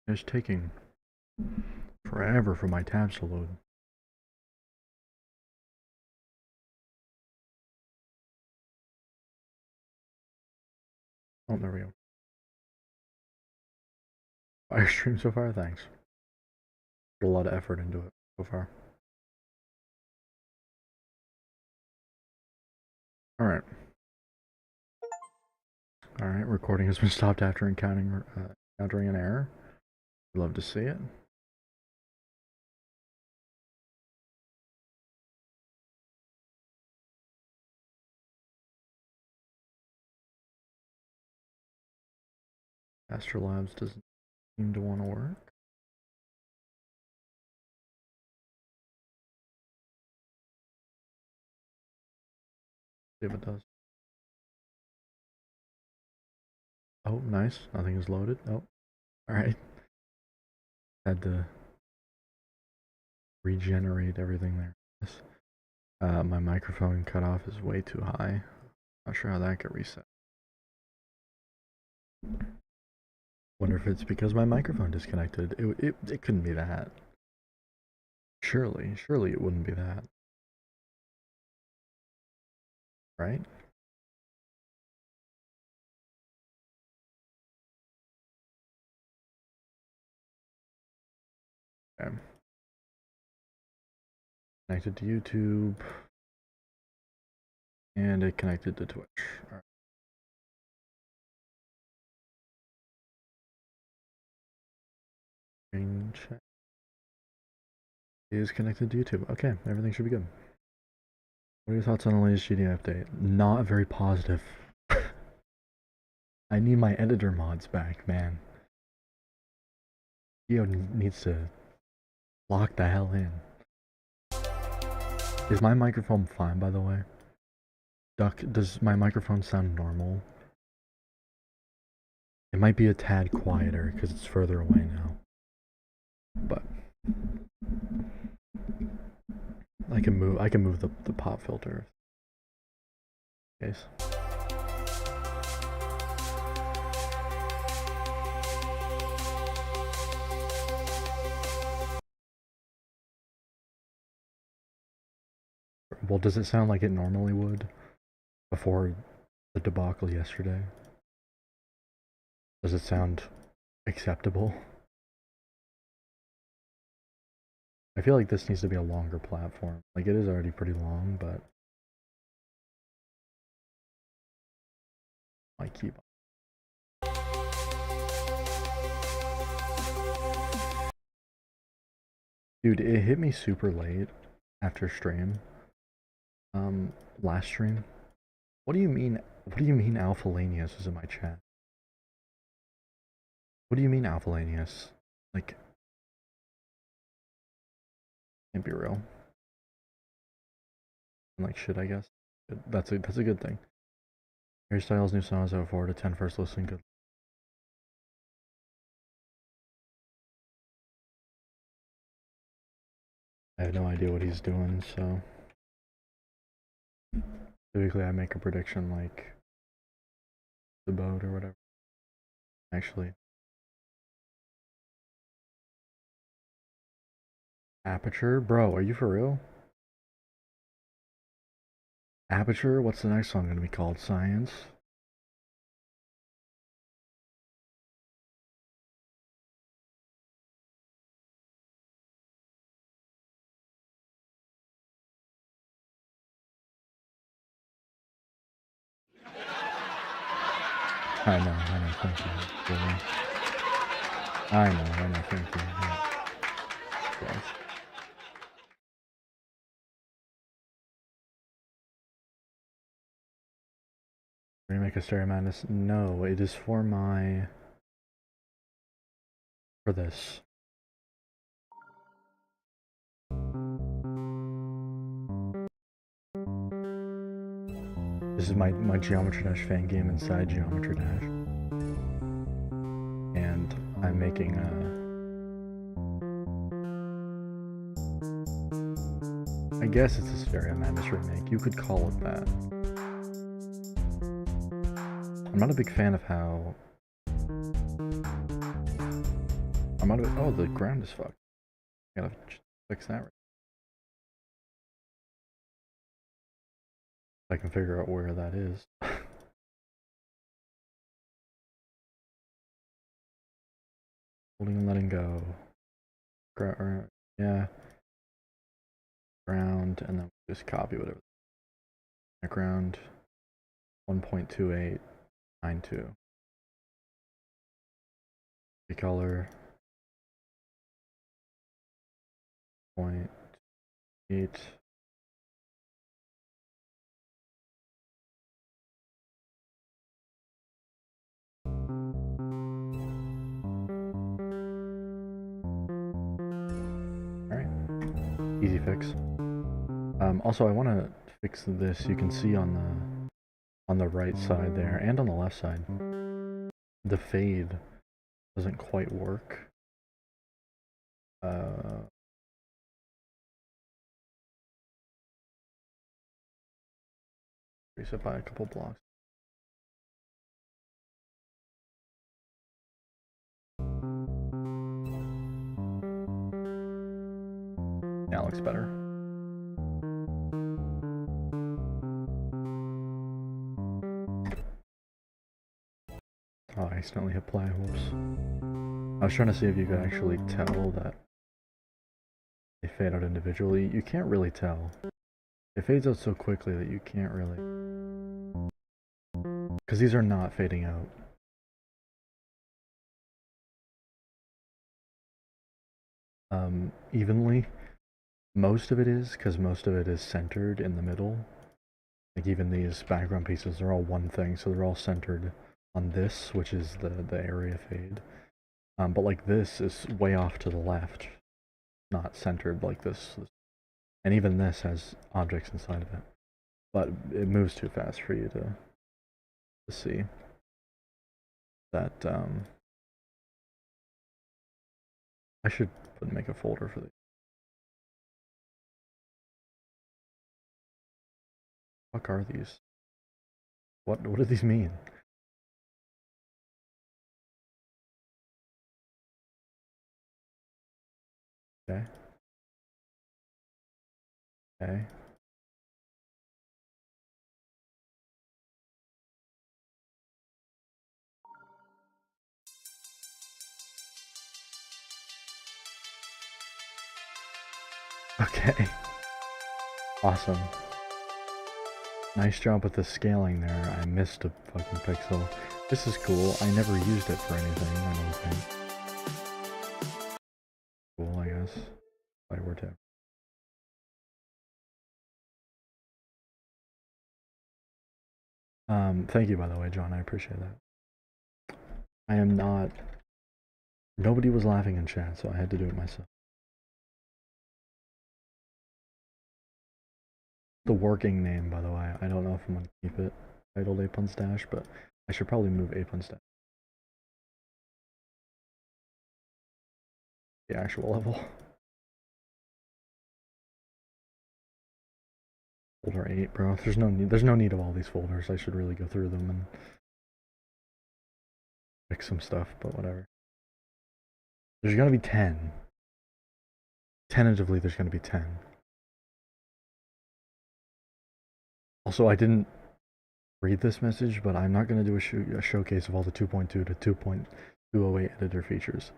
It's taking forever for my tabs to load. Oh, there we go. Fire stream so far, thanks. Put a lot of effort into it so far. Alright. Alright, recording has been stopped after encountering an error. Love to see it. Astrolabs doesn't seem to want to work. See if it does. Oh, nice. Nothing is loaded. Oh, alright. Had to regenerate everything there. Yes. My microphone cutoff is way too high. Not sure how that got reset. Wonder if it's because my microphone disconnected. It couldn't be that. Surely it wouldn't be that. Right? Okay. Connected to YouTube. And it connected to Twitch. Alright. Screen check. Is connected to YouTube. Okay, everything should be good. What are your thoughts on the latest GD update? Not very positive. I need my editor mods back, man. Geo needs to lock the hell in. Is my microphone fine, by the way? Duck, does my microphone sound normal? It might be a tad quieter because it's further away now. But I can move the pop filter. Case. Well, does it sound like it normally would before the debacle yesterday? Does it sound acceptable? I feel like this needs to be a longer platform. Like, it is already pretty long, but my keyboard. Dude, it hit me super late after stream. Last stream. What do you mean Alphalanius is in my chat? What do you mean Alphalanius? Like, can't be real. Like shit, I guess. That's a good thing. Hairstyles, new songs out 4 to 10 first listen. Good. I have no idea what he's doing, so typically I make a prediction like the boat or whatever. Actually, Aperture, bro, are you for real? Aperture, what's the next song gonna be called? Science? I know, thank you. I know, thank you. Yes. Remake a Stereo Madness? No, it is for this. This is my Geometry Dash fan game inside Geometry Dash. And I'm making I guess it's a Stereo Madness remake. You could call it that. I'm not a big fan of how... I'm I'm out of it. Oh, the ground is fucked. Gotta fix that. I can figure out where that is. Holding and letting go. Yeah. Ground, and then just copy whatever. Background 1.2892. Color 0.8. Alright. Easy fix. Also, I want to fix this. You can see on the right side there, and on the left side, the fade doesn't quite work. Reset by a couple blocks. Now looks better. Oh, I accidentally hit play. Whoops. I was trying to see if you could actually tell that they fade out individually. You can't really tell. It fades out so quickly that you can't really. Because these are not fading out. Evenly. Most of it is, because most of it is centered in the middle. Like even these background pieces are all one thing, so they're all centered on this, which is the area fade. But like this is way off to the left, not centered like this. And even this has objects inside of it. But it moves too fast for you to see that. I should make a folder for these. What are these? What do these mean? Okay. Okay. Okay. Awesome. Nice job with the scaling there. I missed a fucking pixel. This is cool. I never used it for anything, I don't think. Cool, I guess. If I were to. Thank you, by the way, John. I appreciate that. I am not... Nobody was laughing in chat, so I had to do it myself. The working name, by the way. I don't know if I'm going to keep it titled Apunstash, but I should probably move Apunstash. The actual level. Folder 8, bro. There's no need of all these folders. I should really go through them and fix some stuff, but whatever. There's gonna be 10. Tentatively, there's gonna be 10. Also, I didn't read this message, but I'm not gonna do a showcase of all the 2.2 to 2.208 editor features.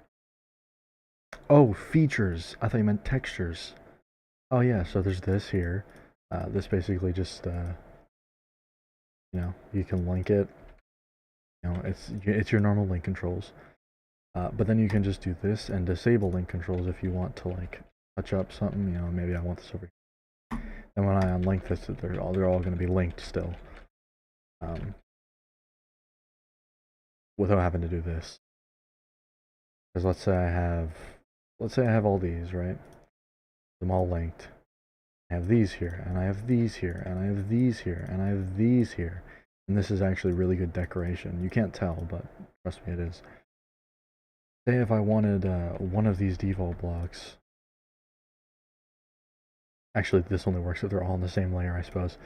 Oh, features. I thought you meant textures. Oh yeah, so there's this here. This basically just, you know, you can link it. You know, it's your normal link controls. But then you can just do this and disable link controls if you want to like touch up something. You know, maybe I want this over here. And when I unlink this, they're all going to be linked still. Without having to do this. Because let's say I have all these, right? Them all linked. I have these here, and I have these here, and I have these here, and I have these here. And this is actually really good decoration. You can't tell, but trust me, it is. Say if I wanted one of these default blocks. Actually, this only works if they're all on the same layer, I suppose.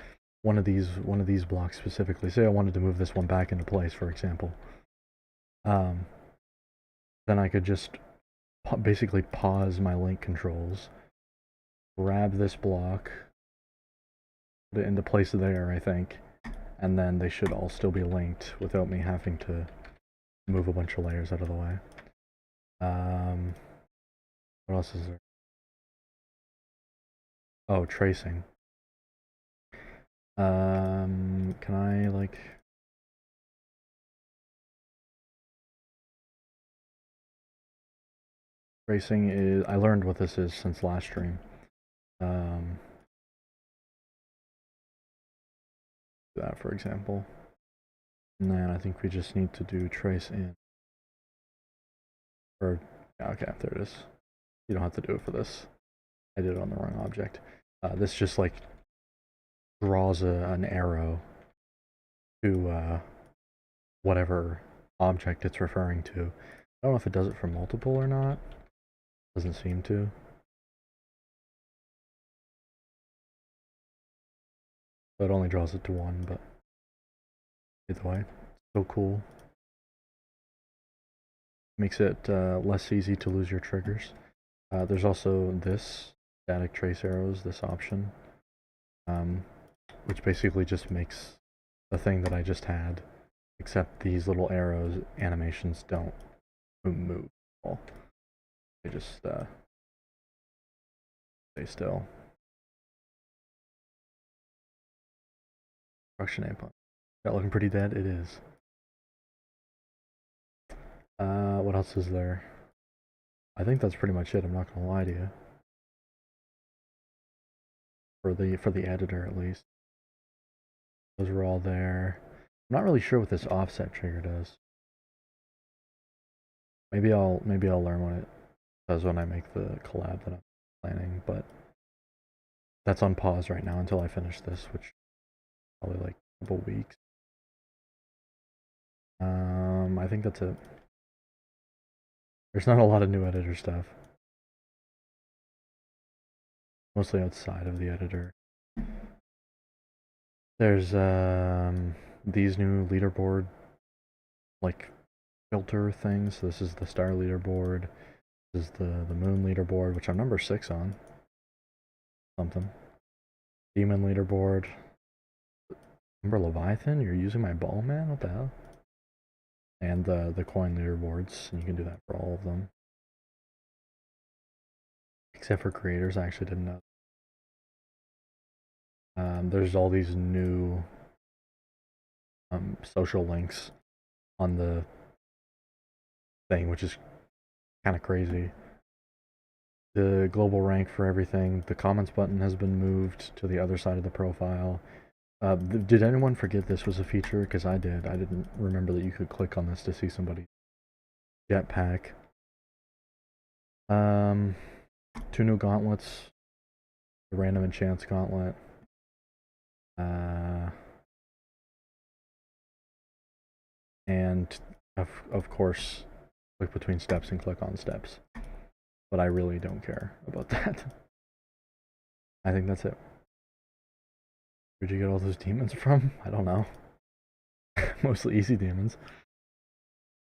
One of these blocks specifically. Say I wanted to move this one back into place, for example. Then I could just basically pause my link controls, grab this block, put it into place there, I think, and then they should all still be linked without me having to move a bunch of layers out of the way. What else is there? Oh, tracing. Can I, like... Tracing is... I learned what this is since last stream. That, for example. And then I think we just need to do trace in. Or, yeah, okay, there it is. You don't have to do it for this. I did it on the wrong object. This just, like, draws an arrow to whatever object it's referring to. I don't know if it does it for multiple or not. Doesn't seem to. So it only draws it to one, but either way, so cool. Makes it less easy to lose your triggers. There's also this static trace arrows, this option, which basically just makes the thing that I just had, except these little arrows animations don't move at all. They just stay still. Destruction ape. That looking pretty dead? It is. What else is there? I think that's pretty much it, I'm not gonna lie to you. For the editor at least. Those were all there. I'm not really sure what this offset trigger does. Maybe I'll learn what it does when I make the collab that I'm planning, but that's on pause right now until I finish this, which probably like a couple weeks. I think that's it. There's not a lot of new editor stuff. Mostly outside of the editor. There's these new leaderboard like filter things. So this is the star leaderboard. This is the moon leaderboard, which I'm number 6 on. Something. Demon leaderboard. Number Leviathan? You're using my ball, man? What the hell? And the coin leaderboards, and you can do that for all of them. Except for creators, I actually didn't know. There's all these new social links on the thing, which is kind of crazy. The global rank for everything, the comments button has been moved to the other side of the profile. Did anyone forget this was a feature? Because I did. I didn't remember that you could click on this to see somebody's jetpack. 2 new gauntlets. The random enchants gauntlet. And of course, click between steps and click on steps. But I really don't care about that. I think that's it. Where'd you get all those demons from? I don't know. Mostly easy demons.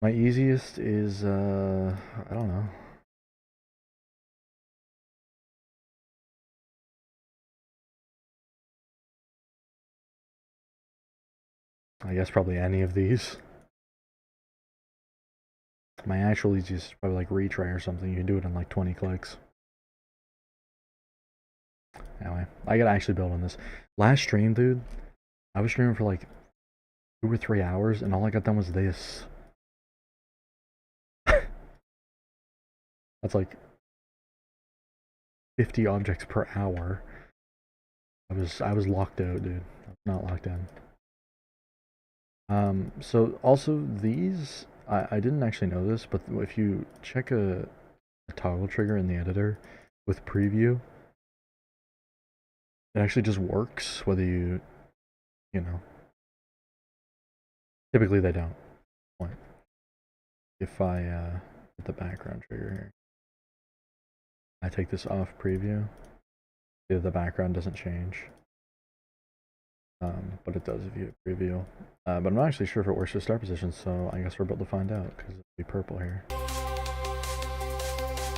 My easiest is, I don't know. I guess probably any of these. My actual easiest is probably like retry or something. You can do it in like 20 clicks. Anyway, I gotta actually build on this. Last stream, dude, I was streaming for like 2 or 3 hours, and all I got done was this. That's like 50 objects per hour. I was locked out, dude. I was not locked in. So also these, I didn't actually know this, but if you check a toggle trigger in the editor with preview, it actually just works whether you know. Typically they don't. If I put the background trigger here, I take this off preview, see that the background doesn't change. But it does if you hit preview. But I'm not actually sure if it works with start position, so I guess we're about to find out, because it'll be purple here.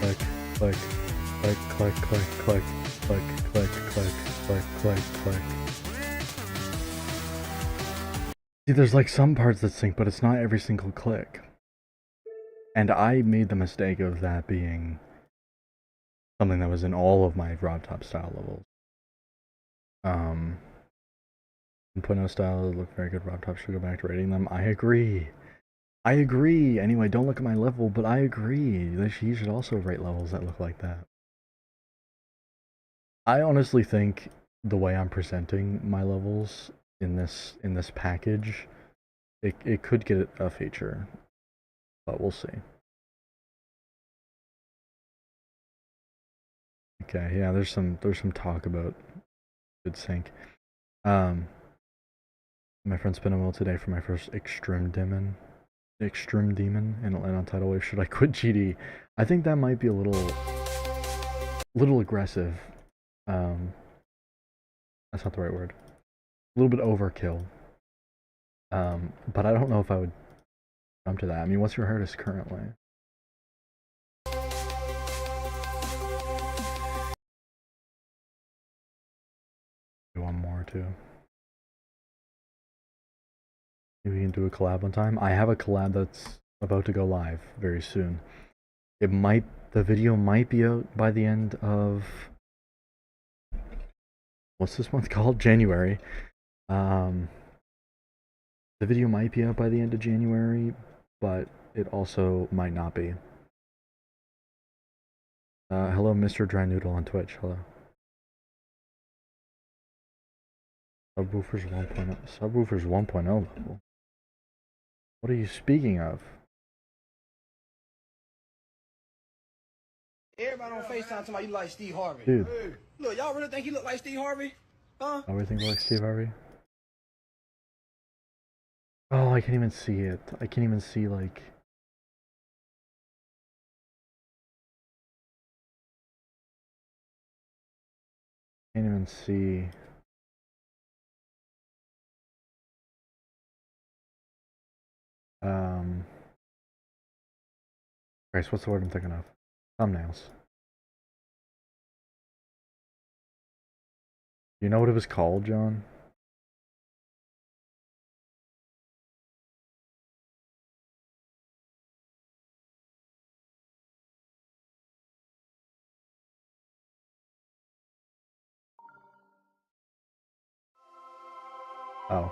click, click, click, click, click, click, click, click, click, click, click, click. See, there's like some parts that sync, but it's not every single click. And I made the mistake of that being something that was in all of my Rob Top style levels. 1.0 style look very good. Rob Top should go back to rating them. I agree. I agree. Anyway, don't look at my level, but I agree. You should also rate levels that look like that. I honestly think the way I'm presenting my levels in this package, it could get a feature, but we'll see. Okay, yeah, there's some talk about good sync. My friend spent a will today for my first extreme demon and on tidal wave. Should I quit GD? I think that might be a little aggressive. That's not the right word. A little bit overkill. But I don't know if I would come to that. I mean, what's your hardest currently? Do one more too. Maybe we can do a collab one time. I have a collab that's about to go live very soon. The video might be out by the end of, what's this month called? January. The video might be out by the end of January, but it also might not be. Hello, Mr. Dry Noodle on Twitch. Hello. Subwoofers 1.0. Subwoofers 1.0 level. What are you speaking of? Everybody on FaceTime talking about you like Steve Harvey. Dude. Hey, look, y'all really think he look like Steve Harvey? Huh? Everything like Steve Harvey? Oh, I can't even see it. I can't even see, like... Can't even see... Christ, what's the word I'm thinking of? Thumbnails. You know what it was called, John? Oh.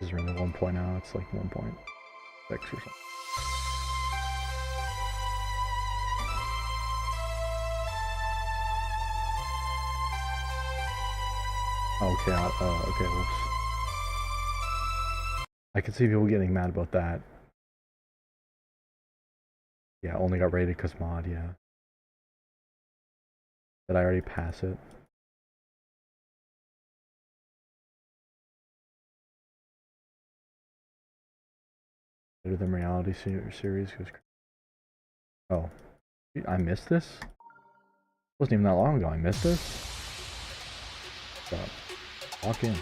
This is really 1.0, it's like 1.6 or something. Okay, okay, whoops. I can see people getting mad about that. Yeah, only got rated because mod, yeah. Did I already pass it? Better than reality series? Oh. I missed this? It wasn't even that long ago. I missed this? Stop. Walk in.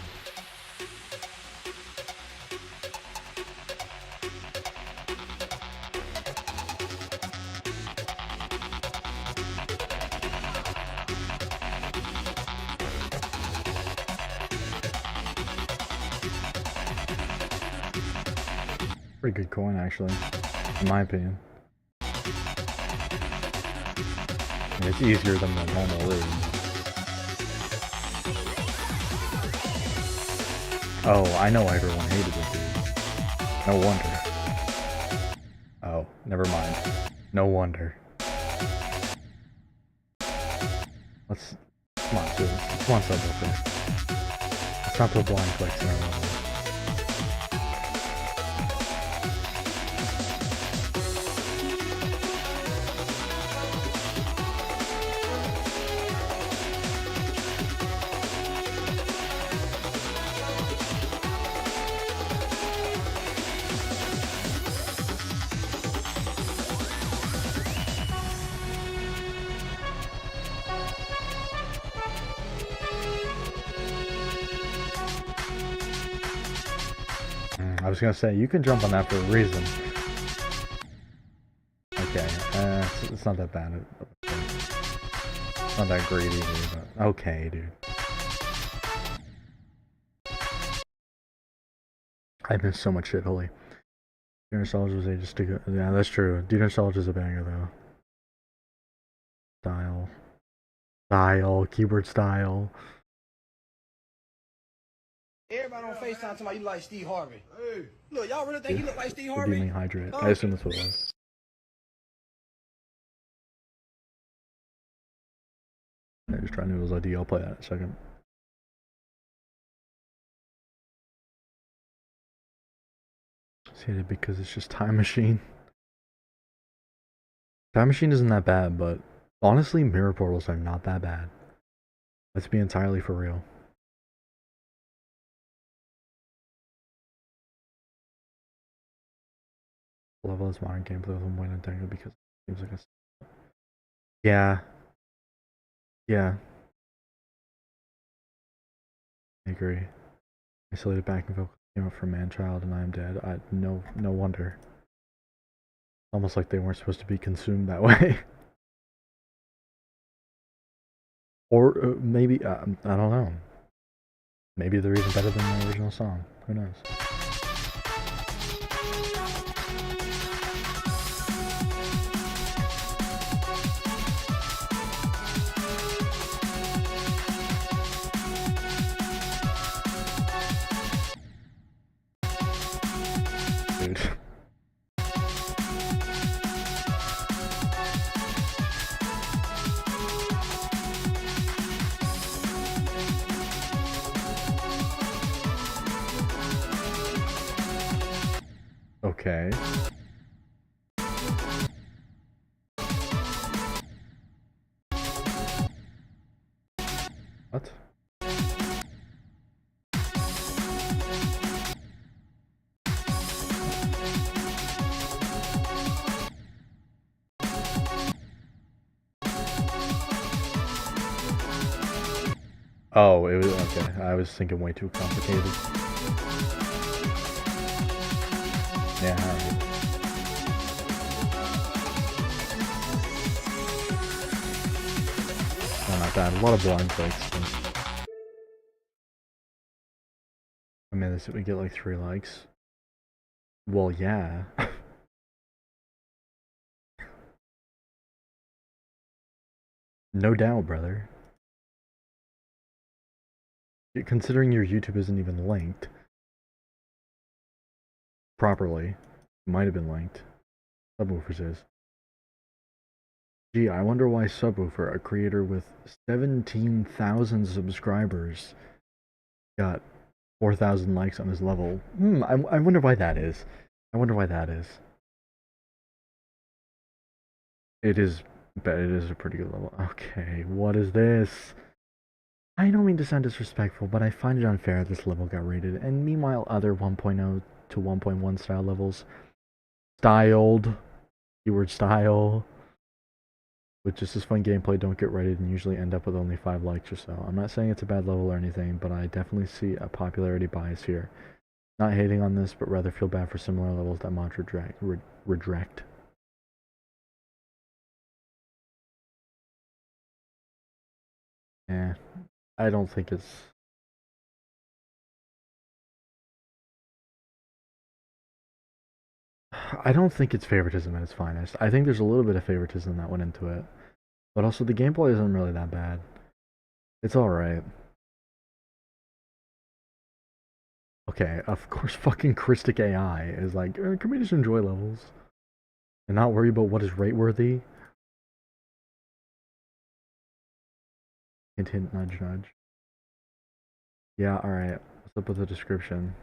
Pretty good coin, actually, in my opinion. And it's easier than the normal route. Oh, I know everyone hated it, dude. No wonder. Oh, never mind. No wonder. Come on, dude. Come on, sub up there. Let's not put blind clicks in our level. I was gonna say, you can jump on that for a reason. Okay, it's not that bad. It's not that great either, but okay, dude. I missed so much shit, holy. Deer Nostalgia was ages to go. Yeah, that's true. Deer Nostalgia is a banger, though. Style. Style. Keyword style. Everybody on FaceTime talking about you like Steve Harvey. Hey. Look, y'all really think he look like Steve Harvey? Redeeming Hydrate. I assume that's what it was. I just tried Noodle's ID. I'll play that in a second. See it because it's just Time Machine. Time Machine isn't that bad, but honestly, mirror portals are not that bad. Let's be entirely for real. Level is modern gameplay with 1.9 technical because it seems like a... Yeah. Yeah. I agree. Isolated backing vocal came up from Manchild and I Am Dead. No wonder. Almost like they weren't supposed to be consumed that way. Or maybe, I don't know. Maybe they're even better than the original song. Who knows? Dude. Okay. What? Oh, it was okay. I was thinking way too complicated. Yeah, alright. No, not that. A lot of blind clicks. I mean, this we get like 3 likes. Well, yeah. No doubt, brother. Considering your YouTube isn't even linked properly, it might have been linked. Subwoofers is. Gee, I wonder why Subwoofer, a creator with 17,000 subscribers, got 4,000 likes on his level. I wonder why that is. I wonder why that is. It is a pretty good level. Okay, what is this? I don't mean to sound disrespectful, but I find it unfair this level got rated, and meanwhile other 1.0 to 1.1 style levels, styled, keyword style, with just as fun gameplay don't get rated and usually end up with only 5 likes or so. I'm not saying it's a bad level or anything, but I definitely see a popularity bias here. Not hating on this, but rather feel bad for similar levels that mods reject. Yeah, I don't think it's... I don't think it's favoritism at its finest. I think there's a little bit of favoritism that went into it. But also the gameplay isn't really that bad. It's alright. Okay, of course fucking Christic AI is like, can we just enjoy levels? And not worry about what is rate-worthy? Hint hint, nudge nudge. Yeah, alright. What's up with the description?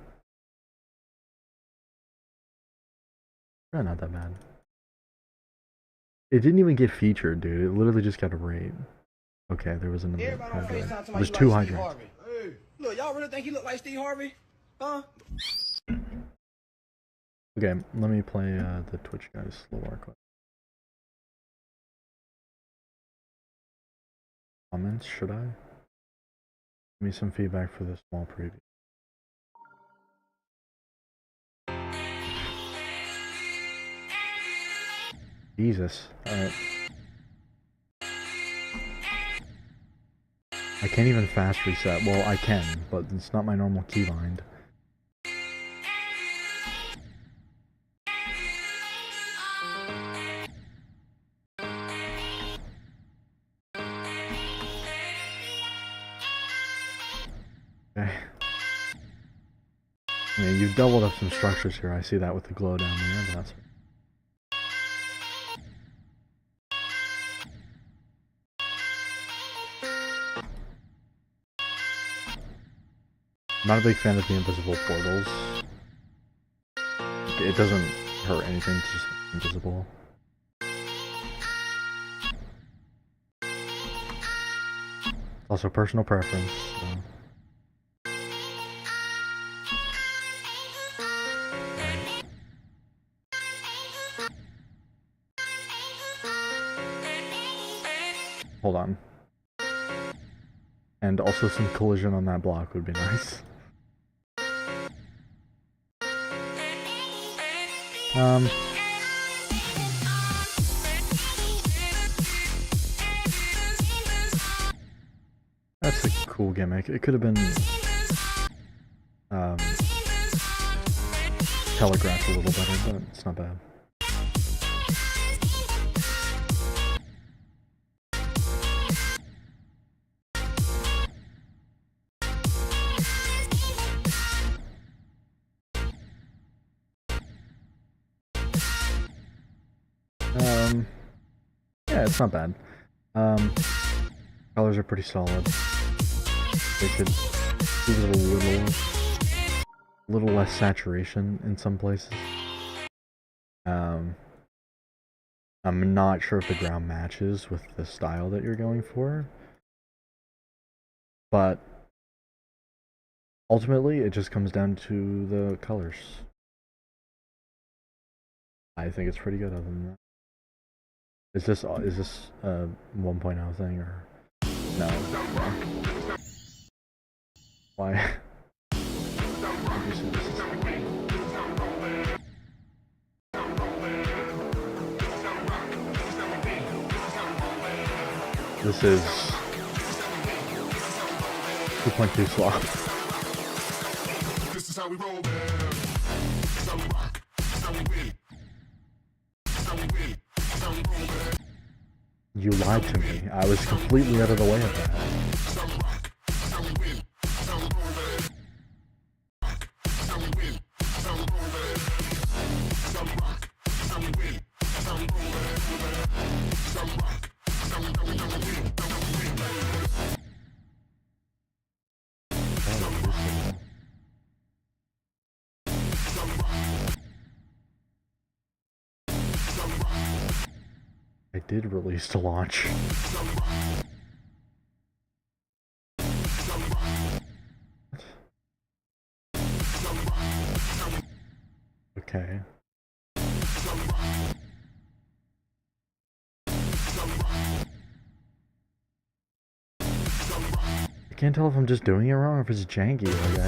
Not that bad. It didn't even get featured, dude. It literally just got a rate. Okay, there was another hydrant. There's 2 hydrants. Hey. Look, y'all really think he look like Steve Harvey? Huh? Okay, let me play the Twitch guys slow quick. Comments, should I? Give me some feedback for this small preview. Jesus. Alright. I can't even fast reset. Well, I can, but it's not my normal keybind. Okay. Yeah, you've doubled up some structures here. I see that with the glow down there, but that's... I'm not a big fan of the invisible portals. It doesn't hurt anything, it's just invisible. Also personal preference, so. Right. Hold on. And also some collision on that block would be nice. That's a cool gimmick. It could have been telegraphed a little better, but it's not bad. Yeah, it's not bad. Colors are pretty solid. They could give it a little less saturation in some places. I'm not sure if the ground matches with the style that you're going for, but ultimately it just comes down to the colors. I think it's pretty good other than that. Is this a 1.0 thing or no? Why? This is 2.2 slop. This is how we roll. Some rock, some win. You lied to me. I was completely out of the way of that. I did release to launch. Okay. I can't tell if I'm just doing it wrong or if it's janky. Like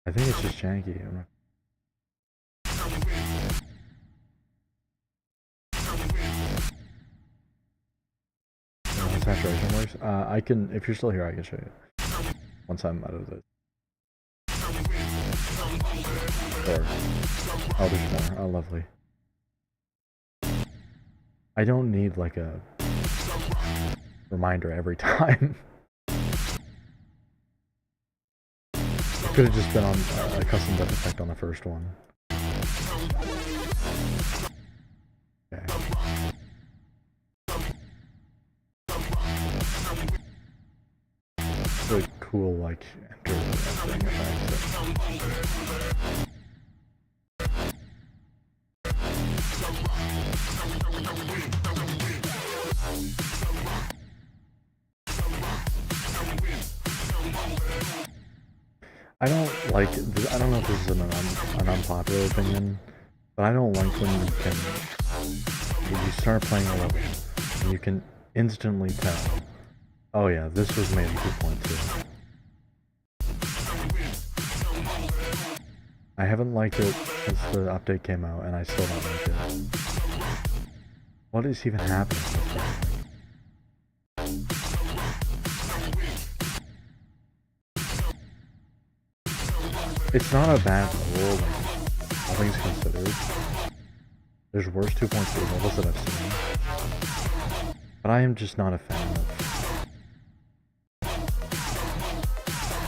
I think it's just janky. I'm not... Saturation works. I can, if you're still here, I can show you once I'm out of this. There. Oh, there's more. Oh, lovely. I don't need like a reminder every time. It could have just been on a custom depth effect on the first one. Okay. Really cool, like, enter entering effect. I don't like, I don't know if this is an unpopular opinion, but I don't like when you start playing a level and you can instantly tell, oh yeah, this was made in 2.2. I haven't liked it since the update came out, and I still don't like it. What is even happening with that? It's not a bad level, like, all things considered. There's worse 2.3 levels that I've seen. But I am just not a fan of...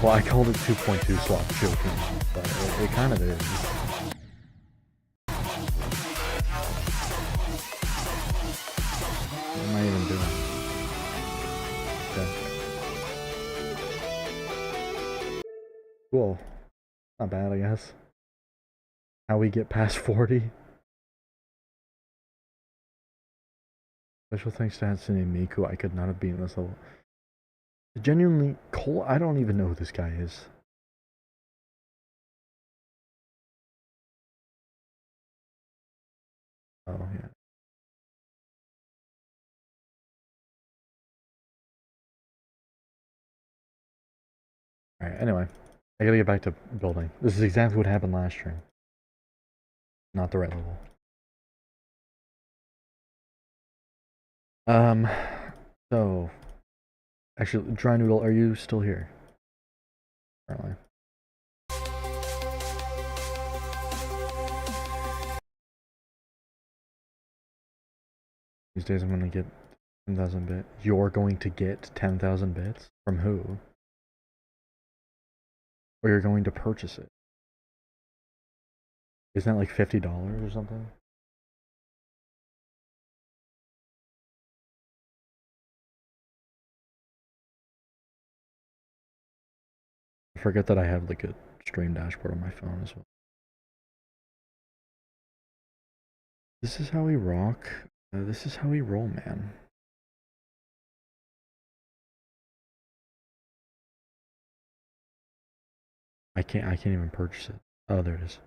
Well, I called it 2.2 slot joking, but it kind of is. What am I even doing? Okay. Cool. Not bad, I guess. How we get past 40? Special thanks to Hatsune Miku, I could not have beaten this level. Genuinely, Cole, I don't even know who this guy is. Oh, yeah. Alright, anyway. I gotta get back to building. This is exactly what happened last stream. Not the right level. So... Actually, Dry Noodle, are you still here? Apparently. These days I'm gonna get 10,000 bits. You're going to get 10,000 bits? From who? Or you're going to purchase it? Isn't that like $50 or something? I forget that I have like a stream dashboard on my phone as well. This is how we rock. This is how we roll, man. I can't even purchase it. Oh, there it is.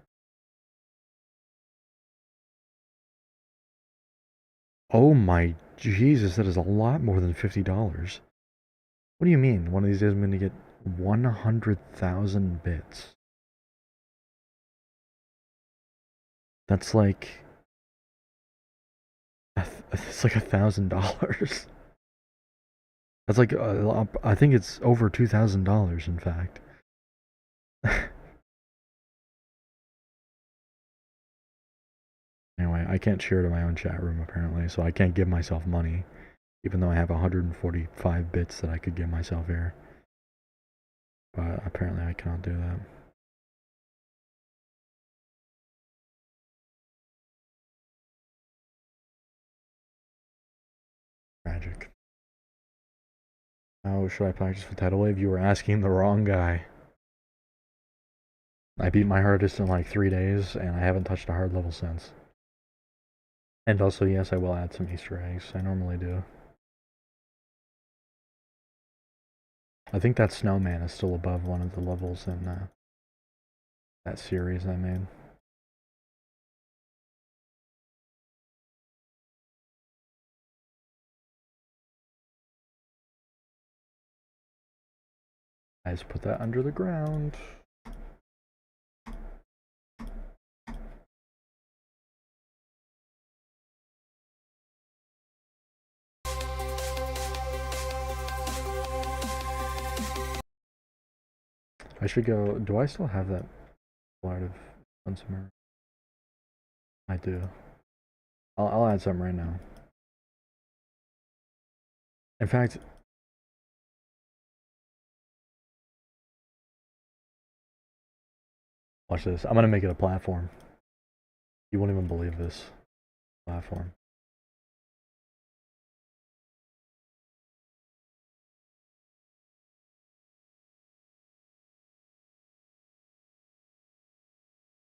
Oh my Jesus, that is a lot more than $50. What do you mean? One of these days I'm gonna get 100,000 bits. That's like... It's like $1,000. That's like, I think it's over $2,000 in fact. Anyway, I can't share to my own chat room apparently, so I can't give myself money. Even though I have 145 bits that I could give myself here. But apparently I cannot do that. Tragic. How should I practice with tidal wave? You were asking the wrong guy. I beat my hardest in like 3 days, and I haven't touched a hard level since. And also, yes, I will add some Easter eggs. I normally do. I think that snowman is still above one of the levels in that series I made. I just put that under the ground. I should go. Do I still have that out of Sunsimmer? I do. I'll add some right now. In fact, watch this. I'm gonna make it a platform. You won't even believe this platform.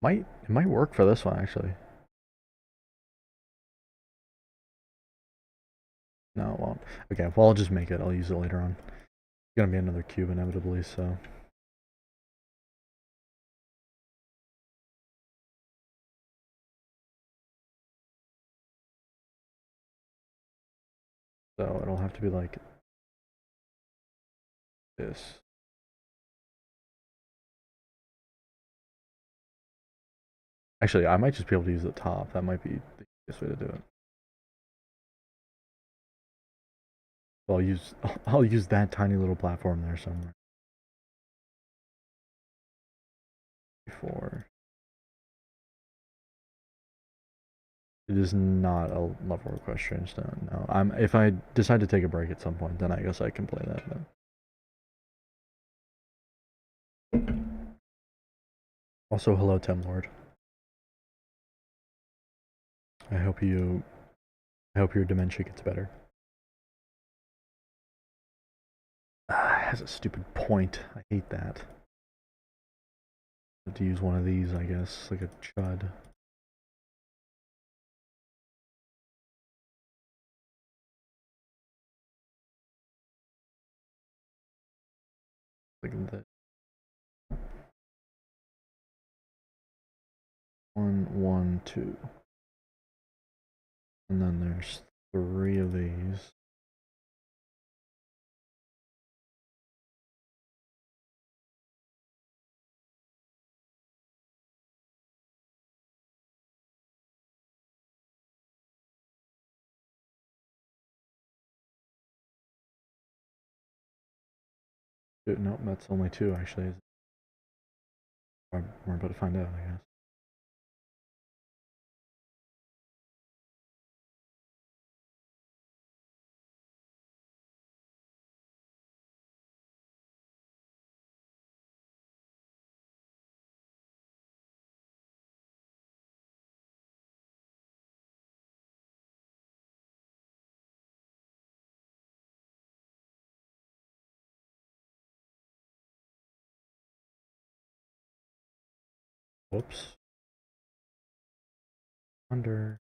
It might work for this one actually. No, it won't. Okay, well I'll just make it. I'll use it later on. It's gonna be another cube inevitably, so. So it'll have to be like this. Actually, I might just be able to use the top. That might be the easiest way to do it. So I'll use that tiny little platform there somewhere. Before. It is not a level request strange stone. No, if I decide to take a break at some point, then I guess I can play that. Then. Also, hello, Temlord. I hope your dementia gets better. It has a stupid point. I hate that. I have to use one of these, I guess, like a chud. Like that. 1, 1, 2. And then there's 3 of these. Nope, that's only 2 actually. We're about to find out, I guess. Whoops. Under.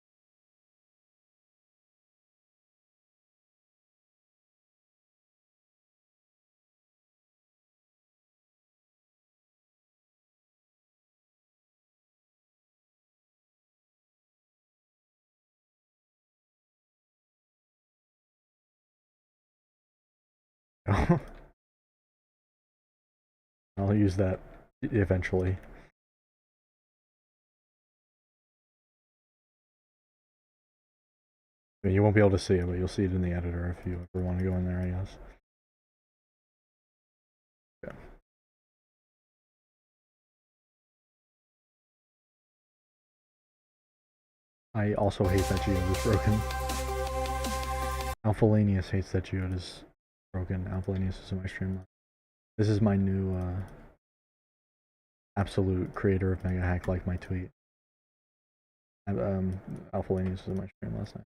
I'll use that eventually. I mean, you won't be able to see it, but you'll see it in the editor if you ever want to go in there, I guess. Yeah. I also hate that geode is broken. Alphalanius hates that geode is broken. Alphalanius is in my stream. This is my new absolute creator of Mega Hack, like my tweet. Alphalanius was in my stream last night.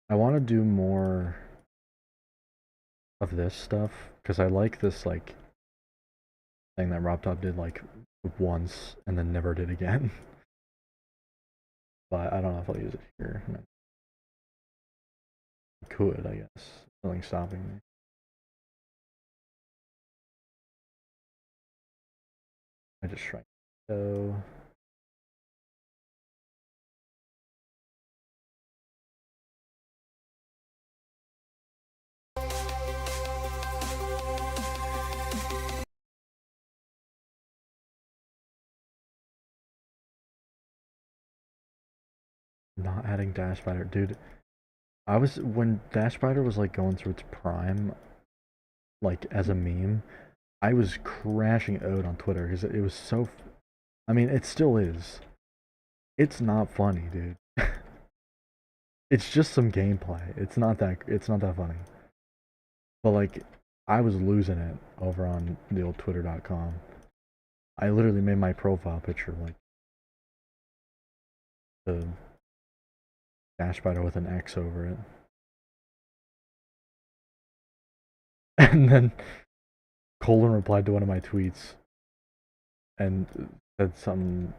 I want to do more of this stuff because I like this like thing that RobTop did like once and then never did again. But I don't know if I'll use it here. I could, I guess. Nothing's stopping me. I just shrink. So not adding Dash Spider, dude. When Dash Spider was like going through its prime, like as a meme, I was crashing out on Twitter because it was so. I mean, it still is. It's not funny, dude. It's just some gameplay. It's not that funny. But like, I was losing it over on the old Twitter.com. I literally made my profile picture like the Dash Spider with an X over it. And then Colin replied to one of my tweets and said something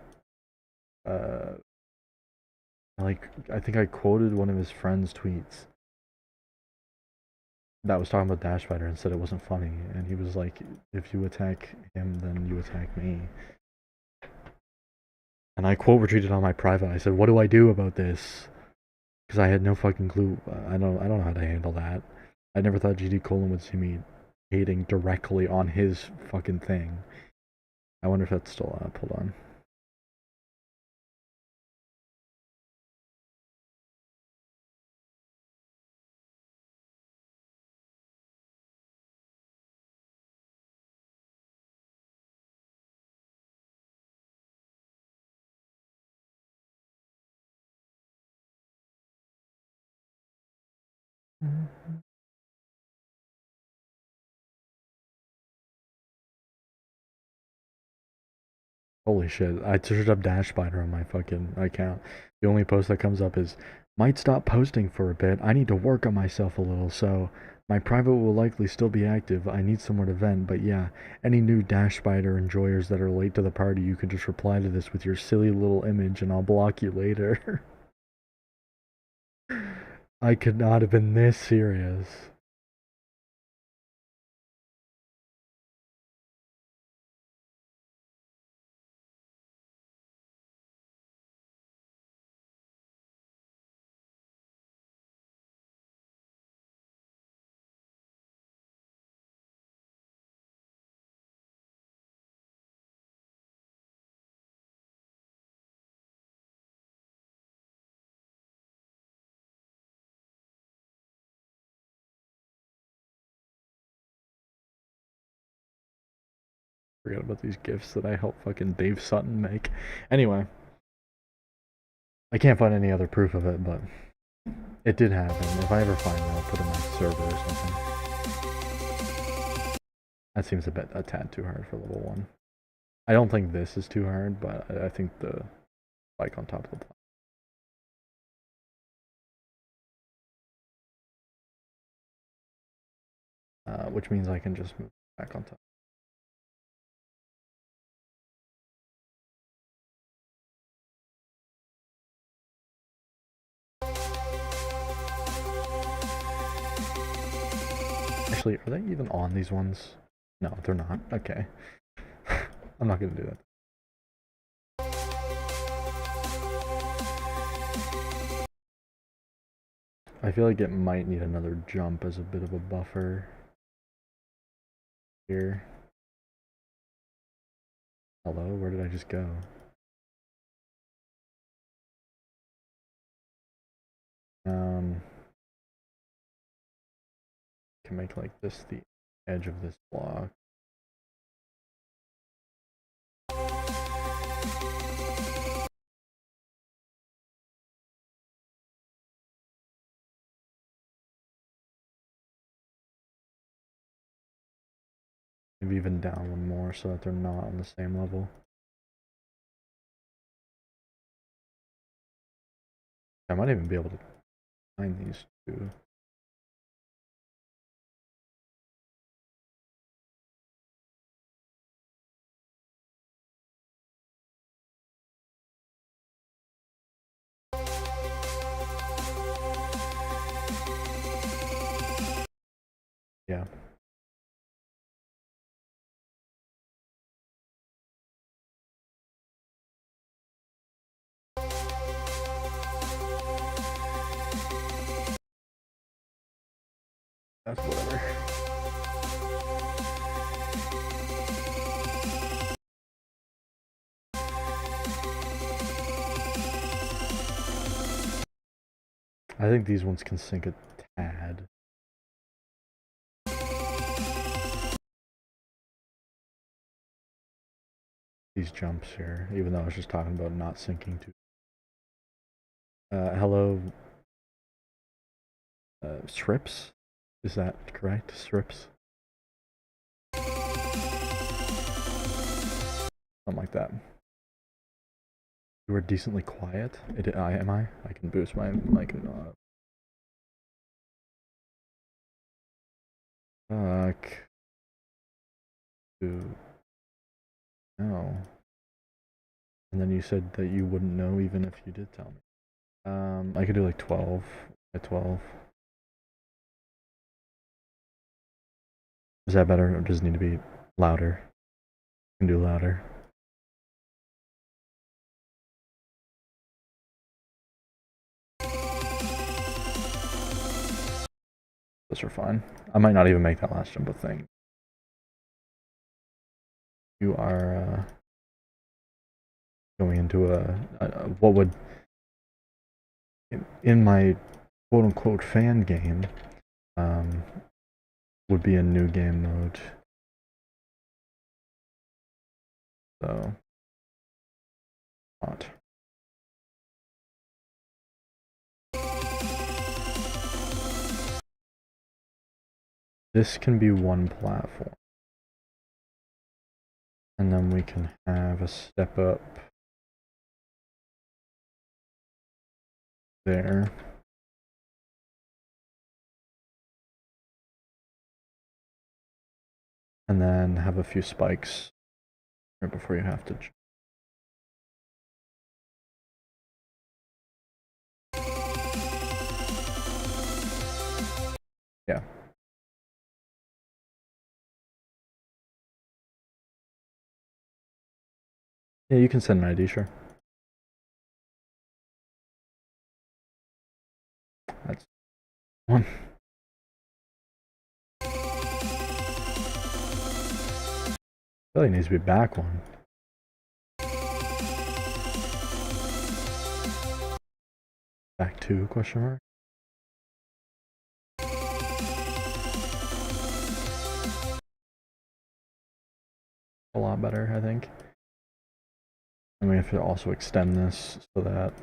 like, I think I quoted one of his friend's tweets that was talking about Dash Spider and said it wasn't funny, and he was like, if you attack him, then you attack me. And I quote retweeted on my private. I said, what do I do about this? Because I had no fucking clue. I don't know how to handle that. I never thought GD Colin would see me hating directly on his fucking thing. I wonder if that's still up. Hold on. Holy shit, I searched up Dash Spider on my fucking account. The only post that comes up is, might stop posting for a bit. I need to work on myself a little, so my private will likely still be active. I need somewhere to vent, but yeah, any new Dash Spider enjoyers that are late to the party, you can just reply to this with your silly little image and I'll block you later. I could not have been this serious. Forgot about these gifts that I helped fucking Dave Sutton make. Anyway, I can't find any other proof of it, but it did happen. If I ever find it, I'll put it in my server or something. That seems a tad too hard for level 1. I don't think this is too hard, but I think the spike on top of the plant. Which means I can just move back on top. Actually, are they even on these ones? No, they're not. Okay. I'm not gonna do that. I feel like it might need another jump as a bit of a buffer here. Hello, where did I just go? Can make like this the edge of this block. Maybe even down one more so that they're not on the same level. I might even be able to find these two. Yeah. That's whatever. I think these ones can sink a tad. These jumps here, even though I was just talking about not sinking too. Hello. Strips? Is that correct? Strips? Something like that. You were decently quiet. Am I? I can boost my mic. Fuck. Dude. No. And then you said that you wouldn't know even if you did tell me. I could do like 12 at 12. Is that better, or does it need to be louder? I can do louder. Those are fine. I might not even make that last jump a thing. you are going into what would in my quote-unquote fan game would be a new game mode. So not. This can be one platform. And then we can have a step up there. And then have a few spikes right before you have to jump. Yeah. Yeah, you can send an ID, sure. That's one. Really needs to be back one. Back two, question mark? A lot better, I think. And we have to also extend this so that...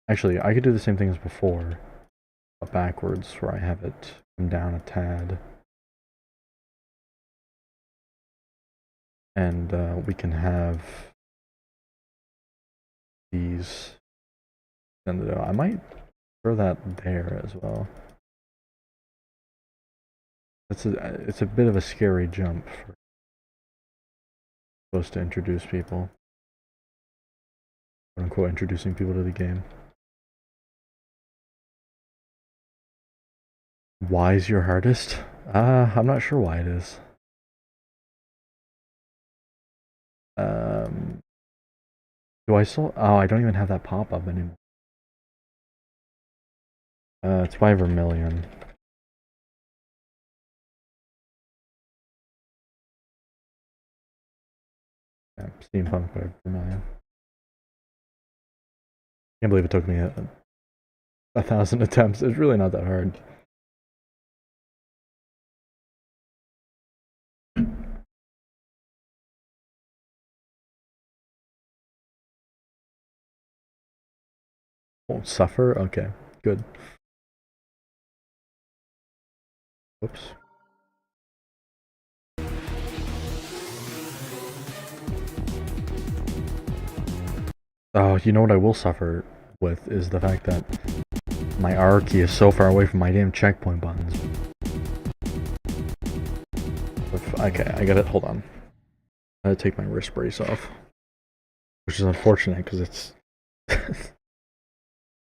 Actually, I could do the same thing as before, but backwards, where I have it come down a tad. And we can have these extended out. I might throw that there as well. It's a bit of a scary jump for supposed to introduce people. Quote unquote introducing people to the game. Why is your hardest? I'm not sure why it is. Do I still? Oh, I don't even have that pop-up anymore. It's by Vermilion. Yeah, Steampunk by Vermilion. Can't believe it took me a 1,000 attempts. It's really not that hard. Won't suffer? Okay, good. Whoops. Oh, you know what I will suffer with is the fact that my R key is so far away from my damn checkpoint buttons. Okay, I got it. Hold on. I gotta take my wrist brace off. Which is unfortunate because it's...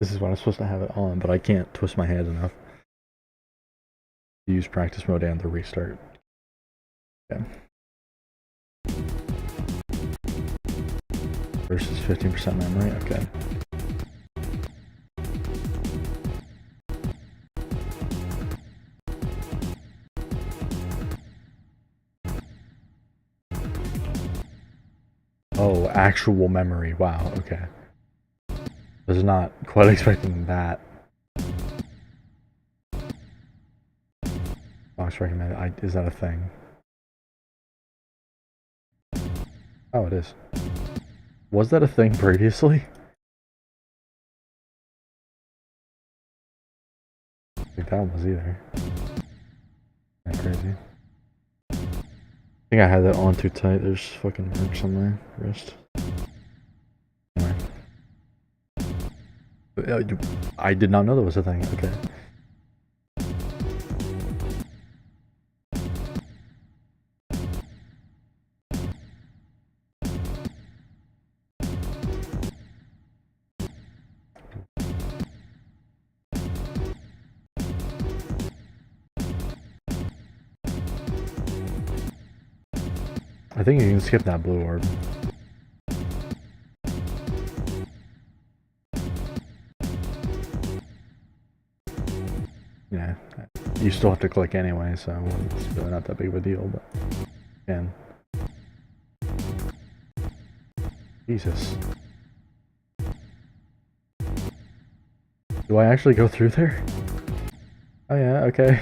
This is when I'm supposed to have it on, but I can't twist my hand enough to use practice mode and the restart. Okay. Versus 15% memory, okay. Oh, actual memory, wow, okay. Was not quite expecting that. Box recommended, is that a thing? Oh, it is. Was that a thing previously? I don't think that one was either. That's crazy. I think I had that on too tight. There's fucking marks on my wrist. Anyway. I did not know that was a thing. Okay. I think you can skip that blue orb. Yeah, you still have to click anyway, so it's really not that big of a deal, but... can. Jesus. Do I actually go through there? Oh yeah, okay.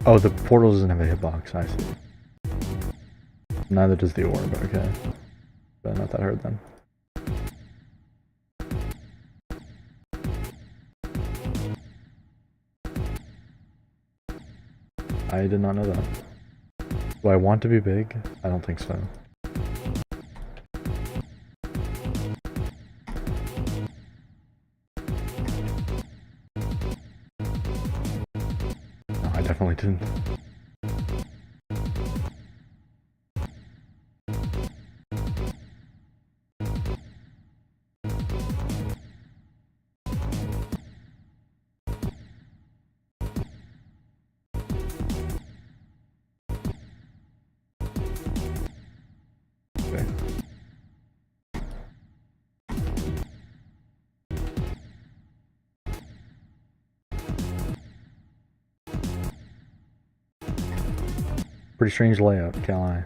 Oh, the portal doesn't have a hitbox, I see. Neither does the orb, okay. But not that hard then. I did not know that. Do I want to be big? I don't think so. No, I definitely didn't. Okay. Pretty strange layout, can't lie.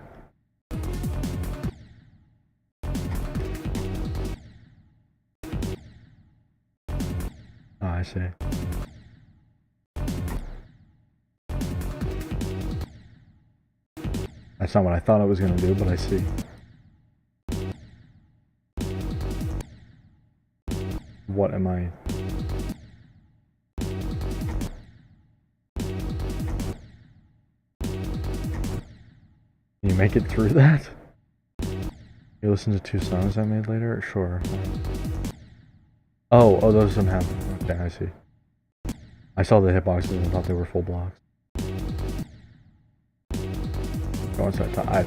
Oh, I see. That's not what I thought I was gonna do, but I see. What am I? Can you make it through that? You listen to 2 songs I made later? Sure. Oh, those don't have. Okay, I see. I saw the hitboxes and thought they were full blocks. Go inside.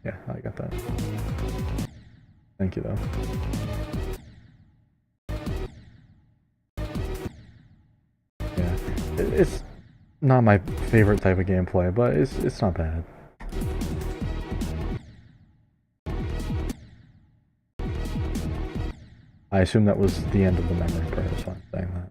Yeah, I got that. Thank you, though. Yeah, it's not my favorite type of gameplay, but it's not bad. I assume that was the end of the memory part, that's why I'm saying that.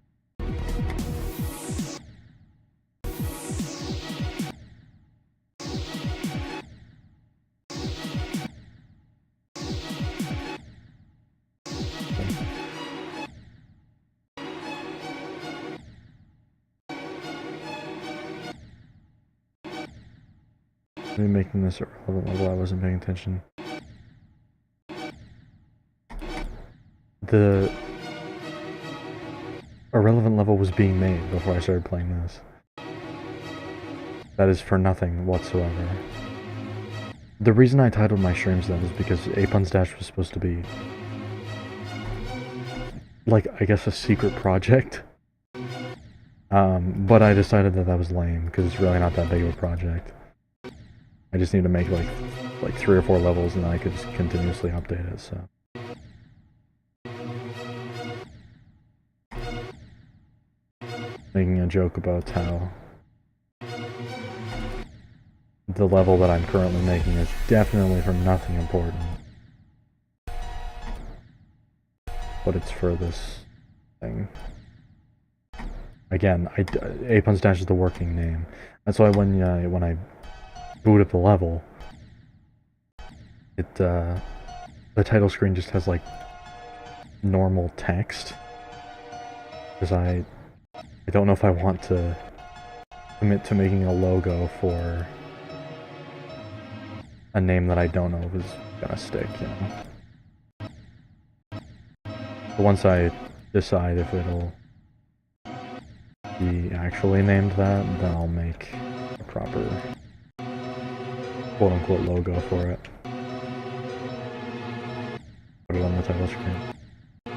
Maybe making this irrelevant level, I wasn't paying attention. The irrelevant level was being made before I started playing this. That is for nothing whatsoever. The reason I titled my streams that is because Apun's Dash was supposed to be, like, I guess a secret project. But I decided that was lame, because it's really not that big of a project. I just need to make like 3 or 4 levels and then I could just continuously update it, so. Making a joke about how the level that I'm currently making is definitely for nothing important. But it's for this thing. Again, Apun's Dash is the working name. That's why when I boot up the level, the title screen just has like normal text. Because I don't know if I want to commit to making a logo for a name that I don't know if is gonna stick, you know. But once I decide if it'll be actually named that, then I'll make a proper quote-unquote logo for it. Put it on the title screen,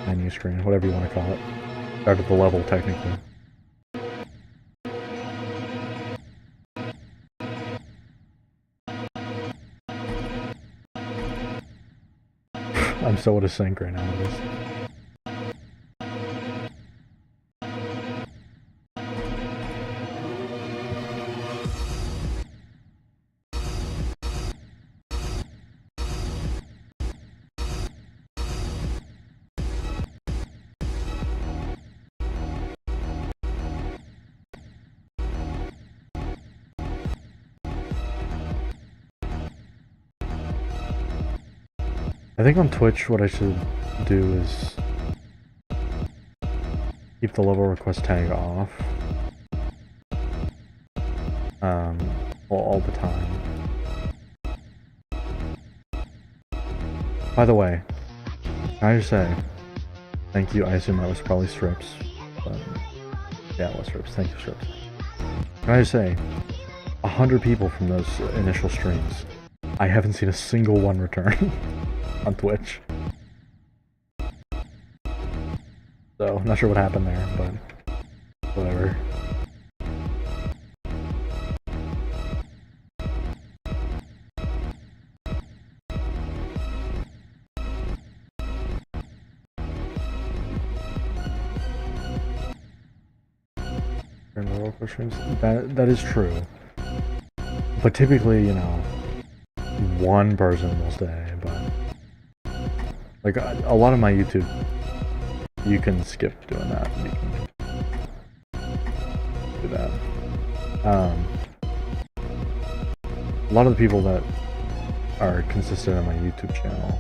menu screen, whatever you want to call it. Start at the level, technically. I'm so out of sync right now with this. I think on Twitch what I should do is keep the level request tag off. All the time. By the way, can I just say thank you? I assume that was probably Strips, but yeah, it was Strips. Thank you, Strips. Can I just say, 100 people from those initial streams, I haven't seen a single one return on Twitch. So, not sure what happened there, but whatever. That is true. But typically, you know, one person will stay, but like a lot of my YouTube, you can skip doing that. You can do that. A lot of the people that are consistent on my YouTube channel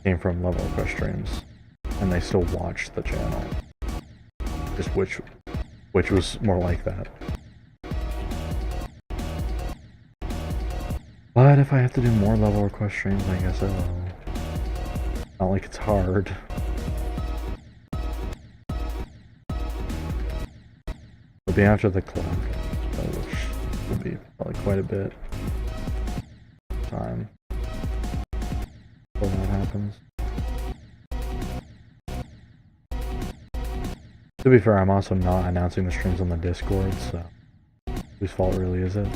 came from level request streams, and they still watch the channel. Just which was more like that. But if I have to do more level request streams, I guess I will. Not like it's hard. It'll be after the clock, which will be probably quite a bit of time before that happens. To be fair, I'm also not announcing the streams on the Discord, so whose fault really is it?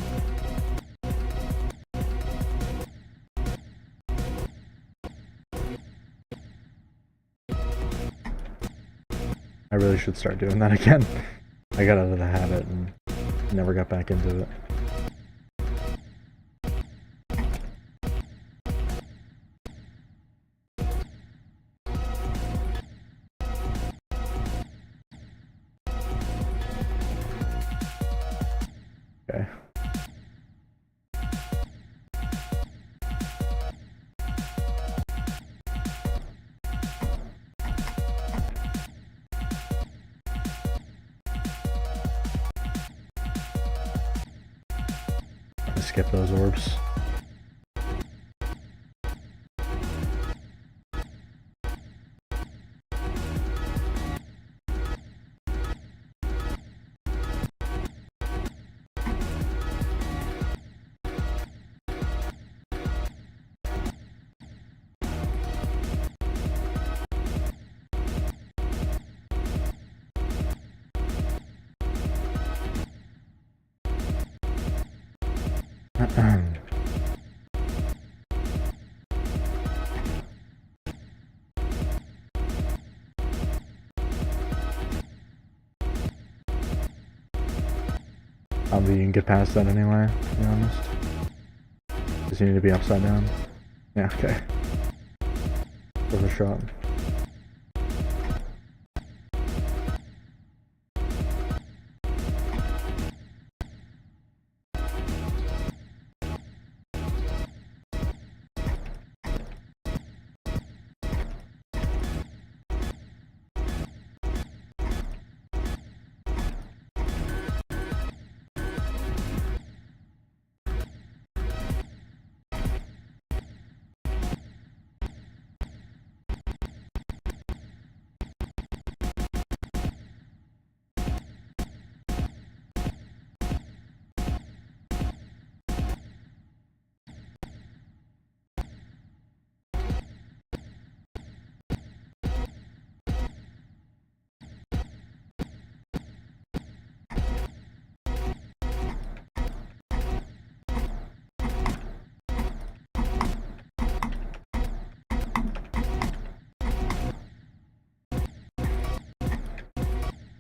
I really should start doing that again. I got out of the habit and never got back into it. Okay. Let's skip those orbs. You can get past that anyway, to be honest. Does he need to be upside down? Yeah, okay. Give it a shot.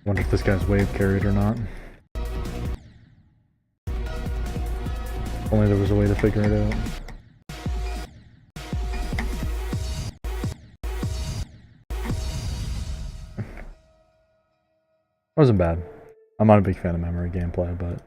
Wonder if this guy's wave carried or not. Only there was a way to figure it out. Wasn't bad. I'm not a big fan of memory gameplay, but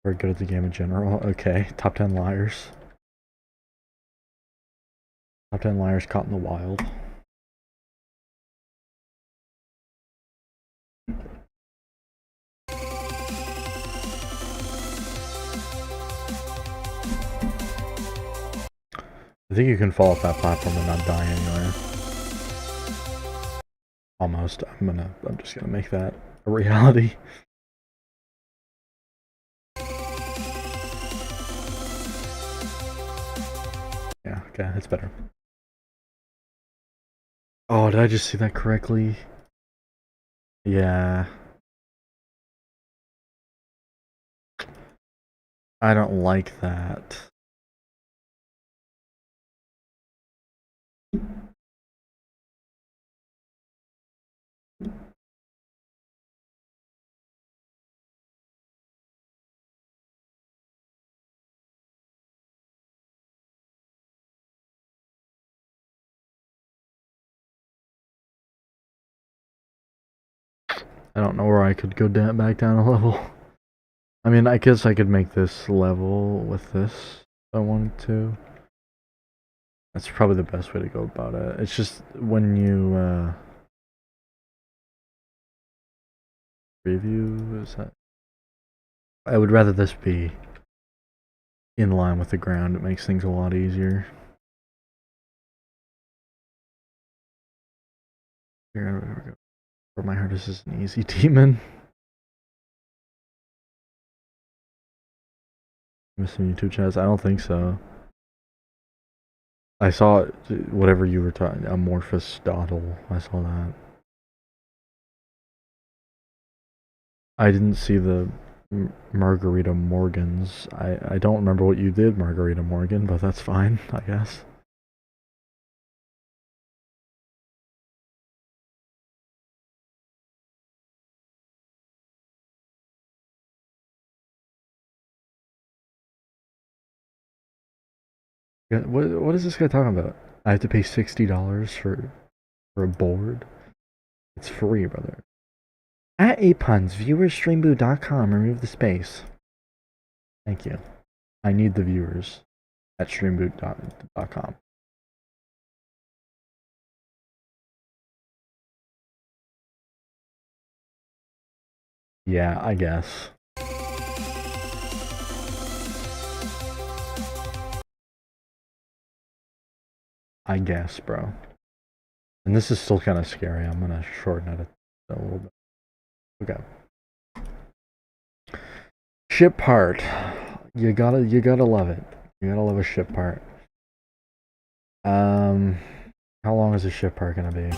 Very good at the game in general. Okay, top 10 liars. Top 10 liars caught in the wild. I think you can fall off that platform and not die anyway. Almost. I'm just gonna make that a reality. Yeah, okay, it's better. Oh, did I just see that correctly? Yeah. I don't like that. I don't know where I could go back down a level. I mean, I guess I could make this level with this if I wanted to. That's probably the best way to go about it. It's just when you preview, is that? I would rather this be in line with the ground. It makes things a lot easier. Here we go. For my heart, this is an easy demon. Missing YouTube chats? I don't think so. I saw whatever you were talking. Amorphous dawdle. I saw that. I didn't see the Margarita Morgans. I don't remember what you did, Margarita Morgan, but that's fine, I guess. What is this guy talking about? I have to pay $60 for a board? It's free, brother. At Apuns, viewersstreamboot.com, remove the space. Thank you. I need the viewers at streamboot.com. Yeah, I guess. I guess, bro. And this is still kind of scary. I'm gonna shorten it a little bit. Okay. Ship part. You gotta love it. You gotta love a ship part. How long is a ship part gonna be?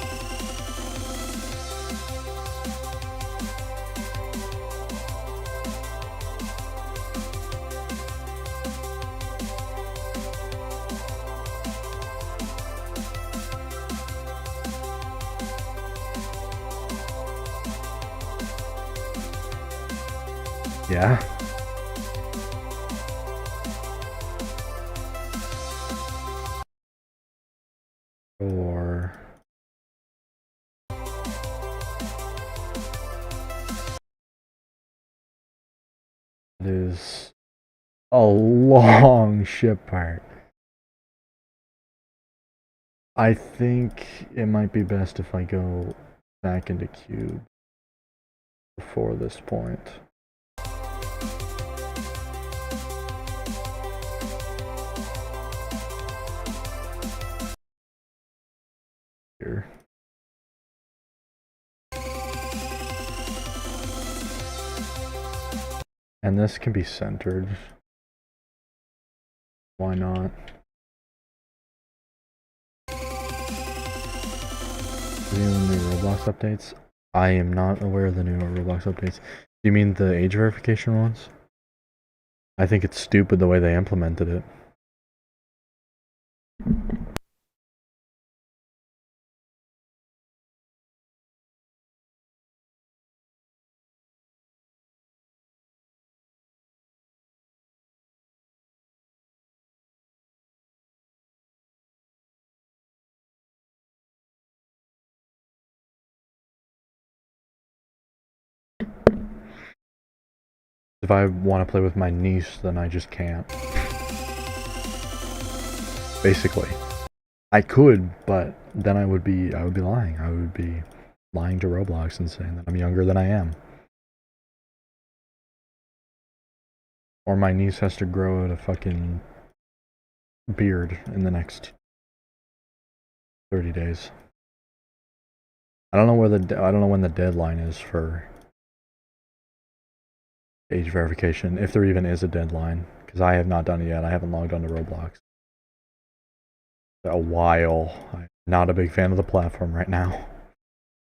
Yeah. Or it is a long ship part. I think it might be best if I go back into cube before this point. Here. And this can be centered. Why not? The new Roblox updates? I am not aware of the new Roblox updates. Do you mean the age verification ones? I think it's stupid the way they implemented it. If I want to play with my niece, then I just can't. Basically. I could, but then I would be lying. I would be lying to Roblox and saying that I'm younger than I am. Or my niece has to grow out a fucking beard in the next 30 days. I don't know when the deadline is for age verification, if there even is a deadline, because I have not done it yet. I haven't logged onto Roblox a while. I'm not a big fan of the platform right now.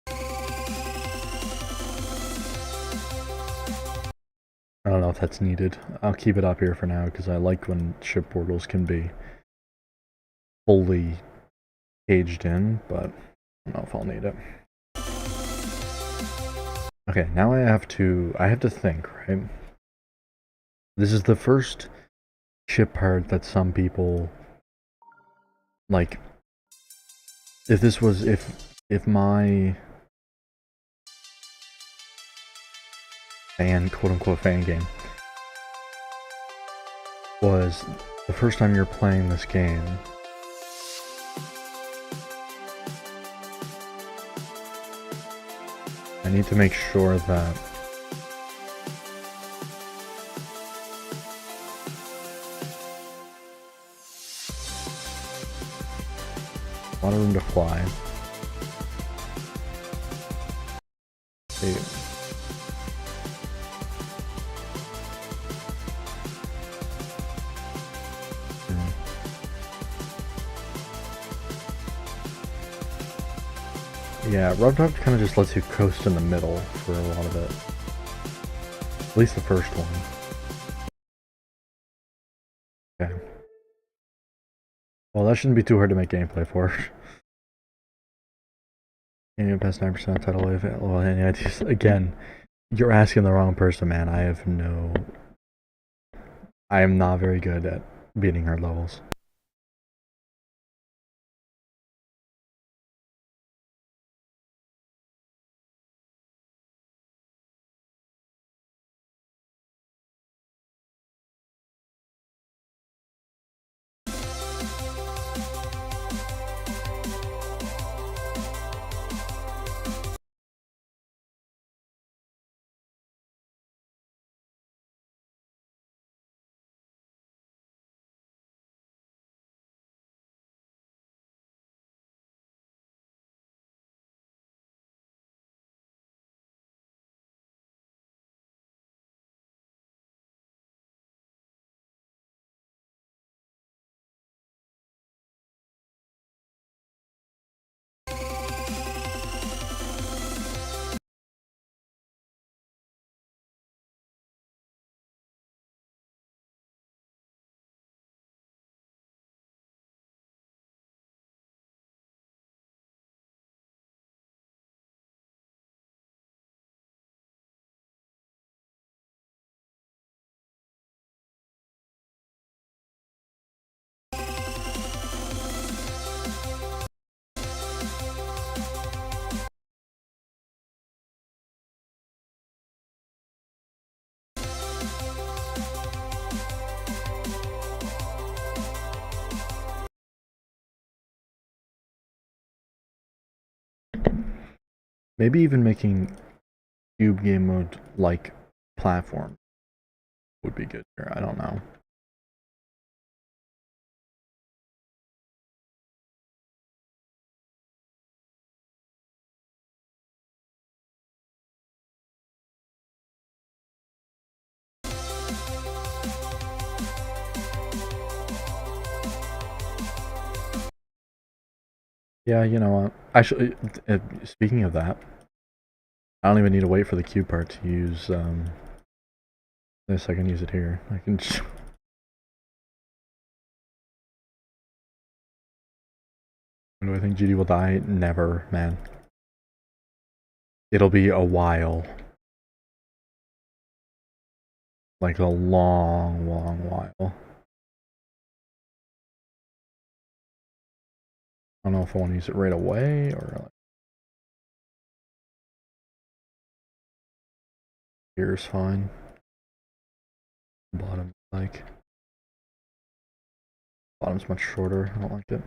I don't know if that's needed. I'll keep it up here for now because I like when ship portals can be fully caged in, but I don't know if I'll need it. Okay, now I have to think, right? This is the first ship part that some people like. If my fan, quote unquote fan game was the first time you're playing this game, I need to make sure that a lot of room to fly. Yeah, Rubdog kind of just lets you coast in the middle for a lot of it. At least the first one. Okay. Well, that shouldn't be too hard to make gameplay for. Annual past 9% tidal wave. Well, anyway, again, you're asking the wrong person, man. I am not very good at beating hard levels. Maybe even making cube game mode like platform would be good here. I don't know. Yeah, you know what? Actually, speaking of that, I don't even need to wait for the cube part to use. This I can use it here. I can. When do I think GD will die? Never, man. It'll be a while. Like a long, long while. I don't know if I want to use it right away or here's fine. bottom like. Bottom's much shorter. I don't like it.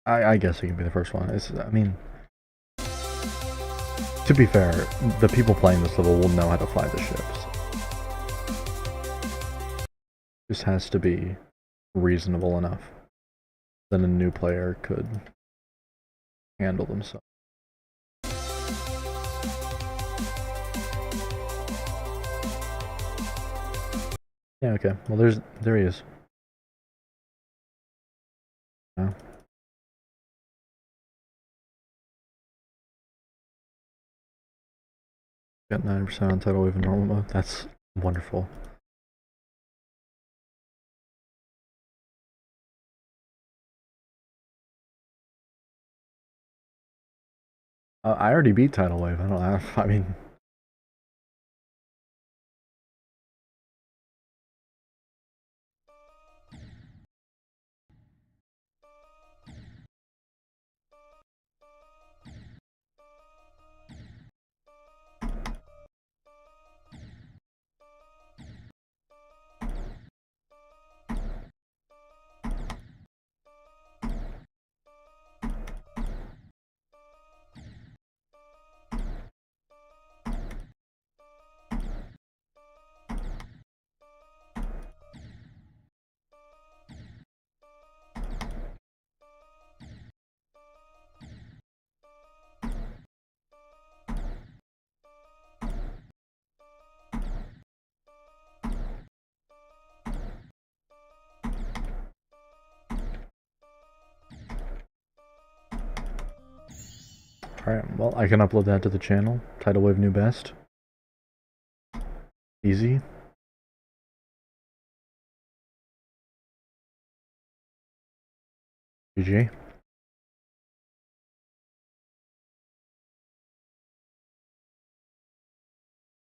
I guess it can be the first one. I mean, to be fair, the people playing this level will know how to fly the ships. This has to be reasonable enough that a new player could handle themselves. Yeah, okay. Well, there he is. No. Got 9% on tidal wave in normal mode. That's wonderful. I already beat tidal wave. I don't know. I mean, alright, well, I can upload that to the channel. Tidal wave new best. Easy. GG.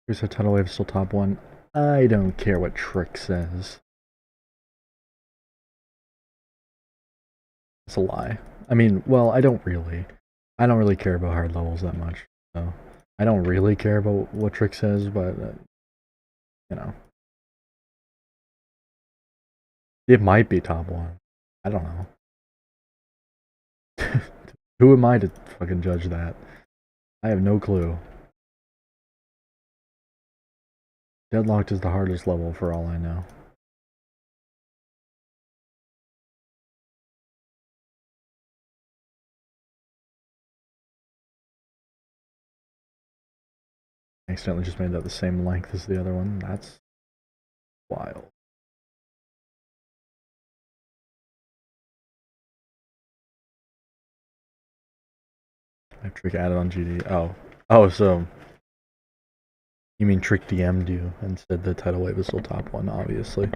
Who said tidal wave still top 1? I don't care what Trick says. It's a lie. I mean, well, I don't really care about hard levels that much. So I don't really care about what Trick says, but you know, it might be top 1. I don't know. Who am I to fucking judge that? I have no clue. Deadlocked is the hardest level for all I know. I accidentally just made that the same length as the other one. That's wild. I have Trick added on GD. Oh, so you mean Trick DM'd you and said the tidal wave is still top 1, obviously.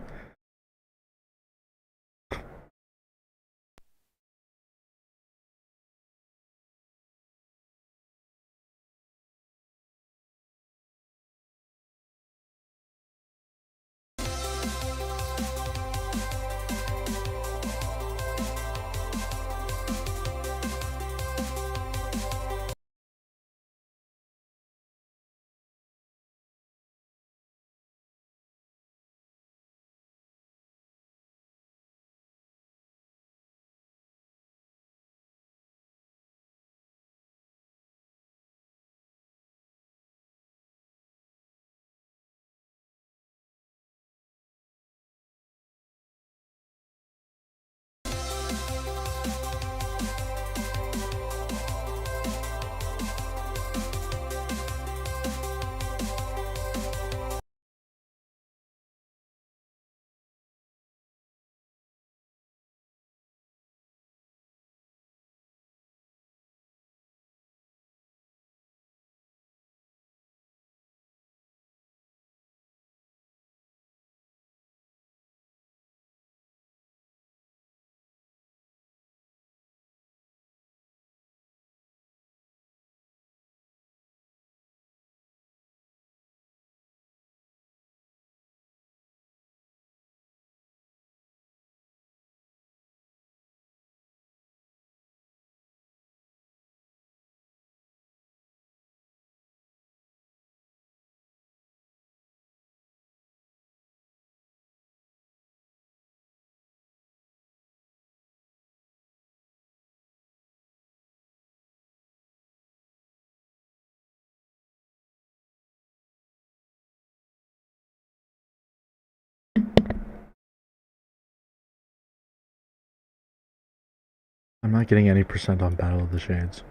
I'm not getting any percent on Battle of the Shades.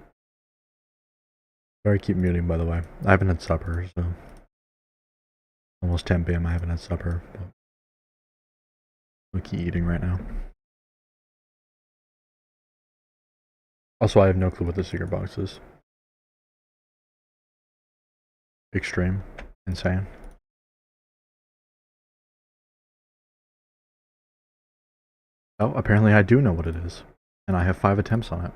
Sorry, I keep muting, by the way. I haven't had supper, so almost 10 p.m. I haven't had supper, but I'll keep eating right now. Also, I have no clue what the secret box is. Extreme. Insane. Oh, apparently I do know what it is. And I have 5 attempts on it.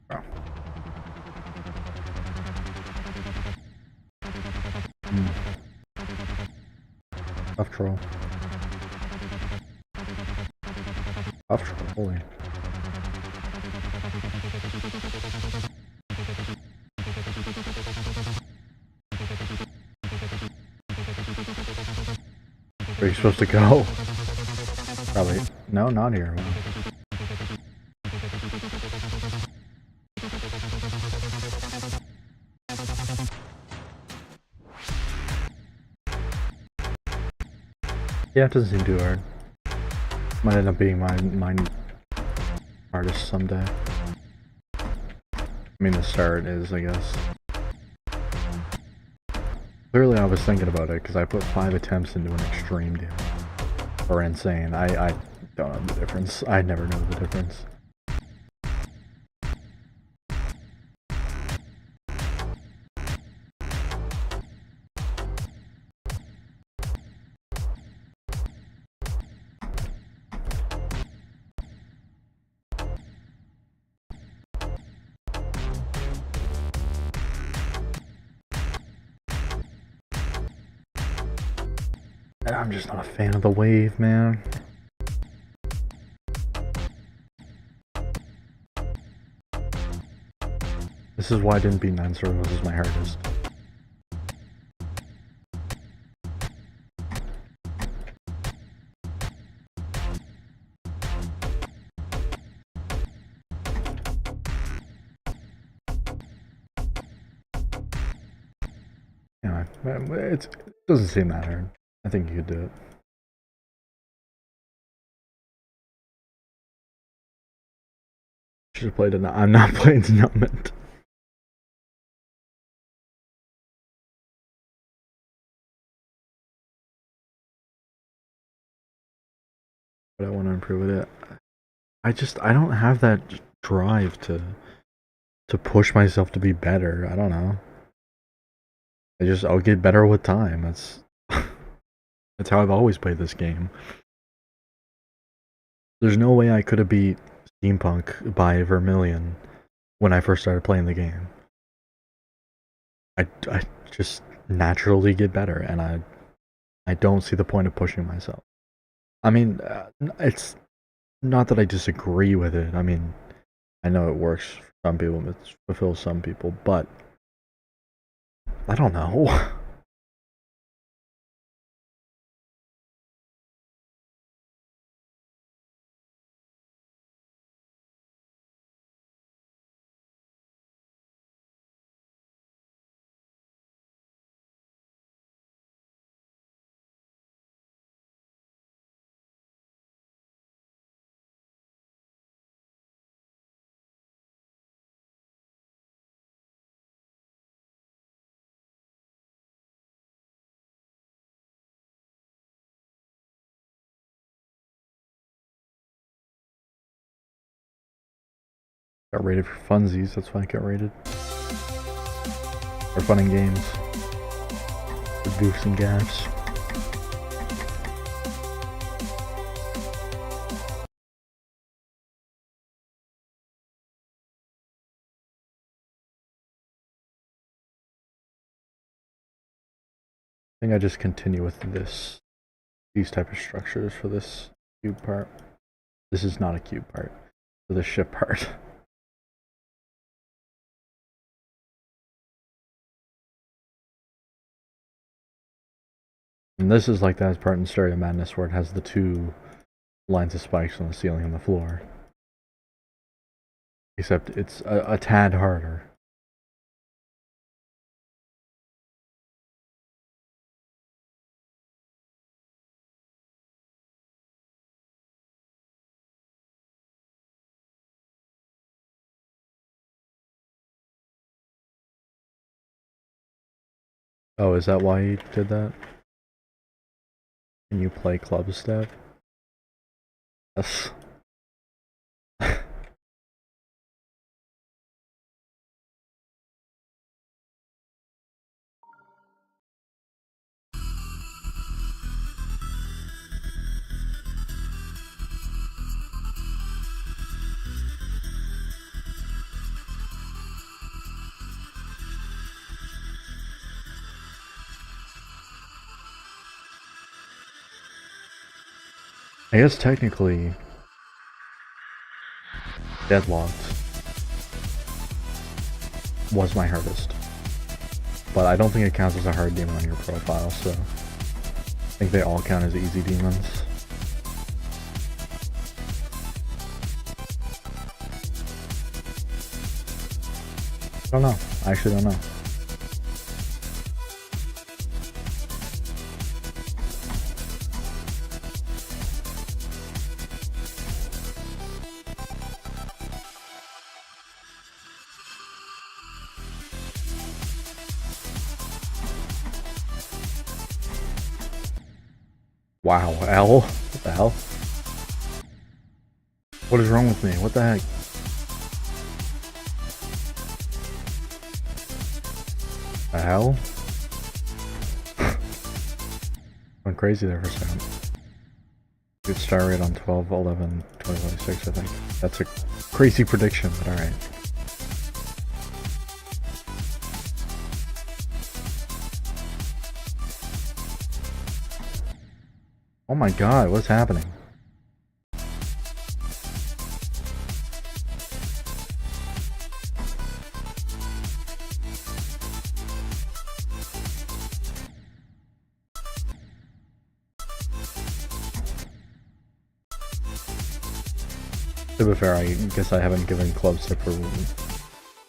Oh. Tough troll. Tough troll, holy. Where are you supposed to go? Probably. No, not here. Wow. Yeah, it doesn't seem too hard. Might end up being my hardest someday. I mean, the start is, I guess. Clearly, I was thinking about it because I put 5 attempts into an extreme deal. Or insane. I don't know the difference. I never know the difference. And I'm just not a fan of the wave, man. This is why I didn't beat 9 circles as my hardest. Yeah, it doesn't seem that hard. I think you could do it. Should have played it. I'm not playing Denouement. But I want to improve it. I don't have that drive to push myself to be better. I don't know. I'll get better with time. That's how I've always played this game. There's no way I could have beat Steampunk by Vermilion when I first started playing the game. I just naturally get better, and I don't see the point of pushing myself. I mean, it's not that I disagree with it. I mean, I know it works for some people, it fulfills some people, but I don't know. Got rated for funsies, that's why I got rated. For fun and games. For goofs and gaffs. I think I just continue with this. these type of structures for this cube part. This is not a cube part. For the ship part. And this is like that part in Stereo Madness where it has the two lines of spikes on the ceiling and the floor. Except it's a tad harder. Oh, is that why you did that? Can you play club step? Yes. I guess technically Deadlocked was my hardest. But I don't think it counts as a hard demon on your profile, so I think they all count as easy demons. I don't know. I actually don't know. Wow, L? What the hell? What is wrong with me? What the heck? The hell? Went crazy there for a second. Good star rate on 12/11/2026, I think. That's a crazy prediction, but alright. Oh my god, what's happening? To be fair, I guess I haven't given Club Step a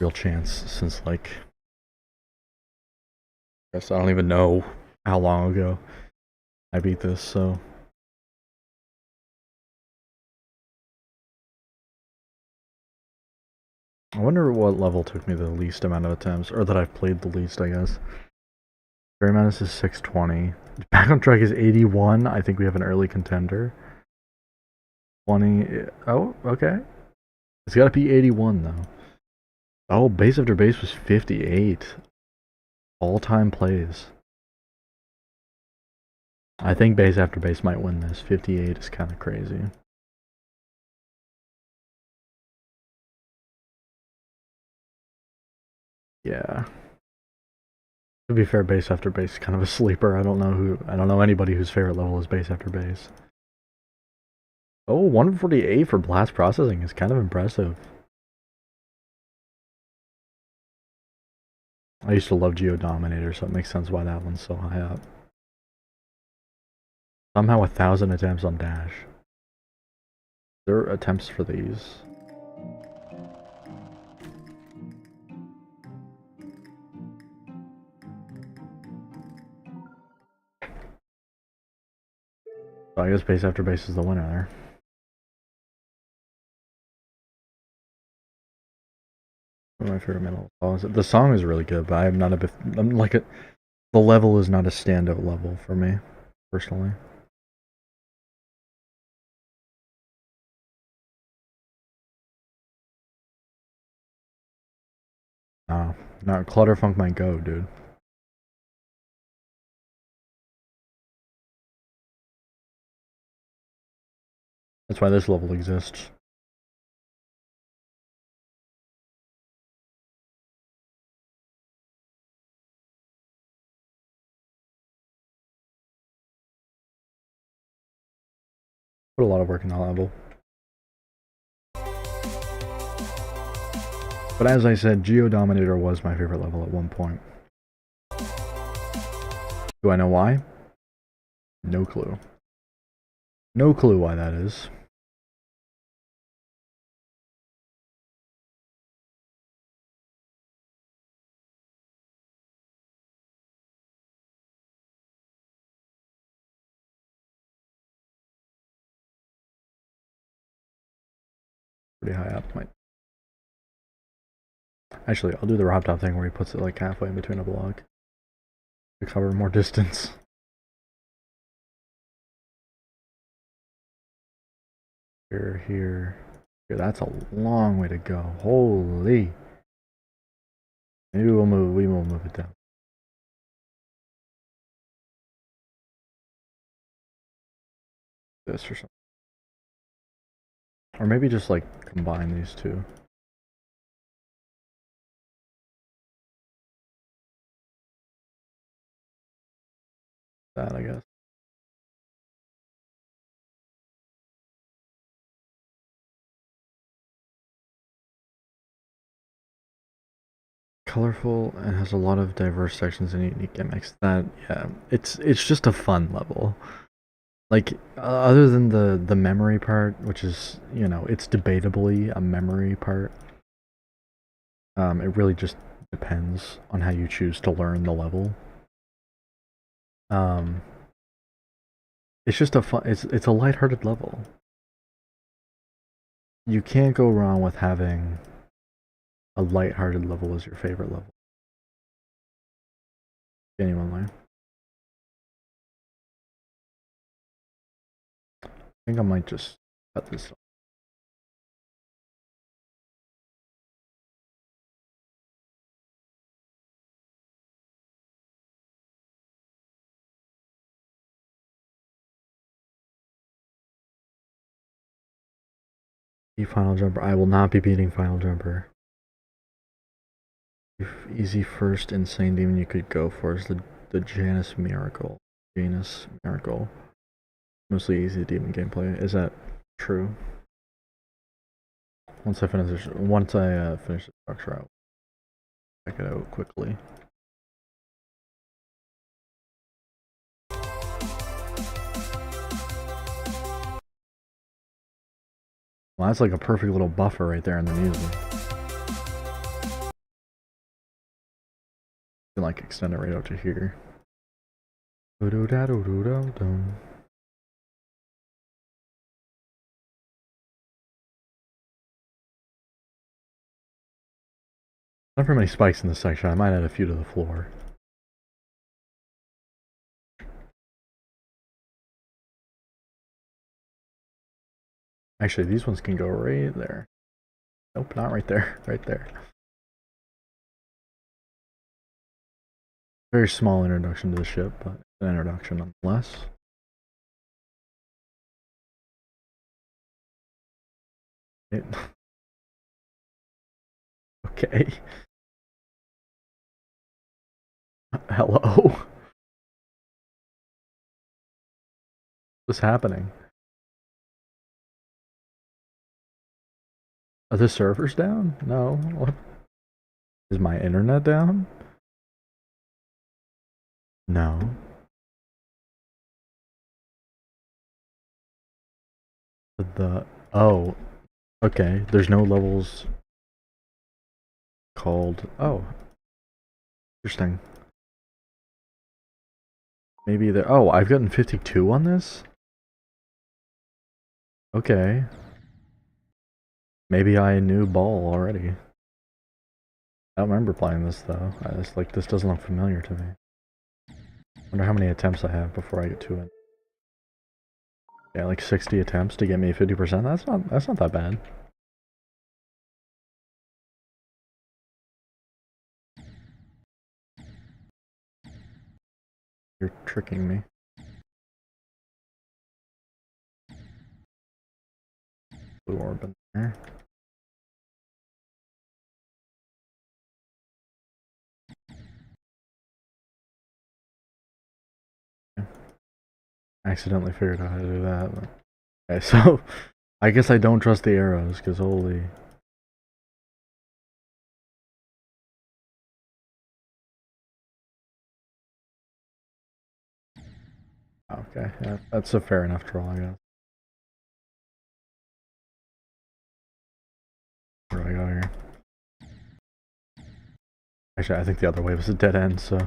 real chance since, like, I guess I don't even know how long ago I beat this, so. I wonder what level took me the least amount of attempts, or that I've played the least, I guess. Fairy Madness is 620. Back on Track is 81. I think we have an early contender. 20. Oh, okay. It's gotta be 81, though. Oh, base after base was 58. All-time plays. I think base after base might win this. 58 is kind of crazy. Yeah. To be fair, base after base is kind of a sleeper. I don't know anybody whose favorite level is base after base. Oh, 148 for blast processing is kind of impressive. I used to love Geodominator, so it makes sense why that one's so high up. Somehow 1,000 attempts on dash. There are attempts for these. So I guess base after base is the winner there. One of my favorite metal songs. The song is really good, but I'm not the level is not a standout level for me, personally. No, Clutterfunk might go, dude. That's why this level exists. Put a lot of work in that level. But as I said, Geodominator was my favorite level at one point. Do I know why? No clue. No clue why that is. Pretty high up. Actually, I'll do the Rob Top thing where he puts it like halfway in between a block to cover more distance. Here. That's a long way to go. Holy. Maybe we will move it down. This or something. Or maybe just like combine these two. That, I guess. Colorful and has a lot of diverse sections and unique gimmicks. That, yeah, it's just a fun level. Like, other than the memory part, which is, you know, it's debatably a memory part. It really just depends on how you choose to learn the level. It's just a fun. It's a lighthearted level. You can't go wrong with having a lighthearted level as your favorite level. Anyone lie? I think I might just cut this off. Final Jumper. I will not be beating Final Jumper. Easy first insane demon you could go for is the Janus Miracle. Mostly easy demon gameplay. Is that true? Once I finish this structure, I'll check it out quickly. Well, that's like a perfect little buffer right there in the music. You can like extend it right out to here. Not very many spikes in this section. I might add a few to the floor. Actually, these ones can go right there. Nope, not right there. Right there. Very small introduction to the ship, but an introduction nonetheless. Okay. Hello. What's happening? Are the servers down? No. What? Is my internet down? No. Oh, okay. There's no levels called. Oh, interesting. Maybe there. Oh, I've gotten 52 on this. Okay. Maybe I knew ball already. I don't remember playing this though. I just like this doesn't look familiar to me. Wonder how many attempts I have before I get to it. Yeah, like 60 attempts to get me 50%. That's not that bad. You're tricking me. Blue orb in there. I accidentally figured out how to do that. But Okay, so I guess I don't trust the arrows, because holy... Okay, yeah, that's a fair enough draw, I guess. Where do I go here? Actually, I think the other way was a dead end, so...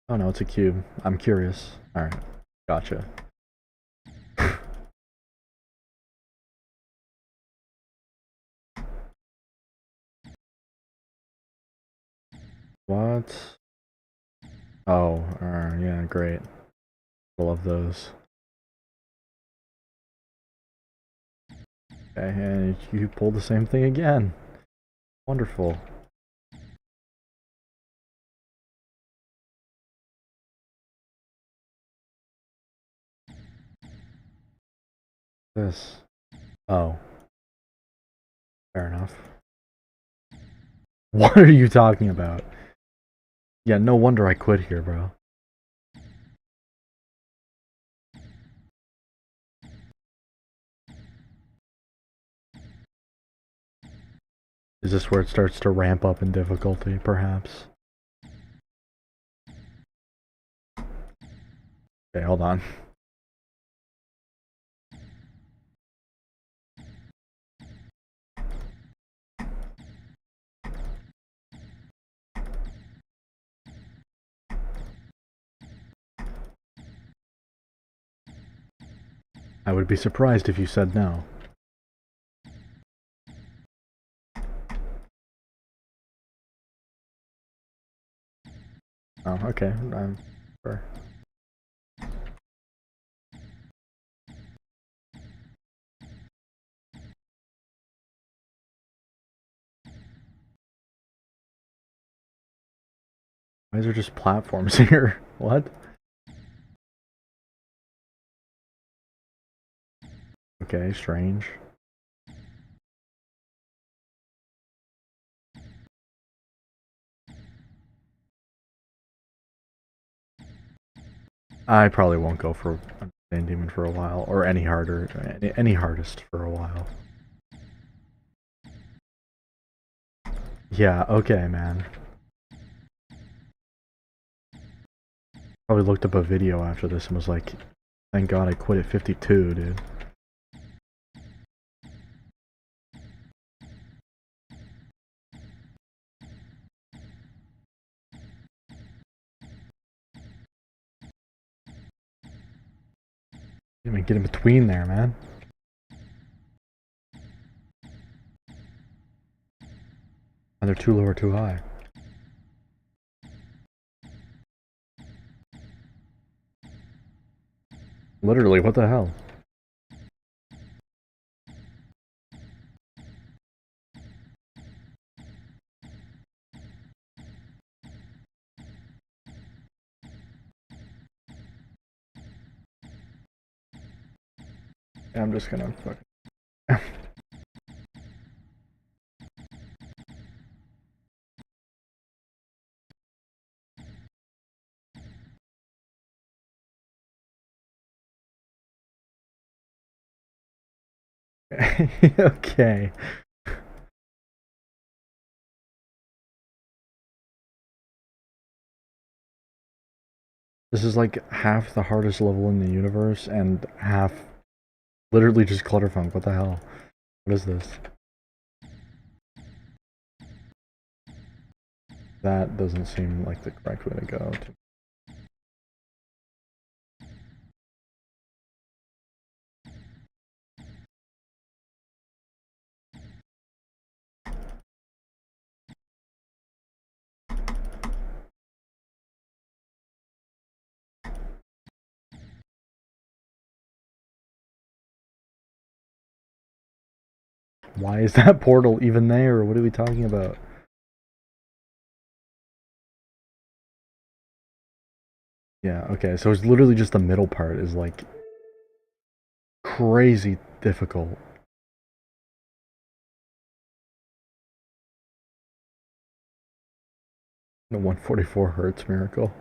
Oh no, it's a cube. I'm curious. Alright, gotcha. What? Oh, yeah, great. I love those. Okay, and you pulled the same thing again. Wonderful. This. Oh. Fair enough. What are you talking about? Yeah, no wonder I quit here, bro. Is this where it starts to ramp up in difficulty, perhaps? Okay, hold on. I would be surprised if you said no. Oh, okay. I'm sure. Why is there just platforms here? What? Okay, strange. I probably won't go for Unchained Demon for a while, or any harder, any hardest for a while. Yeah, okay, man. Probably looked up a video after this and was like, thank God I quit at 52, dude. Didn't even get in between there, man. Either too low or too high. Literally, what the hell? I'm just gonna fuck. Okay. This is like half the hardest level in the universe and half literally just clutterfunk. What the hell? What is this? That doesn't seem like the correct way to go. Why is that portal even there? What are we talking about? Yeah, okay, so it's literally just the middle part is like crazy difficult. The 144 hertz miracle.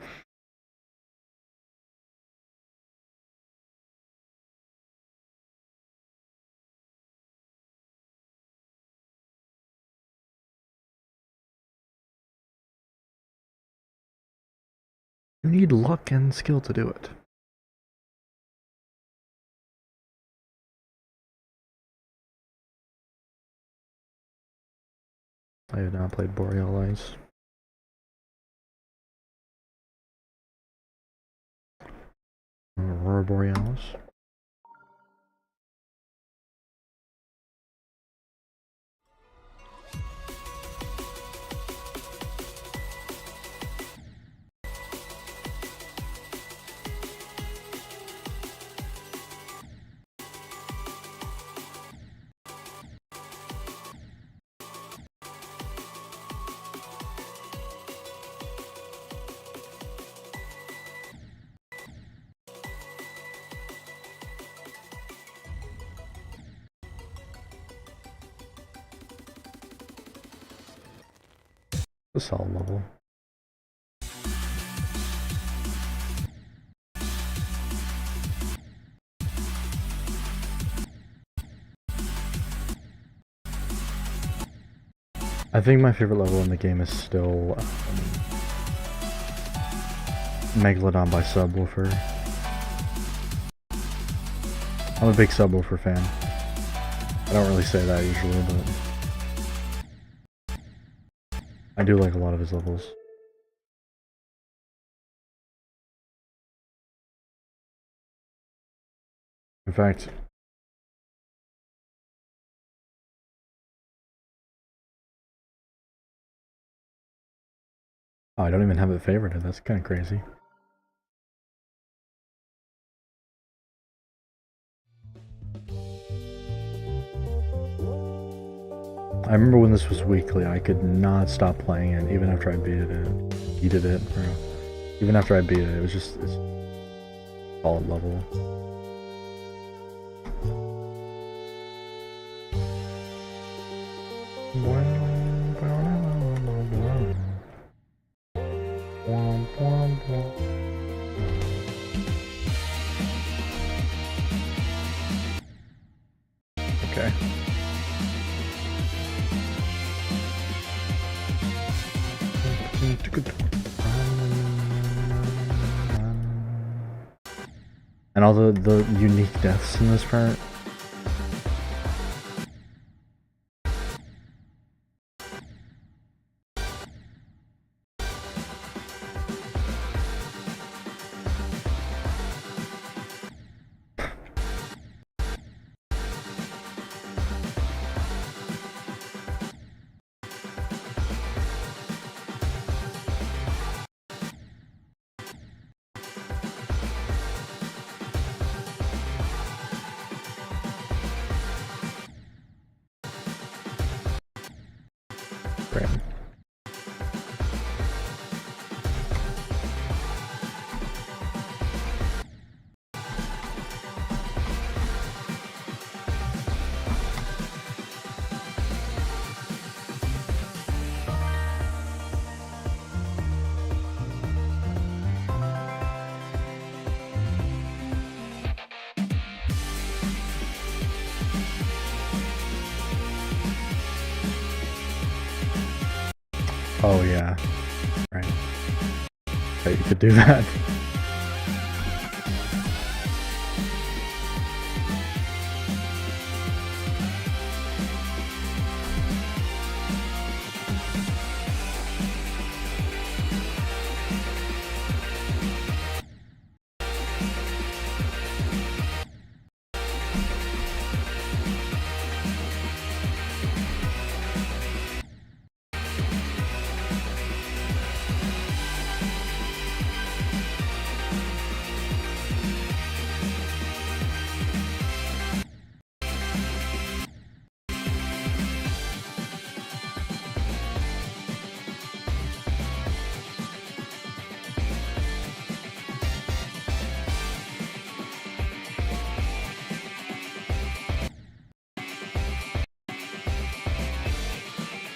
You need luck and skill to do it. I have not played Boreal Ice. Aurora Borealis. A solid level. I think my favorite level in the game is still Megalodon by Subwoofer. I'm a big Subwoofer fan. I don't really say that usually, but I do like a lot of his levels. In fact, oh, I don't even have it favorited. That's kind of crazy. I remember when this was weekly, I could not stop playing it, even after I beat it. Even after I beat it, it was just it's a solid level. Okay. And all the unique deaths in this part. Great. Oh yeah, right. Okay, you could do that.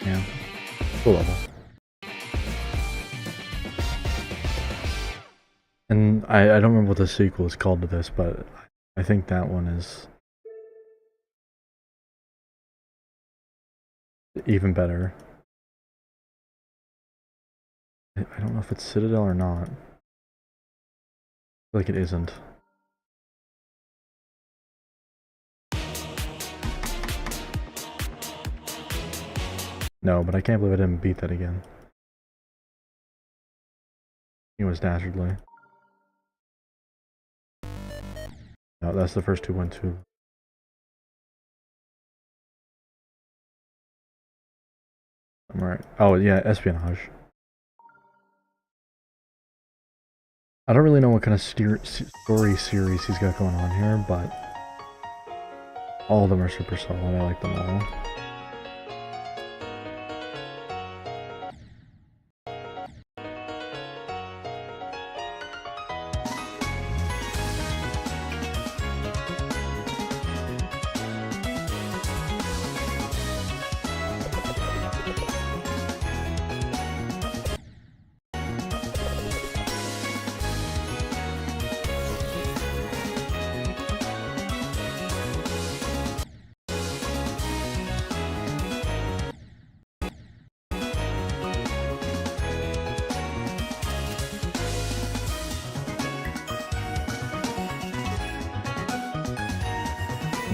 Yeah, cool level. And I don't remember what the sequel is called to this, but I think that one is even better. I don't know if it's Citadel or not. like it isn't. No, but I can't believe I didn't beat that again. It was dastardly. No, that's the first 2-1-2. I'm right. Oh yeah, espionage. I don't really know what kind of story series he's got going on here, but all of them are super solid. I like them all.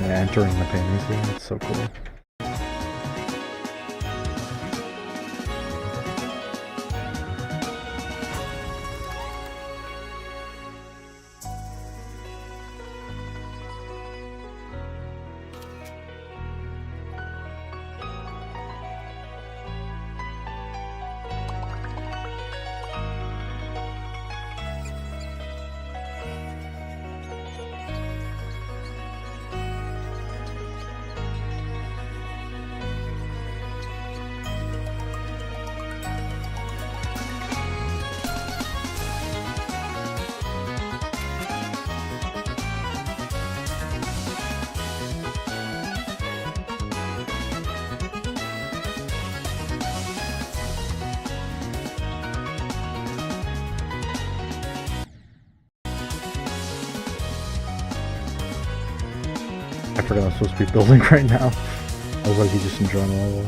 Yeah, entering the paintings here, it's so cool. I forgot I'm supposed to be building right now. I was like, you just enjoying the level.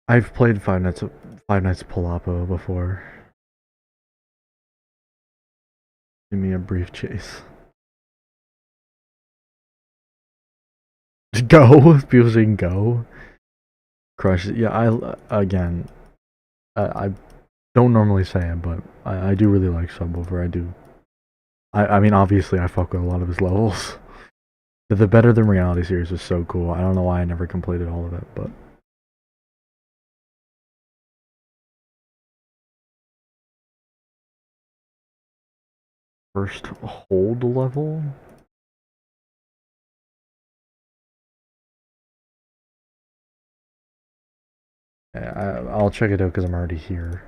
I've played Five Nights at Palapa before. Give me a brief chase. Go! People saying go. Crush it. Yeah, I don't normally say it, but I do really like Subwoofer. I do. I mean, obviously, I fuck with a lot of his levels. The Better Than Reality series was so cool. I don't know why I never completed all of it, but. First hold level? Yeah, I'll check it out because I'm already here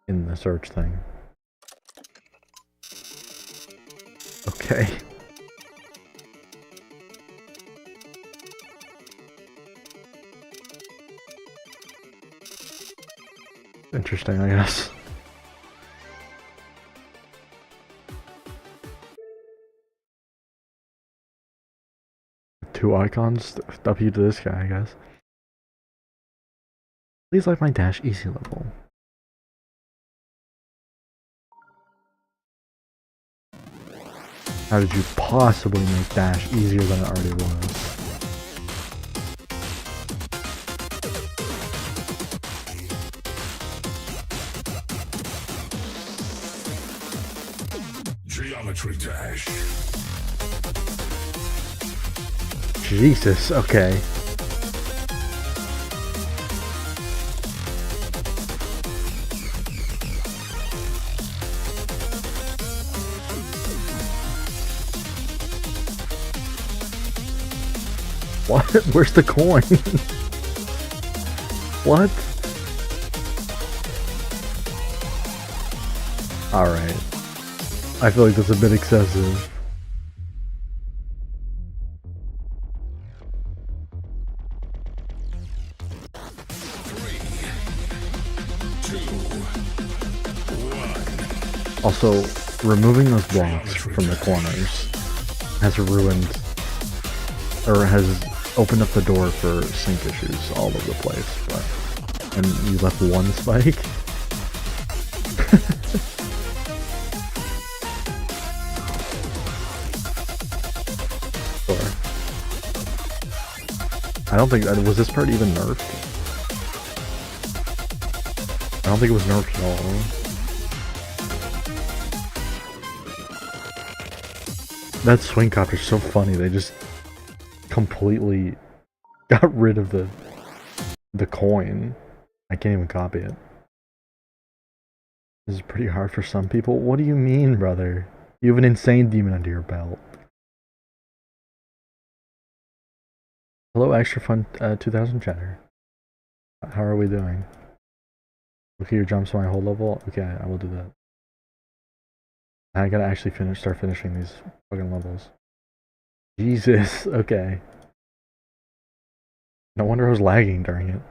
in the search thing. Okay. Interesting, I guess. Two icons. W to this guy, I guess. Please like my Dash Easy level. How did you possibly make Dash easier than it already was? Geometry Dash. Jesus, okay. What? Where's the coin? What? Alright. I feel like that's a bit excessive. Also, removing those blocks from the corners has ruined, or has opened up the door for sync issues all over the place, but, and you left one spike? Sure. I don't think, was this part even nerfed? I don't think it was nerfed at all. That swing copter's so funny, they just completely got rid of the coin. I can't even copy it. This is pretty hard for some people. What do you mean, brother? You have an insane demon under your belt. Hello, Extra Fun 2000 chatter. How are we doing? Okay, your jumps my whole level? Okay, I will do that. I gotta actually start finishing these fucking levels. Jesus, okay. No wonder I was lagging during it.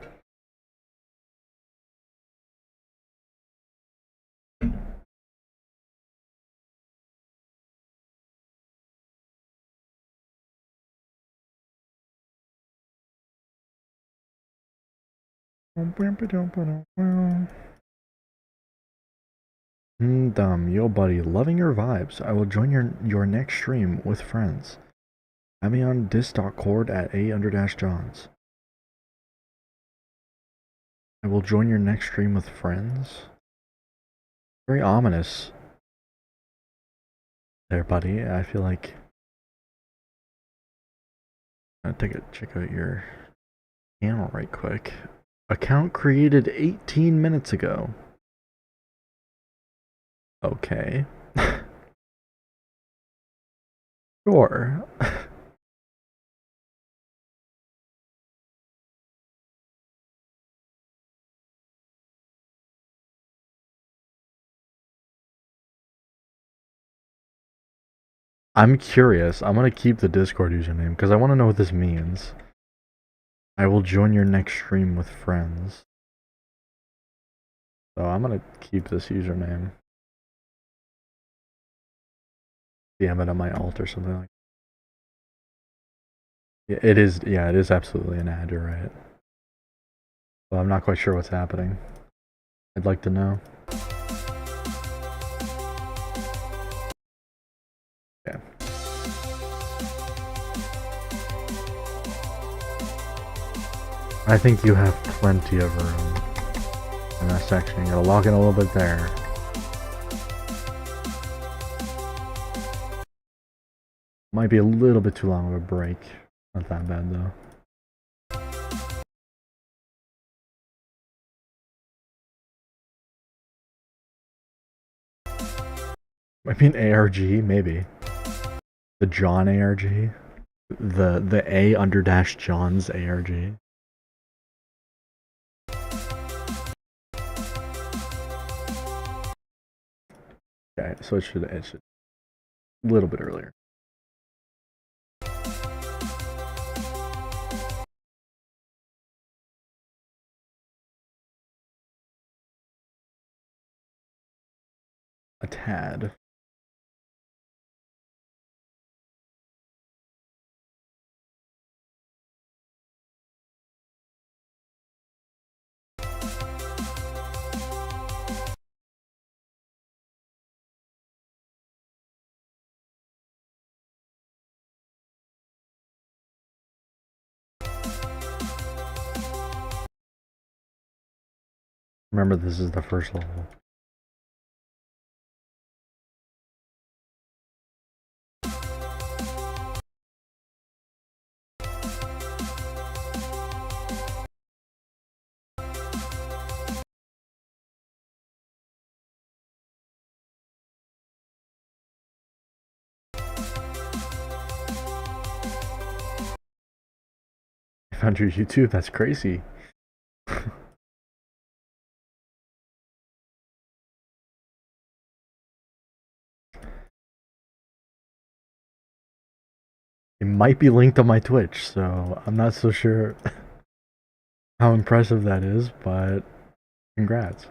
Yo buddy, loving your vibes. I will join your next stream with friends. Add me on Discord at A_Johns. I will join your next stream with friends. Very ominous. There, buddy. I feel like I'm gonna check out your channel right quick. Account created 18 minutes ago. Okay. Sure. I'm curious. I'm gonna keep the Discord username because I want to know what this means. I will join your next stream with friends. So I'm gonna keep this username. DM it on my alt or something like that. Yeah, it is. Yeah, it is absolutely an ad. You're right. Well, I'm not quite sure what's happening. I'd like to know. Yeah. I think you have plenty of room in that section. You gotta log in a little bit there. Might be a little bit too long of a break. Not that bad though. I mean ARG, maybe. The John ARG. The A_John's ARG. Okay, so it should a little bit earlier. A tad. Remember, this is the first level. I found your YouTube, that's crazy. It might be linked on my Twitch, so I'm not so sure how impressive that is, but congrats.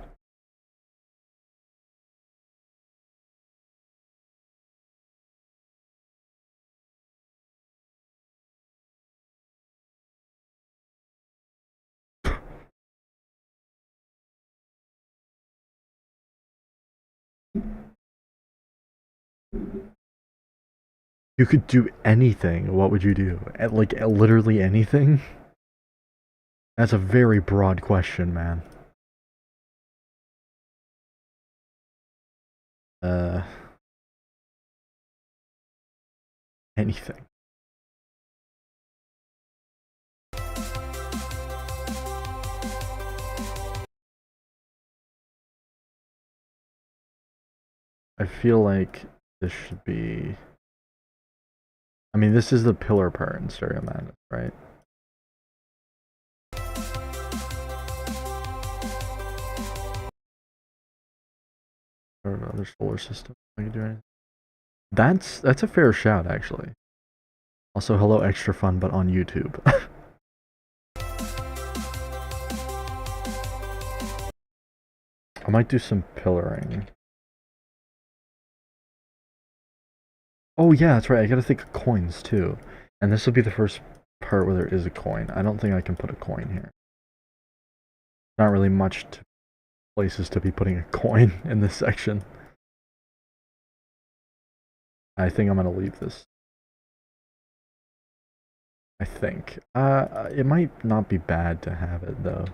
You could do anything. What would you do? Like, literally anything? That's a very broad question, man. Anything. I feel like this should be... I mean, this is the pillar part in Stereo Madness, right? Or another solar system. I could do anything. That's a fair shout, actually. Also, hello, Extra Fun, but on YouTube. I might do some pillaring. Oh yeah, that's right. I gotta think of coins too. And this will be the first part where there is a coin. I don't think I can put a coin here. Not really much places to be putting a coin in this section. I think I'm gonna leave this. I think. It might not be bad to have it though.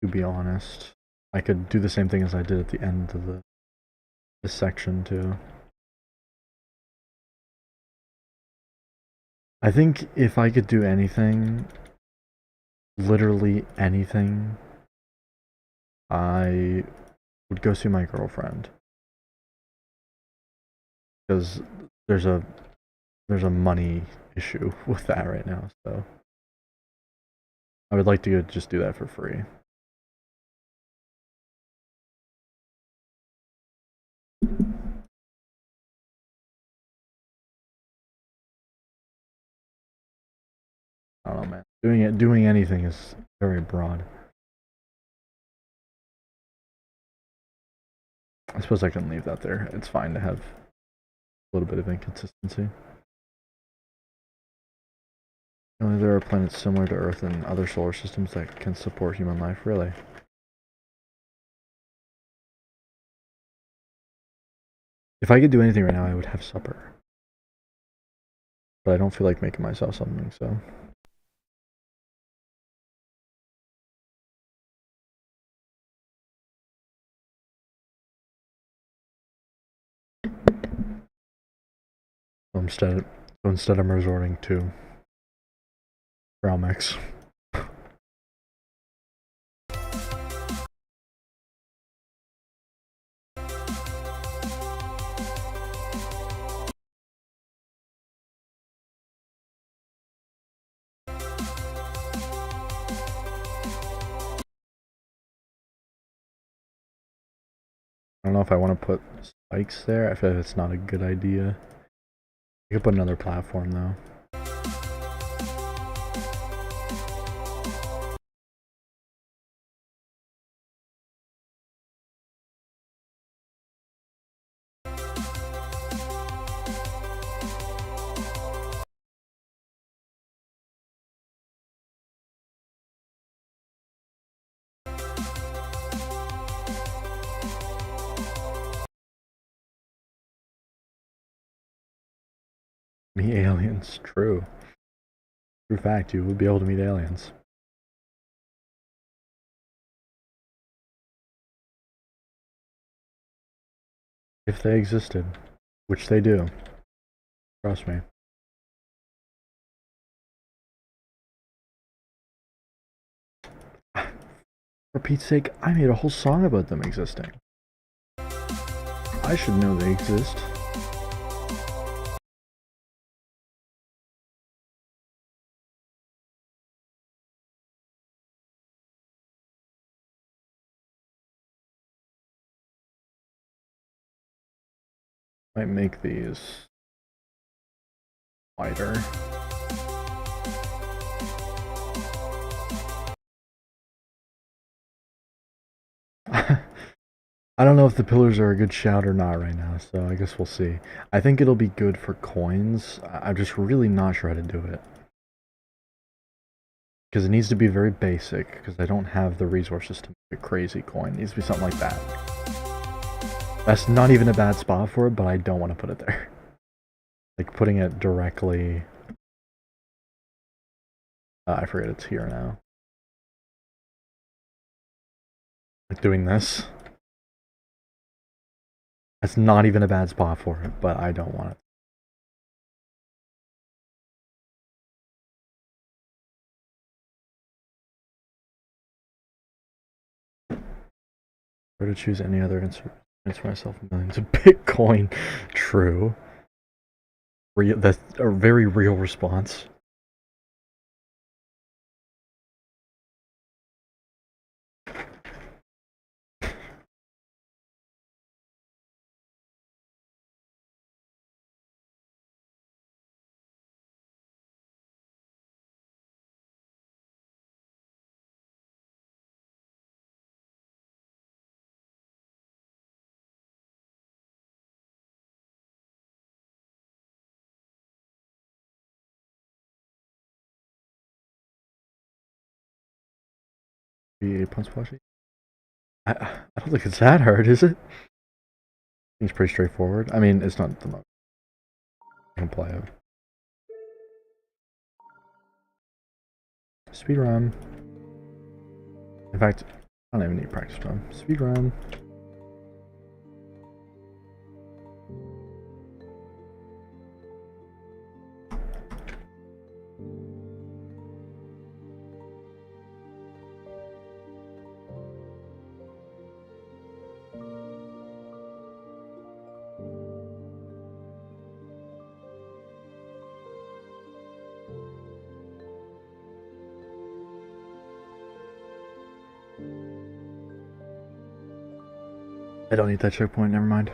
To be honest. I could do the same thing as I did at the end of this section too. I think if I could do anything, literally anything, I would go see my girlfriend. Because there's a money issue with that right now, so I would like to just do that for free. I don't know, man. Doing anything is very broad. I suppose I can leave that there. It's fine to have a little bit of inconsistency. Only there are planets similar to Earth and other solar systems that can support human life, really. If I could do anything right now, I would have supper. But I don't feel like making myself something, so... Instead I'm resorting to Graumex. I don't know if I want to put spikes there. I feel like it's not a good idea. I could put another platform though. Meet aliens, true. True fact, you would be able to meet aliens. If they existed, which they do. Trust me. For Pete's sake, I made a whole song about them existing. I should know they exist. Might make these wider. I don't know if the pillars are a good shout or not right now, so I guess we'll see. I think it'll be good for coins. I'm just really not sure how to do it. Because it needs to be very basic, because I don't have the resources to make a crazy coin. It needs to be something like that. That's not even a bad spot for it, but I don't want to put it there. Like putting it directly... I forget it's here now. Like doing this. That's not even a bad spot for it, but I don't want it. Or to choose any other instrument for myself millions of Bitcoin. True. That's a very real response. Be a punch plushie? I don't think it's that hard, is it? It's pretty straightforward. I mean, it's not the most I can play it. Speedrun. In fact, I don't even need practice run. Speedrun. I don't need that checkpoint, never mind.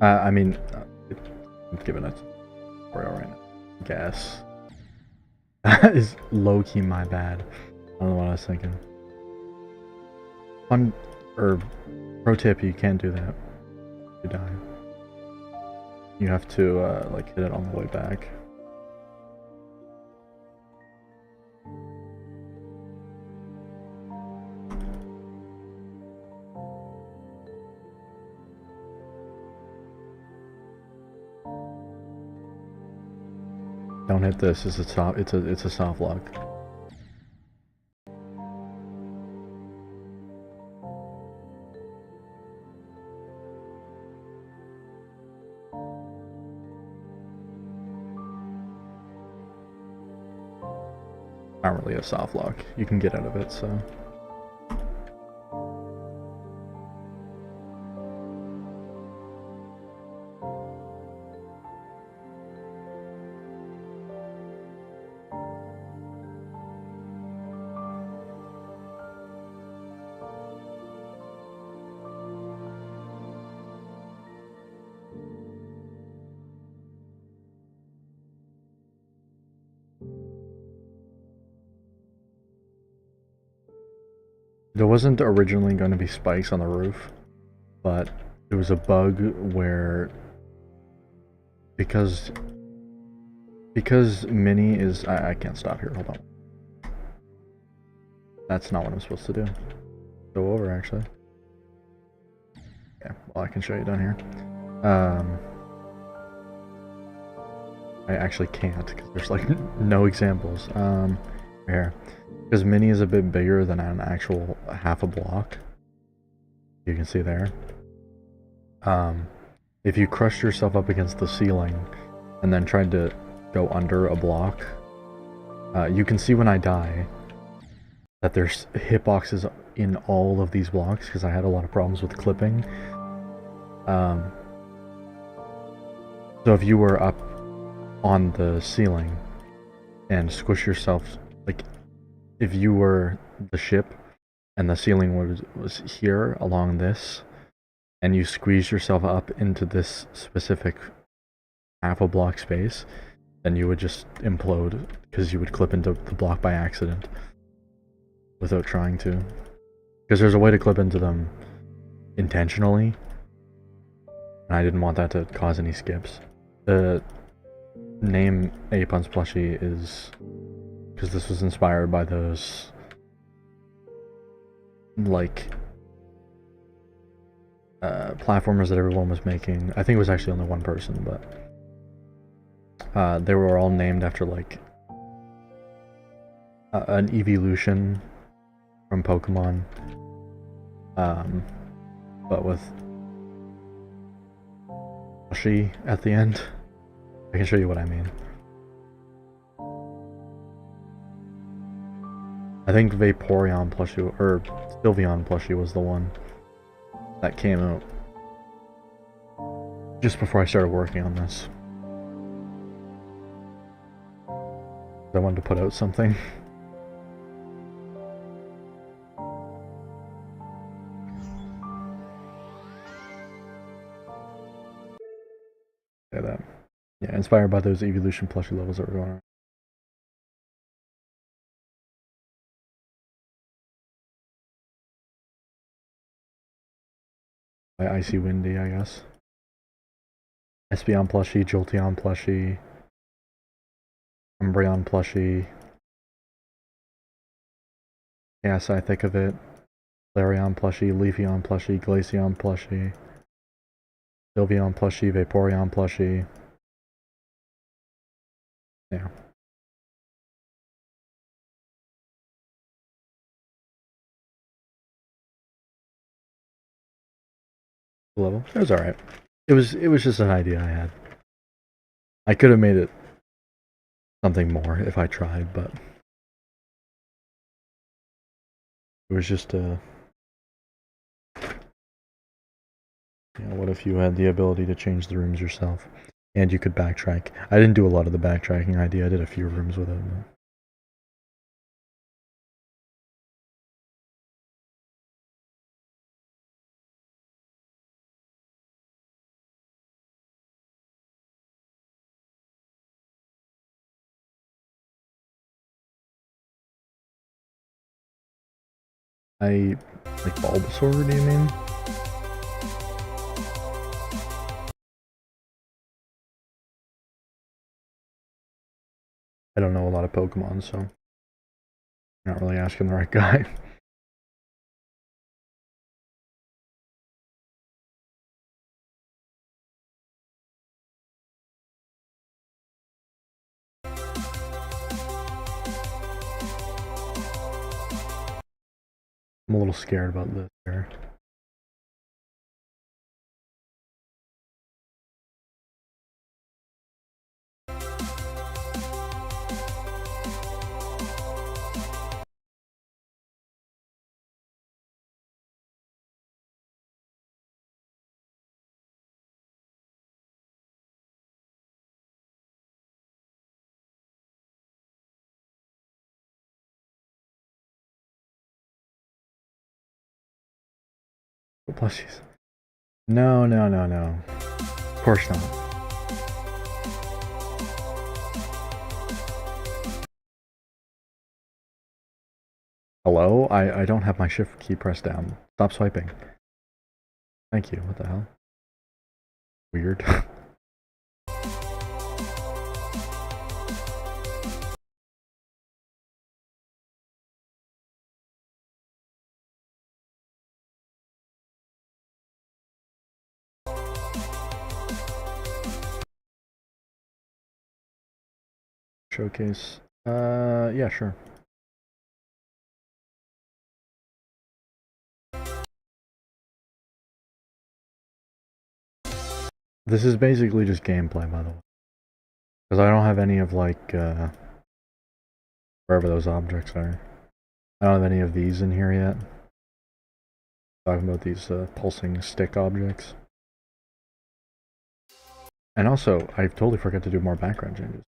I mean, I'm giving it tutorial right now. Guess. That is low-key my bad. I don't know what I was thinking. Pro tip, you can't do that. You die. You have to, like, hit it on the way back. Don't hit this. It's a soft lock. Not really a soft lock. You can get out of it, so. There wasn't originally going to be spikes on the roof, but there was a bug where because Mini is I can't stop here, hold on. That's not what I'm supposed to do. Go over actually. Yeah, well I can show you down here. I actually can't because there's like no examples. Here. Because Mini is a bit bigger than an actual half a block. You can see there. If you crushed yourself up against the ceiling and then tried to go under a block, you can see when I die that there's hitboxes in all of these blocks because I had a lot of problems with clipping. So if you were up on the ceiling and squish yourself, like if you were the ship and the ceiling was here along this and you squeeze yourself up into this specific half a block space, then you would just implode because you would clip into the block by accident without trying to. Because there's a way to clip into them intentionally, and I didn't want that to cause any skips. The name A Puns Plushie is because this was inspired by those like platformers that everyone was making. I think it was actually only one person, but they were all named after like an evolution from Pokemon, but with plushie at the end. I can show you what I mean. I think Vaporeon plushie or Sylveon plushie was the one that came out just before I started working on this. I wanted to put out something. Say that. Yeah, inspired by those evolution plushie levels that were going on. By Icy Windy, I guess. Espeon plushie, Jolteon plushie, Umbreon plushie. Yes, I think of it. Flareon plushie, Leafeon plushie, Glaceon plushie, Sylveon plushie, Vaporeon plushie. Yeah. Level. It was alright. It was just an idea I had. I could have made it something more if I tried, but it was just a what if you had the ability to change the rooms yourself and you could backtrack. I didn't do a lot of the backtracking idea. I did a few rooms with it. I like Bulbasaur, do you mean? I don't know a lot of Pokemon, so I'm not really asking the right guy. I'm a little scared about this here. Plushies. No, no, no, no. Of course not. Hello? I don't have my shift key pressed down. Stop swiping. Thank you. What the hell? Weird. Showcase. Yeah, sure. This is basically just gameplay, by the way. Because I don't have any of, like, wherever those objects are. I don't have any of these in here yet. Talking about these, pulsing stick objects. And also, I totally forgot to do more background changes.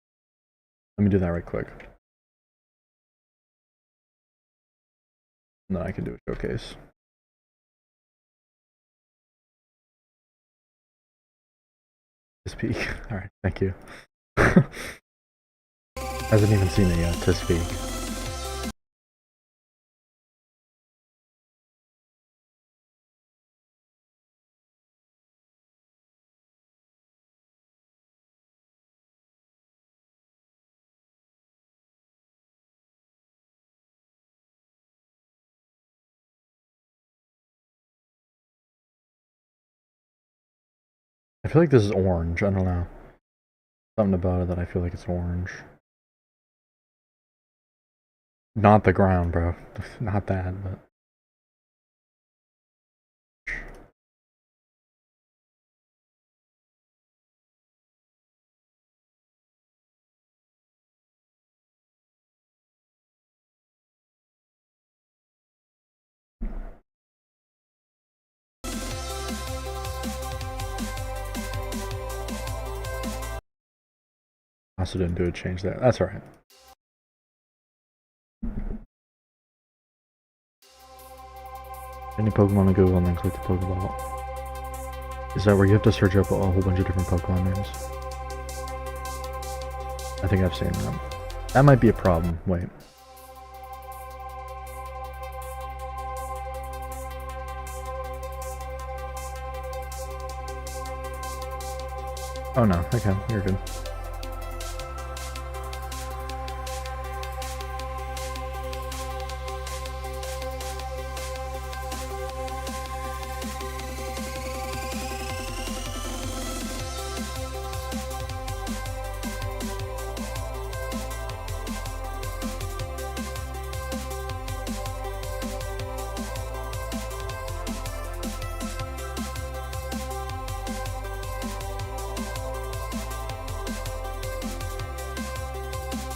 Let me do that right quick. And then I can do a showcase. To speak. Alright, thank you. Hasn't even seen it yet, to speak. feel like this is orange. I don't know. Something about it that I feel like it's orange. Not the ground, bro. Not that, but... Also didn't do a change there. That's alright. Any Pokemon to Google and then click the Pokeball. Is that where you have to search up a whole bunch of different Pokemon names? I think I've seen that. That might be a problem. Wait. Oh no, okay, you're good.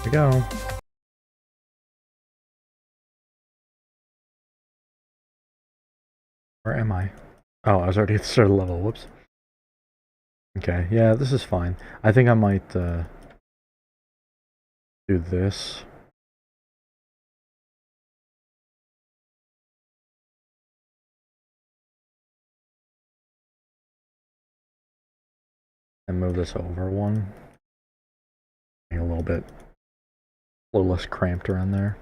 Here we go. Where am I? Oh, I was already at the start of the level. Whoops. Okay, yeah, this is fine. I think I might do this. And move this over one. A little less cramped around there.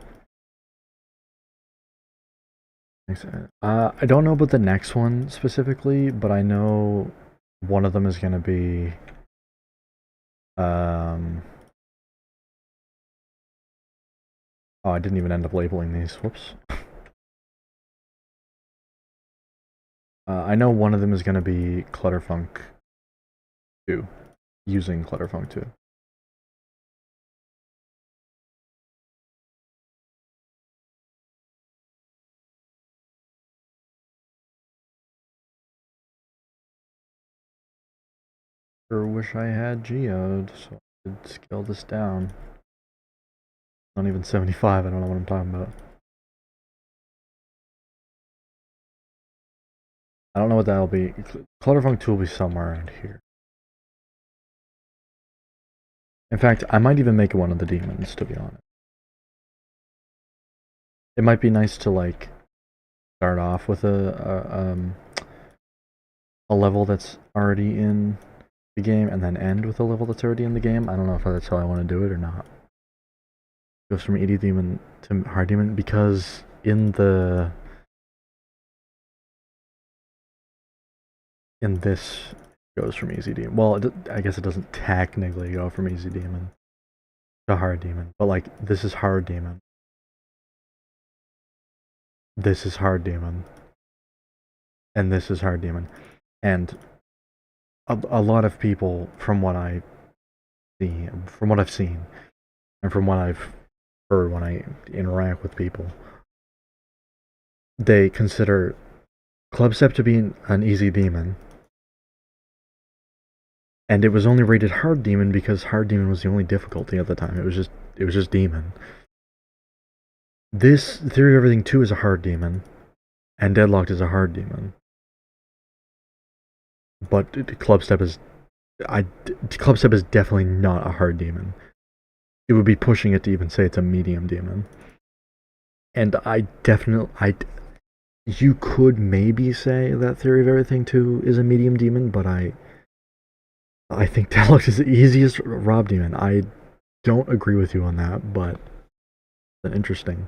I don't know about the next one specifically, but I know one of them is going to be oh, I didn't even end up labeling these. Whoops. I know one of them is going to be Clutterfunk 2, using Clutterfunk 2. Sure wish I had Geode so I could scale this down. Not even 75, I don't know what I'm talking about. I don't know what that'll be. Clutterfunk 2 will be somewhere around here. In fact, I might even make it one of the demons, to be honest. It might be nice to, like, start off with a level that's already in the game and then end with a level that's already in the game. I don't know if that's how I want to do it or not. It goes from easy demon to hard demon because in this it goes from easy demon. Well, I guess it doesn't technically go from easy demon to hard demon, but like this is hard demon. This is hard demon. And this is hard demon. And a lot of people, from what I've seen, and from what I've heard when I interact with people, they consider Clubstep to be an easy demon. And it was only rated hard demon because hard demon was the only difficulty at the time. It was just demon. This Theory of Everything 2 is a hard demon, and Deadlocked is a hard demon. But Clubstep is definitely not a hard demon. It would be pushing it to even say it's a medium demon. And you could maybe say that Theory of Everything 2 is a medium demon, but I think Deadlocked is the easiest Rob demon. I don't agree with you on that, but an interesting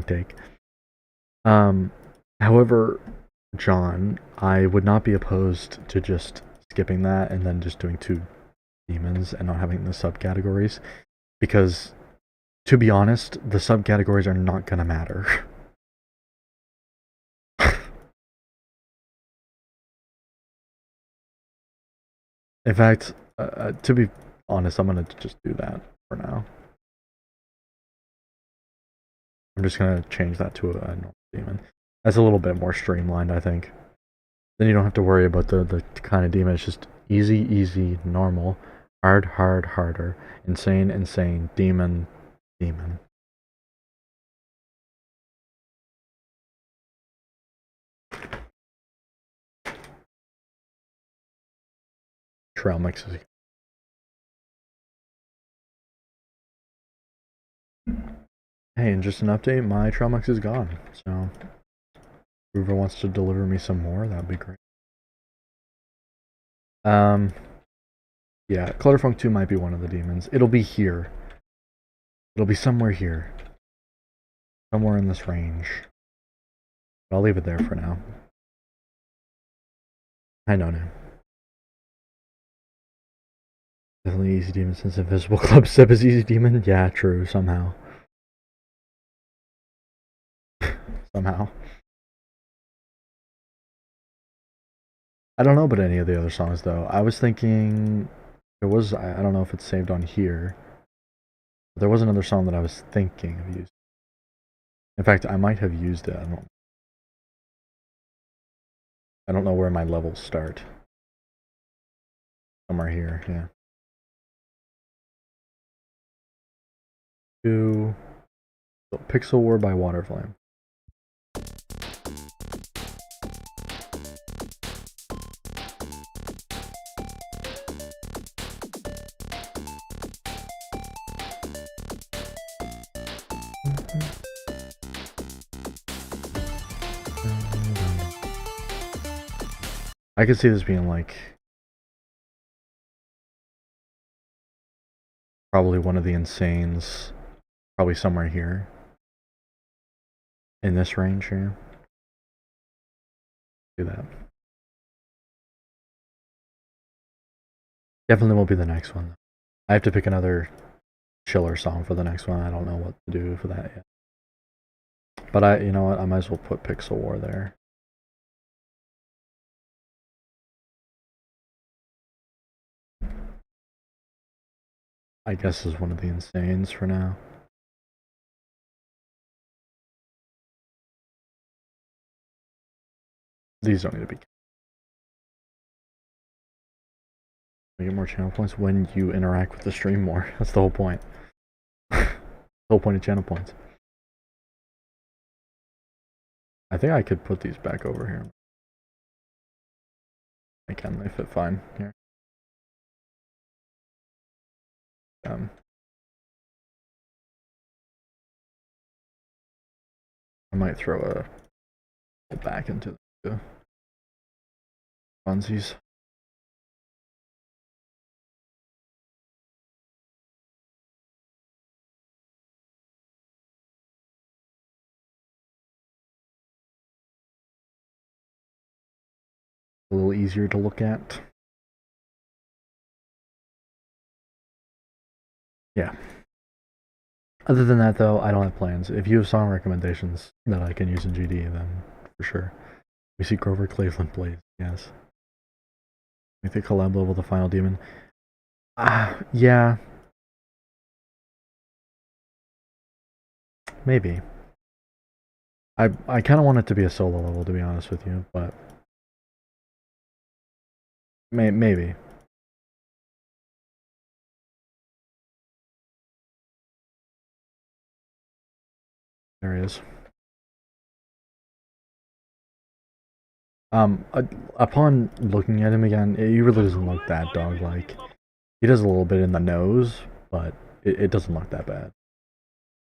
take. However, John, I would not be opposed to just skipping that and then just doing 2 demons and not having the subcategories, because to be honest, the subcategories are not gonna matter. In fact, to be honest, I'm gonna just do that for now. I'm just gonna change that to a normal demon. That's a little bit more streamlined, I think. Then you don't have to worry about the kind of demon. It's just easy, easy, normal, hard, hard, harder, insane, insane, demon, demon. Trail mixes. Hey, and just an update, my trail mix is gone. So, whoever wants to deliver me some more, that'd be great. Yeah, Clutterfunk 2 might be one of the demons. It'll be here. It'll be somewhere here. Somewhere in this range. I'll leave it there for now. I know now. Definitely easy demon since Invisible Club Step is easy demon. Yeah, true, somehow. Somehow. I don't know about any of the other songs though. I was thinking there was, I don't know if it's saved on here. But there was another song that I was thinking of using. In fact, I might have used it. I don't know where my levels start. Somewhere here, yeah. 2. So Pixel War by Waterflame. I could see this being like probably one of the Insanes, probably somewhere here in this range here. Do that. Definitely won't be the next one. I have to pick another chiller song for the next one. I don't know what to do for that yet. But you know what? I might as well put Pixel War there. I guess is one of the Insanes for now. These don't need to be. You get more channel points when you interact with the stream more. That's the whole point. The whole point of channel points. I think I could put these back over here. I can, they fit fine here. I might throw a back into the funsies. A little easier to look at. Yeah. Other than that, though, I don't have plans. If you have song recommendations that I can use in GD, then for sure. We see Grover Cleveland Blaze, yes. Make the collab level the final demon. Yeah. Maybe. I kind of want it to be a solo level, to be honest with you, but maybe. There he is. Upon looking at him again, he really doesn't look that dog-like. He does a little bit in the nose, but it doesn't look that bad.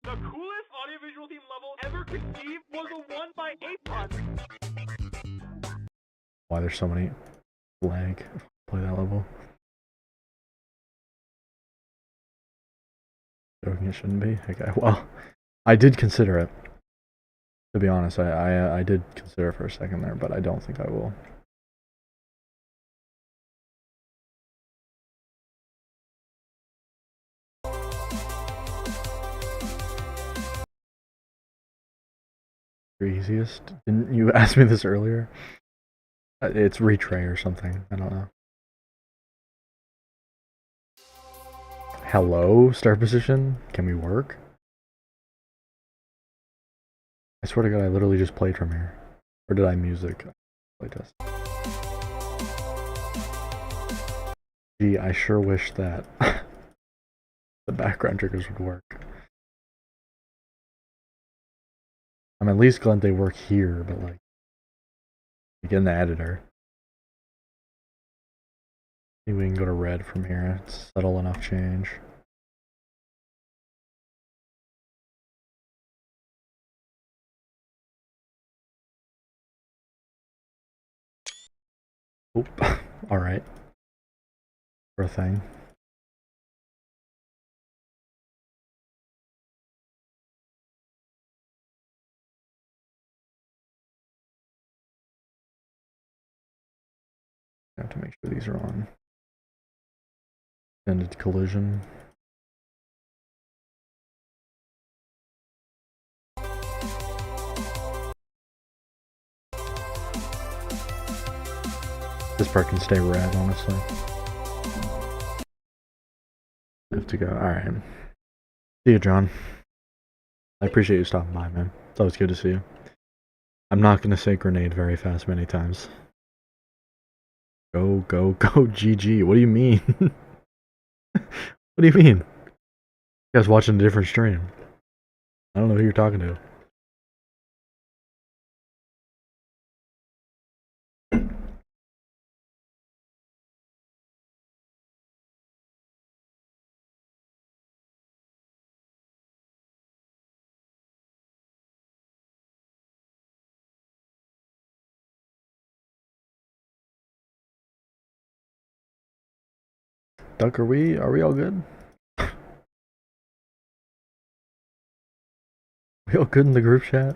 The coolest audiovisual theme level ever conceived was a 1x8 punt. Why there's so many lag? Play that level. Joking, it shouldn't be. Okay, well, I did consider it. To be honest, I did consider it for a second there, but I don't think I will. Easiest? Didn't you ask me this earlier? It's retray or something. I don't know. Hello, start position? Can we work? I swear to God, I literally just played from here. Or did I music? Play test. Gee, I sure wish that the background triggers would work. I'm at least glad they work here, but like in the editor. Maybe we can go to red from here. It's subtle enough change. Oop. Alright. For a thing. I have to make sure these are on. Extended collision. This part can stay red, honestly. I have to go. Alright. See you, John. I appreciate you stopping by, man. It's always good to see you. I'm not gonna say grenade very fast many times. Go, go, go, GG. What do you mean? What do you mean? You guys watching a different stream. I don't know who you're talking to. Duck, are we all good? We all good in the group chat?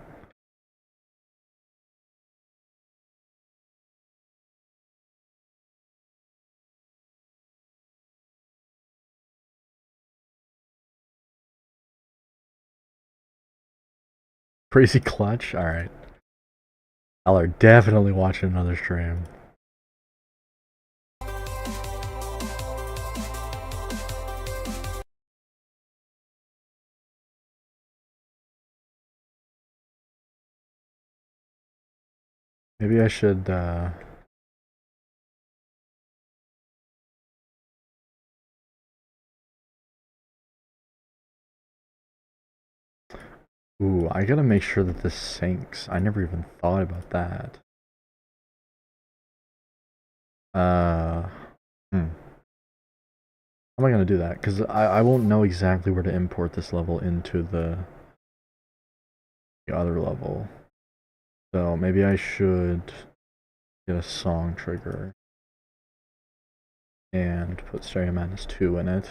Crazy clutch? Alright. Y'all are definitely watching another stream. Maybe I should, Ooh, I gotta make sure that this syncs. I never even thought about that. Hmm. How am I gonna do that? Because I won't know exactly where to import this level into the other level. So maybe I should get a song trigger and put stereo -2 in it.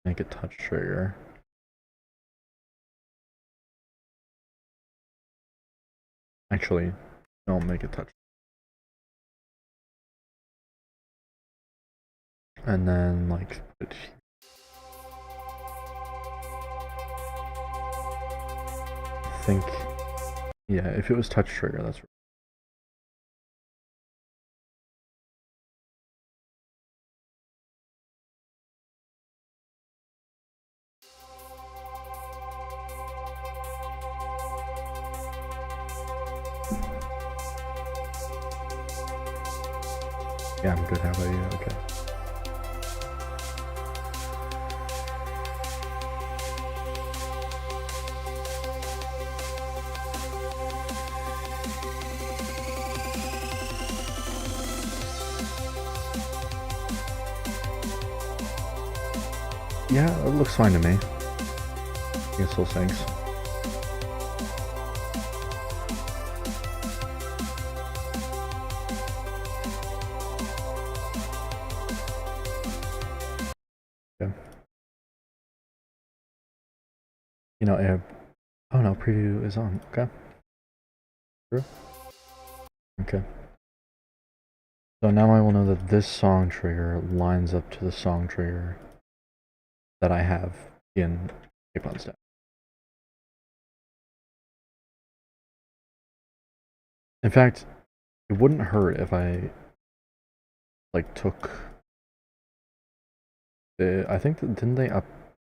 Make it touch trigger. Actually, don't make it touch. And then like put it I think, yeah, if it was touch trigger, that's right. Yeah, I'm good. How about you? Okay. Yeah, it looks fine to me. I guess still syncs. Okay. You know, oh no, preview is on. Okay. True. Okay. So now I will know that this song trigger lines up to the song trigger that I have in Capon Stack. In fact, it wouldn't hurt if I like took I think that, didn't they up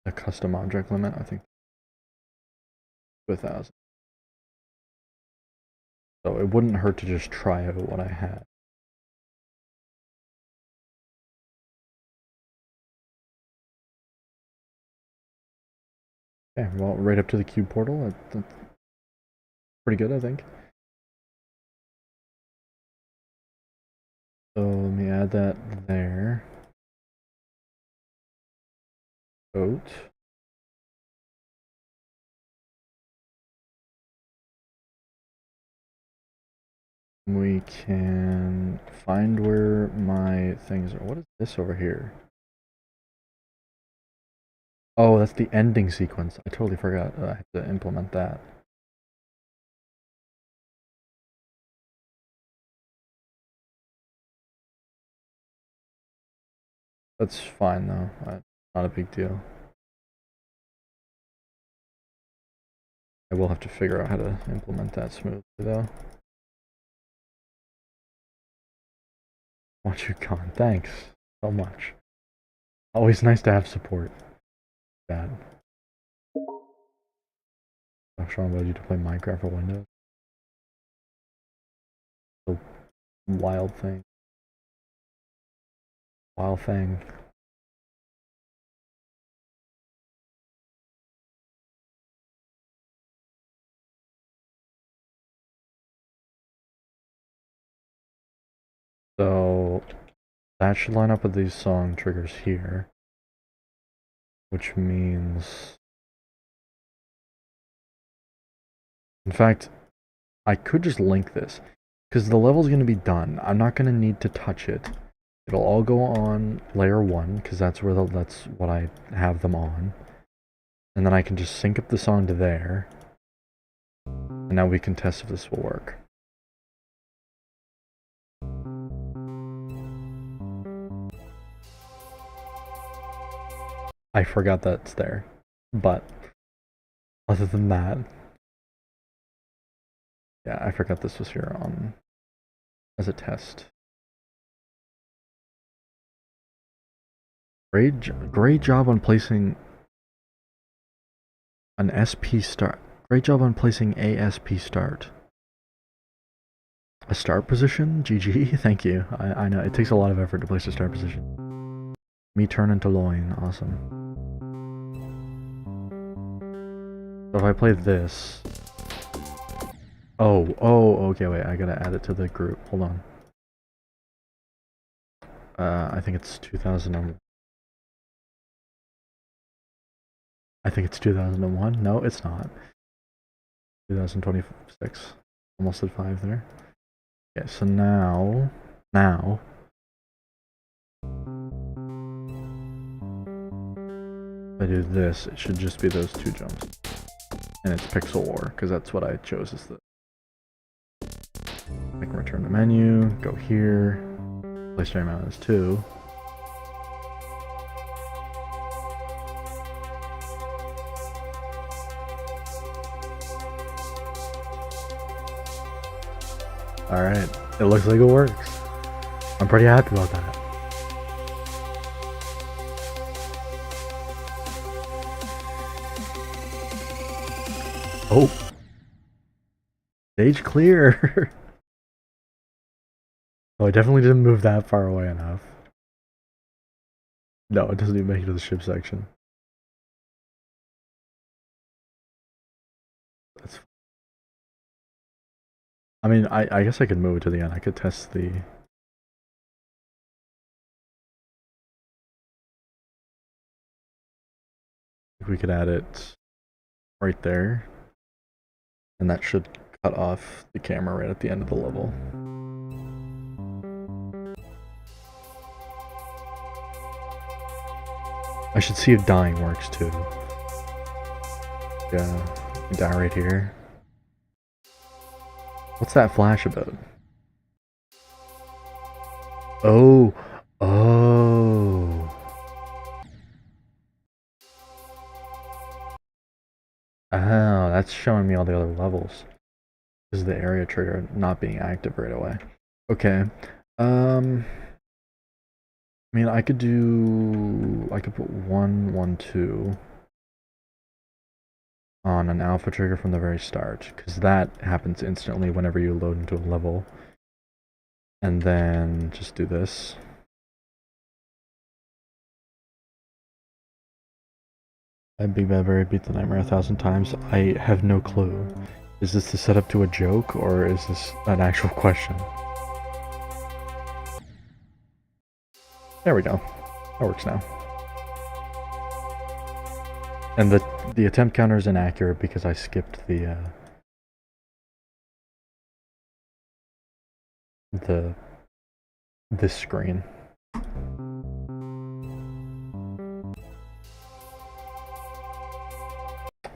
the custom object limit? I think to 1,000. So it wouldn't hurt to just try out what I had. Okay, well, right up to the cube portal. That's pretty good, I think. So let me add that there. Goat. We can find where my things are. What is this over here? Oh, that's the ending sequence. I totally forgot. I have to implement that. That's fine though. Not a big deal. I will have to figure out how to implement that smoothly though. Want you gone. Thanks so much. Always nice to have support. That. Sean wanted you to play Minecraft for Windows. The wild thing. Wild thing. So that should line up with these song triggers here. Which means... In fact, I could just link this. Because the level's going to be done. I'm not going to need to touch it. It'll all go on layer 1, because that's where that's what I have them on. And then I can just sync up the song to there. And now we can test if this will work. I forgot that's there. But other than that, yeah, I forgot this was here on as a test. Great job on placing an SP start. Great job on placing a SP start. A start position? GG, thank you. I know, it takes a lot of effort to place a start position. Me turn into loin, awesome. So if I play this... Oh, okay, wait, I gotta add it to the group, hold on. I think it's 2001. I think it's 2001. No, it's not. 2026. Almost at 5 there. Okay, so now... If I do this, it should just be those 2 jumps. And it's Pixel War, because that's what I chose as the... I can return to menu, go here, place my amount as 2. Alright, it looks like it works. I'm pretty happy about that. Oh! Stage clear! Oh, I definitely didn't move that far away enough. No, it doesn't even make it to the ship section. That's... I mean, I guess I could move it to the end. I could test the... We could add it right there. And that should cut off the camera right at the end of the level. I should see if dying works too. Yeah, die right here. What's that flash about? Oh, oh, that's showing me all the other levels. This is the area trigger not being active right away. Okay. I mean, I could put 1, 1, 2 on an alpha trigger from the very start, because that happens instantly whenever you load into a level. And then just do this. Big Bad Berry beat the Nightmare 1,000 times. I have no clue. Is this the setup to a joke, or is this an actual question? There we go. That works now. And the attempt counter is inaccurate because I skipped this screen.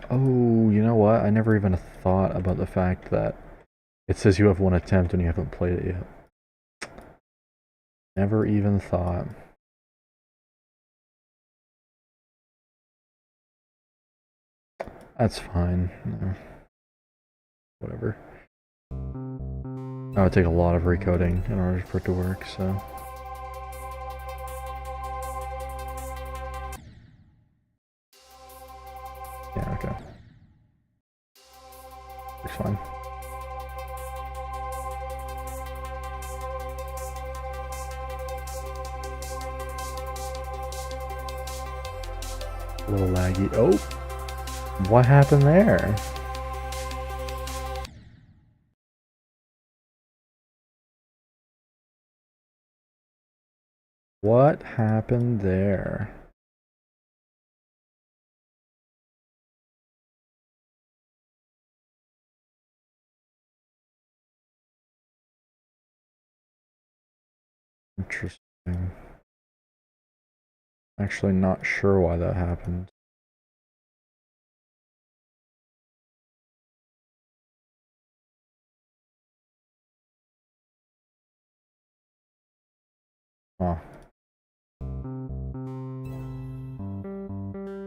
Oh, you know what? I never even thought about the fact that it says you have 1 attempt and you haven't played it yet. Never even thought. That's fine. No. Whatever. That would take a lot of recoding in order for it to work, so. Yeah, okay. Looks fine. A little laggy. Oh! What happened there? What happened there? Interesting. Actually not sure why that happened. Huh.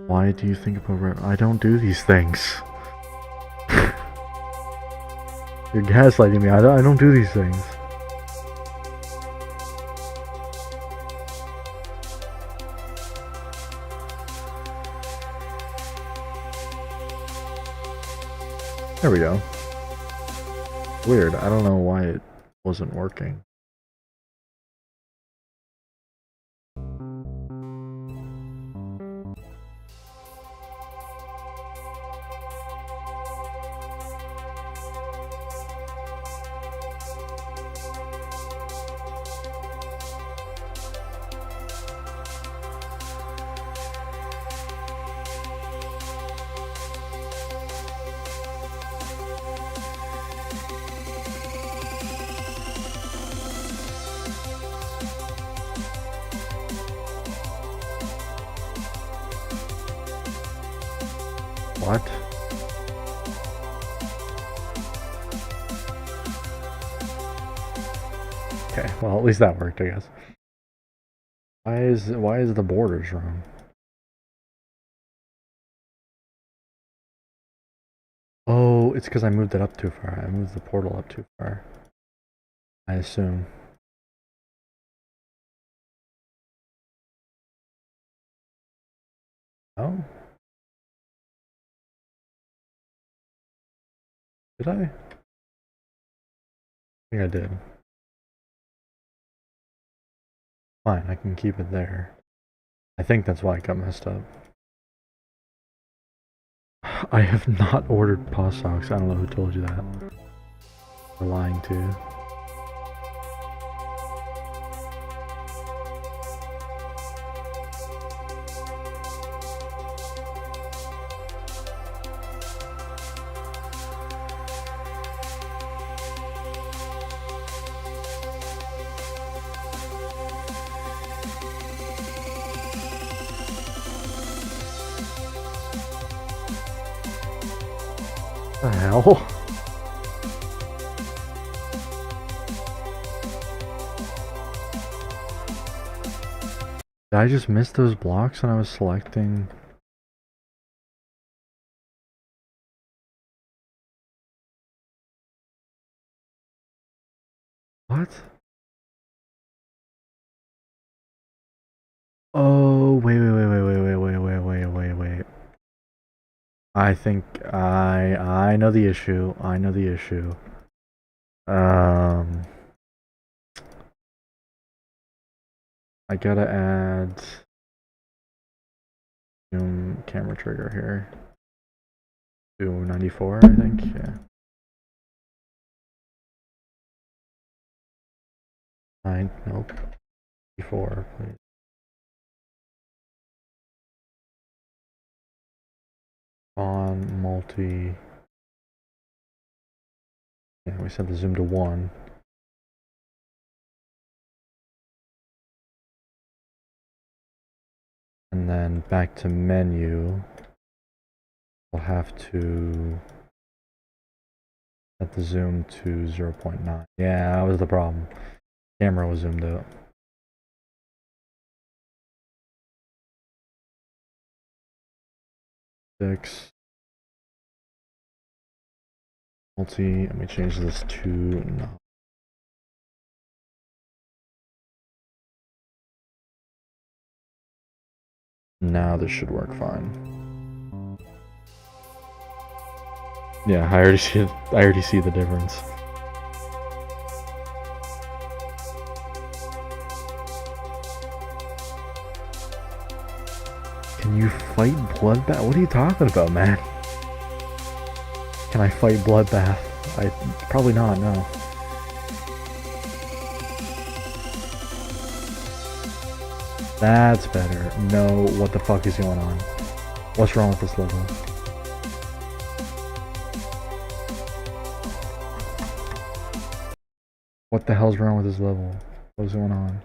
Why do you think about I don't do these things. You're gaslighting me. I don't do these things. There we go. Weird. I don't know why it wasn't working. What? Okay, well at least that worked, I guess. Why is the borders wrong? Oh, it's because I moved it up too far. I moved the portal up too far. I assume. Oh? Did I? I think I did. Fine, I can keep it there. I think that's why it got messed up. I have not ordered paw socks. I don't know who told you that. We're lying to you. What the hell? Did I just miss those blocks when I was selecting? What? Oh, wait. I think I know the issue. I know the issue. I gotta add zoom camera trigger here to 94, I think. Yeah. 9, nope. 94, please. On multi. Yeah, we set the zoom to 1. And then back to menu. We'll have to set the zoom to 0.9. Yeah, that was the problem. Camera was zoomed out. Six. Multi. Let me change this to no. Now this should work fine. Yeah, I already see it. I already see the difference. Can you fight Bloodbath? What are you talking about, man? Can I fight Bloodbath? Probably not, no. That's better. No, what the fuck is going on? What's wrong with this level? What the hell's wrong with this level? What's going on?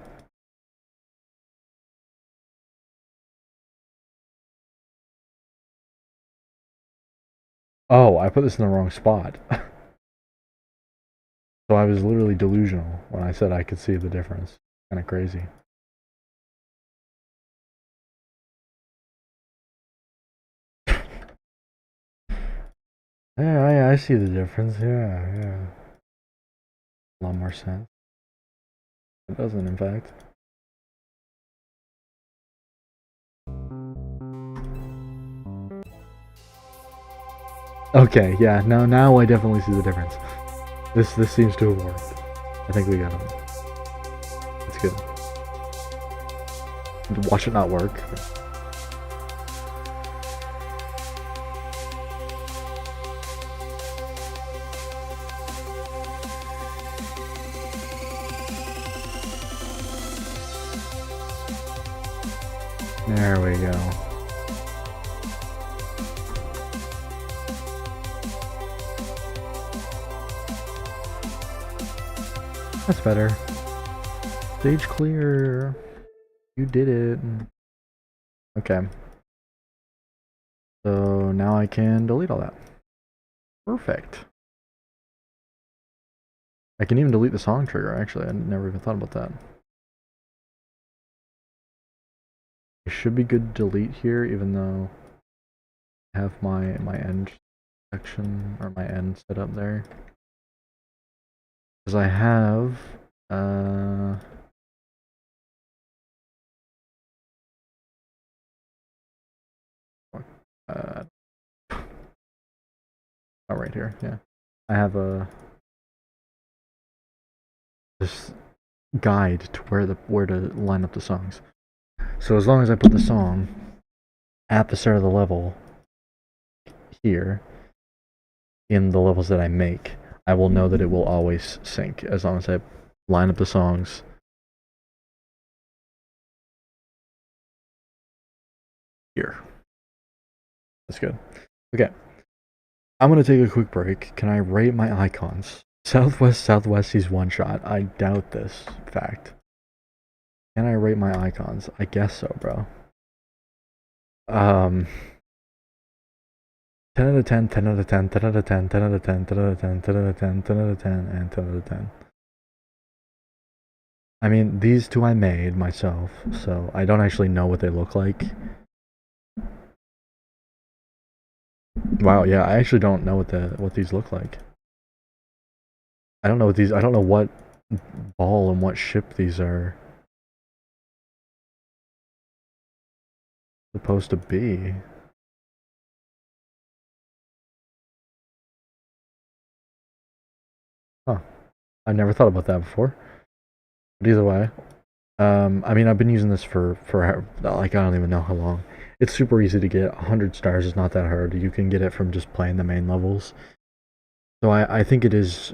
Oh, I put this in the wrong spot. So I was literally delusional when I said I could see the difference. Kind of crazy. Yeah, I see the difference. Yeah. A lot more sense. It doesn't, in fact. Okay, yeah, now I definitely see the difference. This seems to have worked. I think we got it. It's good. Watch it not work. There we go. That's better. Stage clear. You did it. Okay. So now I can delete all that. Perfect. I can even delete the song trigger, actually. I never even thought about that. It should be good to delete here, even though I have my end section, or my end set up there. Because I have, oh, right here, yeah. I have this guide to where to line up the songs. So as long as I put the song at the start of the level here, in the levels that I make, I will know that it will always sync as long as I line up the songs here. That's good. Okay. I'm gonna take a quick break. Can I rate my icons? Southwest sees one shot. I doubt this fact. Can I rate my icons? I guess so, bro. 10 out of 10, 10 out of 10, 10 out of 10, 10 out of 10, 10 out of 10, 10 out of 10, 10 out of 10, and 10 out of 10. I mean, these two I made myself, so I don't actually know what they look like. Wow, yeah, I actually don't know what these look like. I don't know what ball and what ship these are. supposed to be. Huh. I never thought about that before. But either way, I mean, I've been using this for like I don't even know how long. It's super easy to get. 100 stars is not that hard. You can get it from just playing the main levels. So I think it is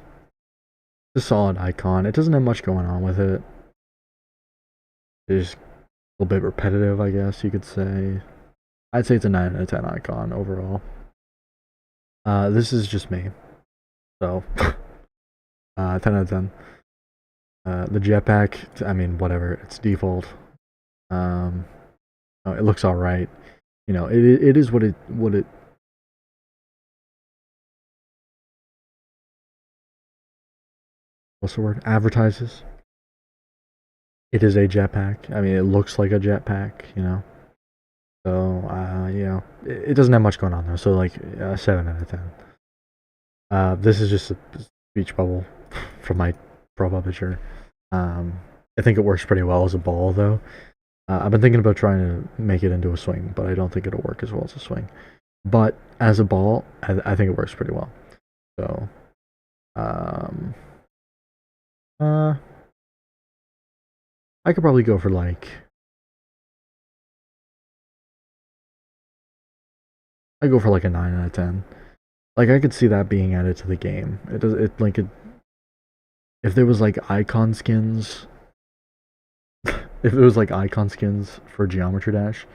a solid icon. It doesn't have much going on with it. It's a little bit repetitive, I guess you could say. I'd say it's a 9 out of 10 icon overall. This is just me. So, 10 out of 10. The jetpack, I mean, whatever. It's default. It looks all right. You know, it is what it what's the word? Advertises. It is a jetpack. I mean, it looks like a jetpack. You know. So, you know, it doesn't have much going on though. So, like, 7 out of 10. This is just a speech bubble from my profile picture. I think it works pretty well as a ball, though. I've been thinking about trying to make it into a swing, but I don't think it'll work as well as a swing. But as a ball, I think it works pretty well. So, um, I could probably go for like, I go for like a 9 out of 10. Like I could see that being added to the game. It does it like it if there was like icon skins, if it was like icon skins for Geometry Dash,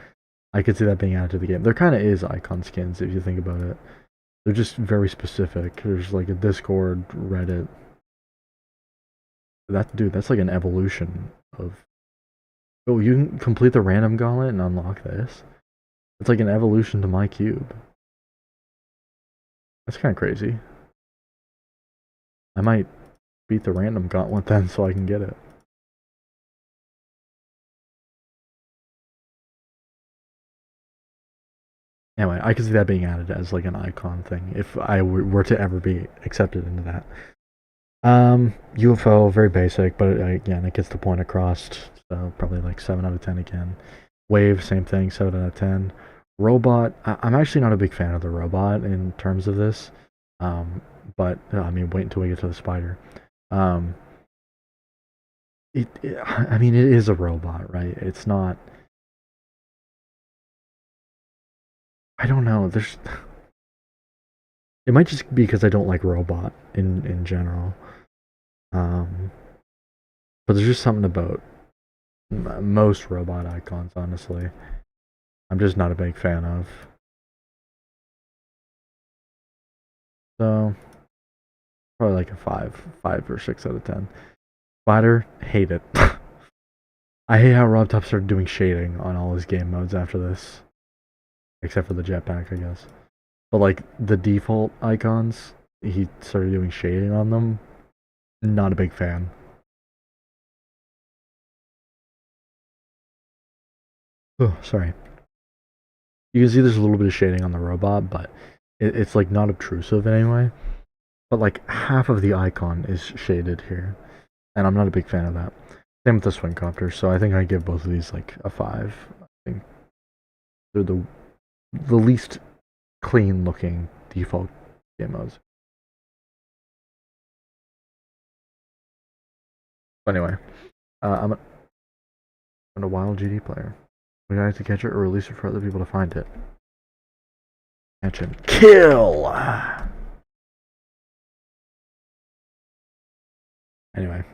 I could see that being added to the game. There kind of is icon skins if you think about it. They're just very specific. There's like a Discord, Reddit. That's like an evolution of. Oh, you can complete the random gauntlet and unlock this. It's like an evolution to my cube. That's kind of crazy. I might beat the random gauntlet then so I can get it. Anyway, I could see that being added as like an icon thing if I were to ever be accepted into that. UFO, very basic, but again, it gets the point across. So probably like 7 out of 10 again. Wave, same thing, 7 out of 10. Robot, I'm actually not a big fan of the robot in terms of this. But I mean, wait until we get to the spider. Um, I mean, it is a robot, right? It's not. I don't know. There's. It might just be because I don't like robot in general. Um, but there's just something about most robot icons, honestly. I'm just not a big fan of. So probably like a 5 or 6 out of 10. Spider, hate it. I hate how Rob Top started doing shading on all his game modes after this, except for the jetpack, I guess. But like the default icons, he started doing shading on them. Not a big fan. Oh, sorry. You can see there's a little bit of shading on the robot, but it's like not obtrusive in any way. But like half of the icon is shaded here, and I'm not a big fan of that. Same with the swing copter, so I think I give both of these like a 5. I think they're the least clean looking default game modes. But anyway, I'm a wild GD player. We have to catch it or release it for other people to find it. Catch and kill! Anyway,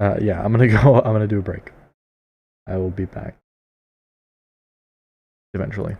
yeah, I'm gonna go. I'm gonna do a break. I will be back eventually.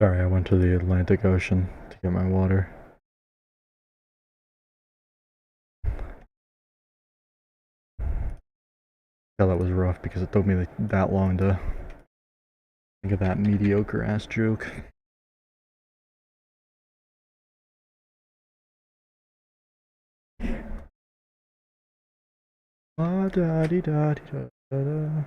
Sorry, I went to the Atlantic Ocean to get my water. Yeah, that was rough because it took me that long to think of that mediocre ass joke. Ah, da -dee -da -dee -da -da -da.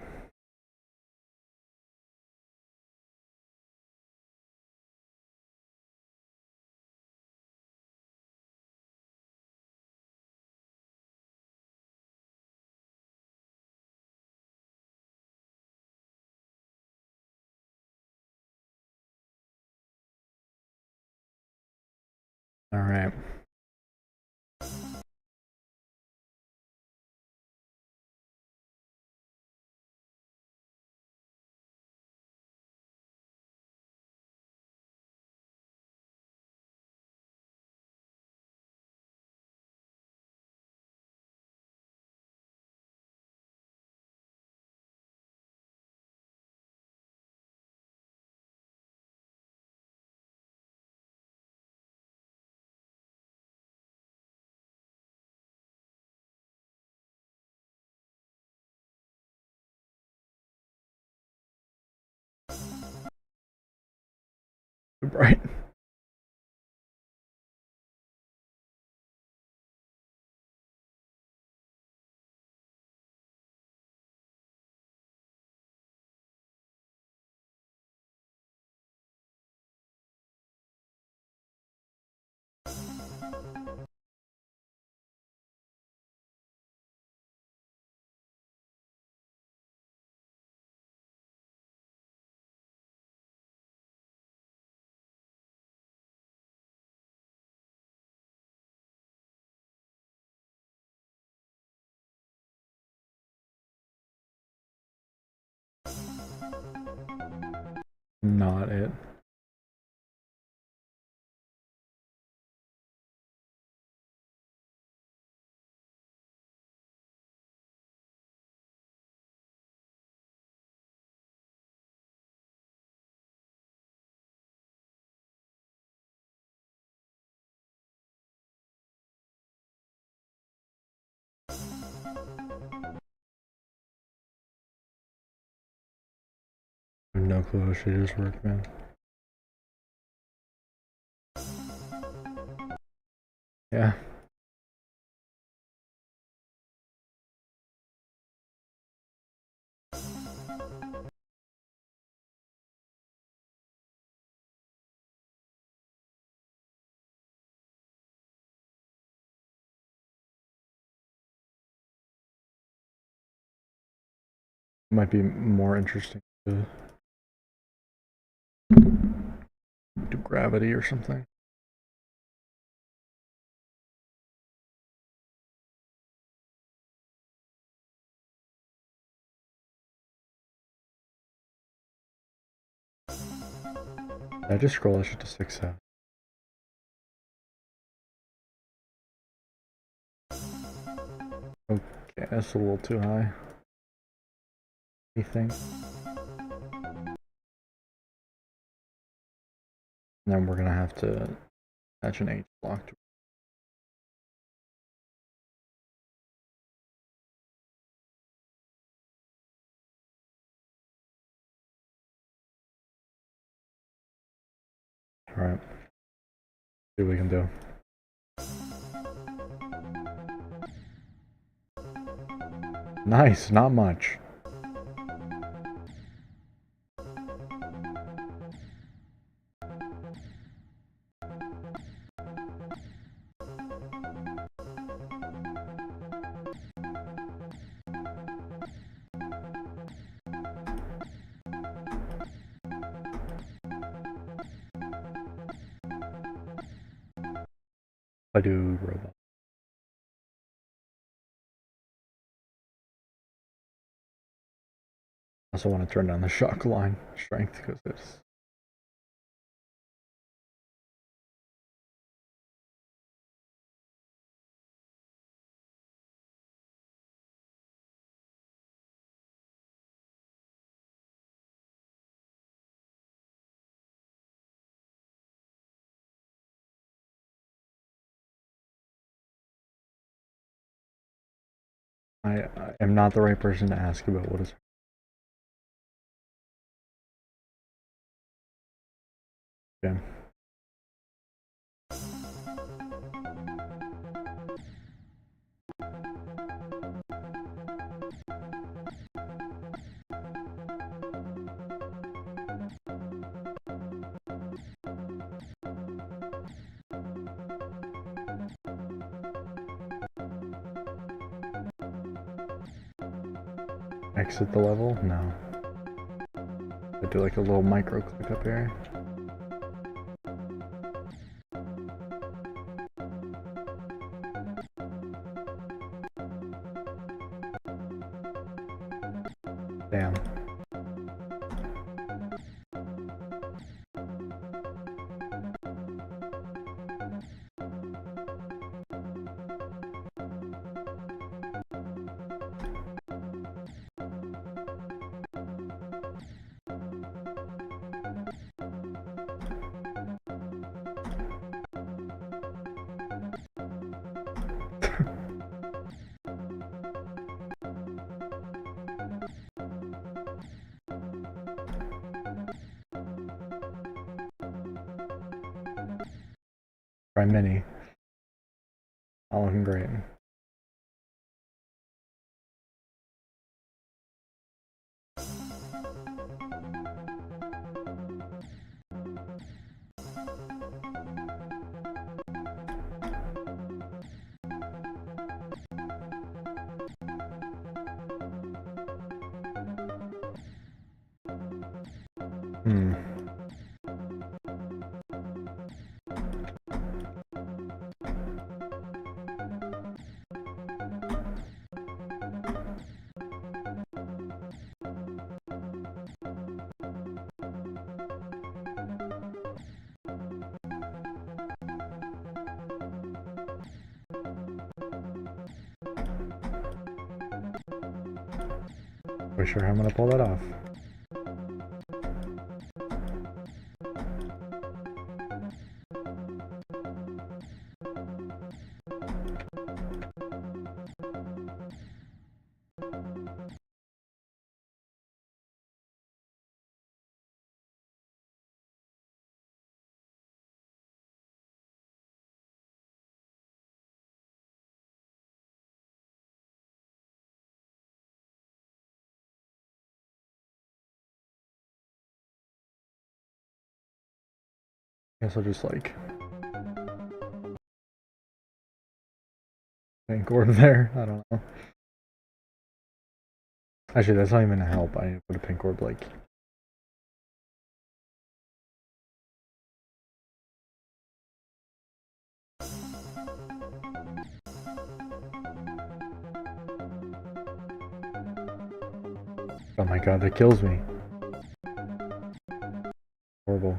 All right. Right. Not it. I have no clue how shaders work, man. Yeah. Might be more interesting to do gravity or something. I just scroll that shit to 6 out. Okay, that's a little too high. You think? And then we're gonna have to attach an H block to it. Alright. See what we can do. Nice, not much. I do robot. I also want to turn down the shock line strength because it's I am not the right person to ask about what is. Okay. Exit the level? No. I do like a little micro click up here. Damn. Try mini. Not looking great. Hmm. Not sure how I'm gonna pull that off. Guess I'll just like pink orb there. I don't know. Actually, that's not even a help. I put a pink orb like. Oh my god, that kills me. Horrible.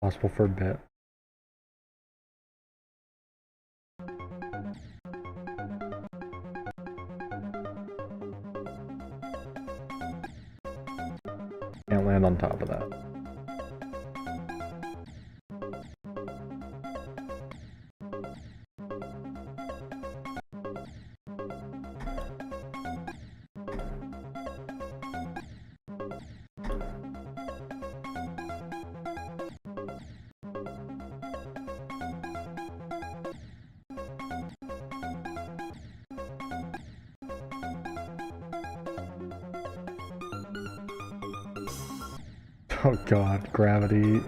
Possible for a bit. Can't land on top of that. Oh god, gravity.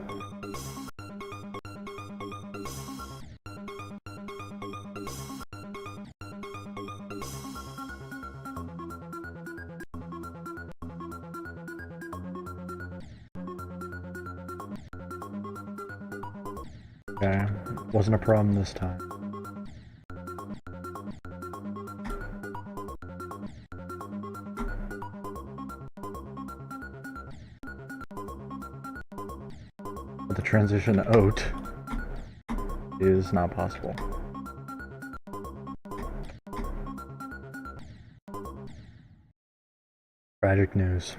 Okay, wasn't a problem this time. transition to oat is not possible. Tragic news.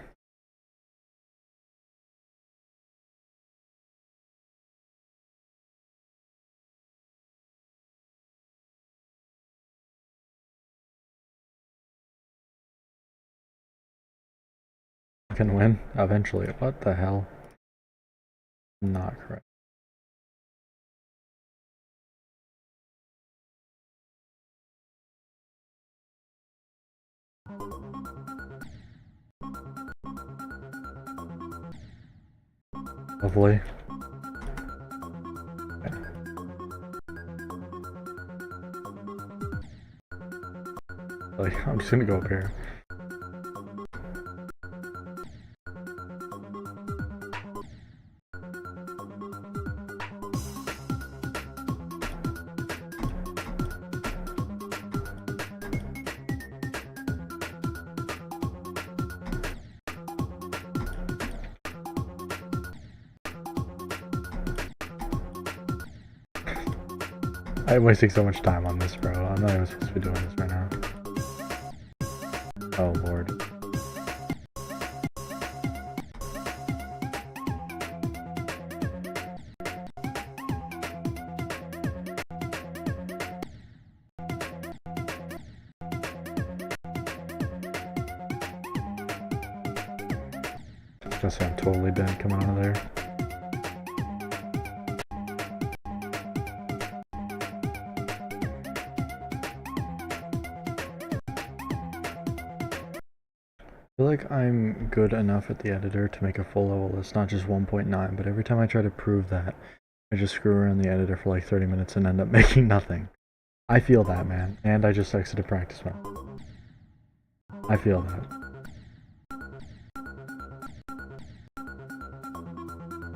Can win eventually. What the hell? Not correct. Lovely. Okay. Like, I'm just gonna go up here. I'm wasting so much time on this, bro. I'm not even supposed to be doing this right now. Oh, Lord. Just I'm totally dead coming out of there. I feel like I'm good enough at the editor to make a full level list, not just 1.9, but every time I try to prove that, I just screw around the editor for like 30 minutes and end up making nothing. I feel that, man. And I just exited practice mode. I feel that.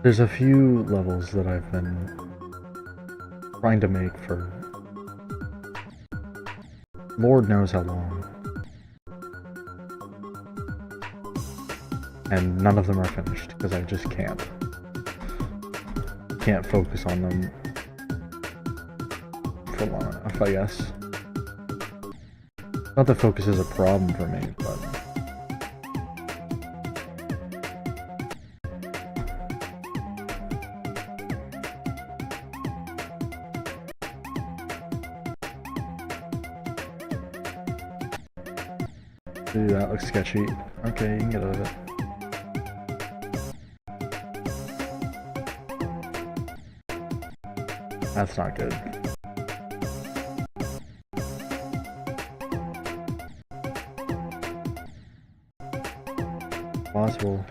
There's a few levels that I've been trying to make for Lord knows how long. And none of them are finished because I just can't focus on them for long enough, I guess. Not that focus is a problem for me, but dude, that looks sketchy. Okay, you can get out of it. That's not good. Possible.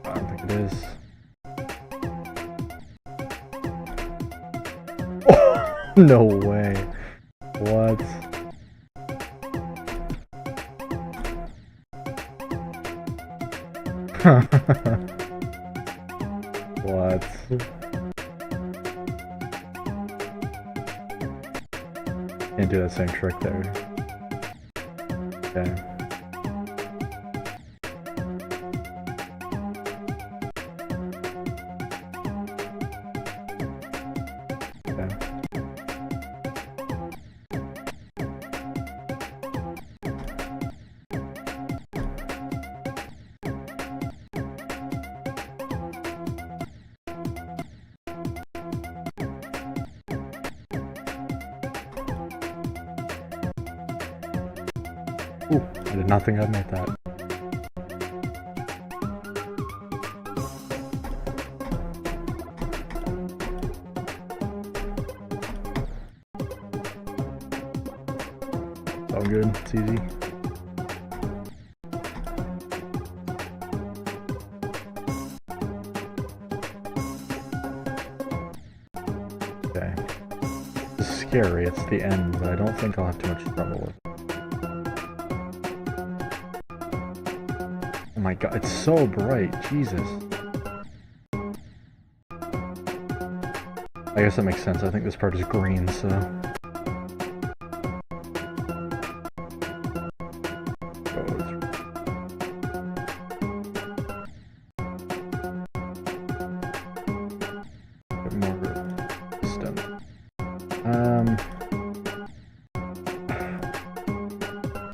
I don't think it is. Oh, no way. What? What? Can't do that same trick there. Okay. Ooh, I did not think I'd make that. It's all good, it's easy. Okay. It's scary, it's the end, but I don't think I'll have too much trouble with it. Oh my god, it's so bright, Jesus. I guess that makes sense, I think this part is green, so...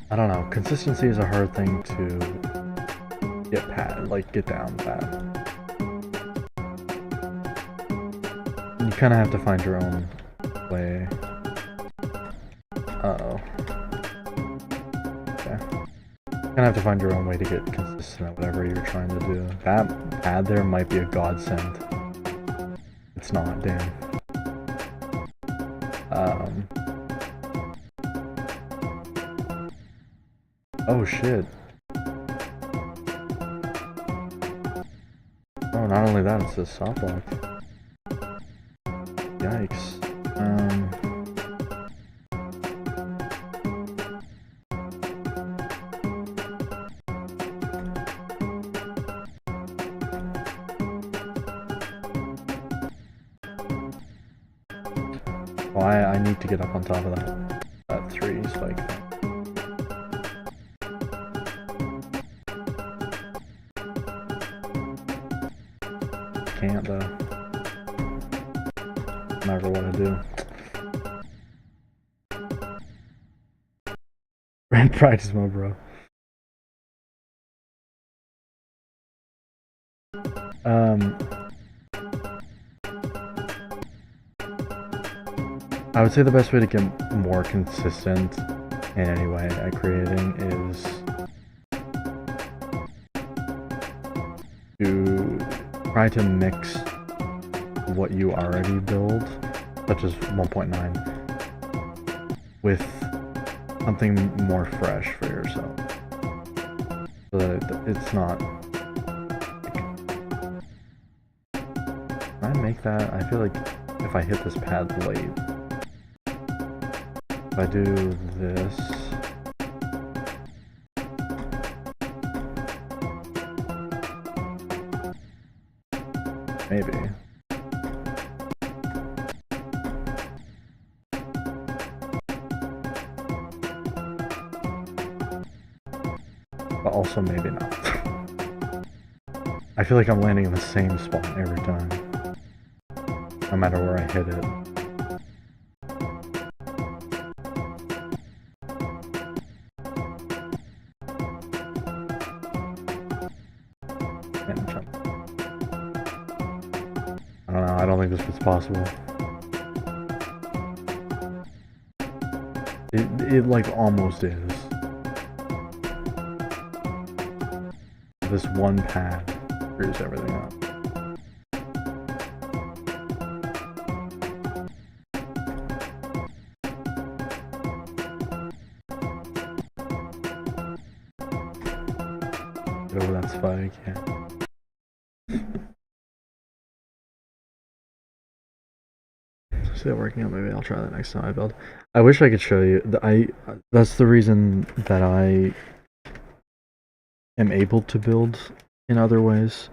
I don't know. Consistency is a hard thing to get down pat. You kind of have to find your own way. Uh-oh. Okay. You kind of have to find your own way to get consistent at whatever you're trying to do. That pad there might be a godsend. It's not, damn. Oh shit. Oh, not only that, it's a soft lock. Yikes. Well, I need to get up on top of that 3 spike thing. Can't though. No matter what I do. Red practice mode, bro. I would say the best way to get more consistent in any way at creating is to try to mix what you already build, such as 1.9, with something more fresh for yourself. So that it's not... Can I make that? I feel like if I hit this pad late, if I do this... Maybe. But also maybe not. I feel like I'm landing in the same spot every time. No matter where I hit it. I don't know, I don't think this was possible. It like almost is. This one pad screws everything up. Get over that spike, yeah. See that working out? Maybe I'll try that next time I build. I wish I could show you. That's the reason that I am able to build in other ways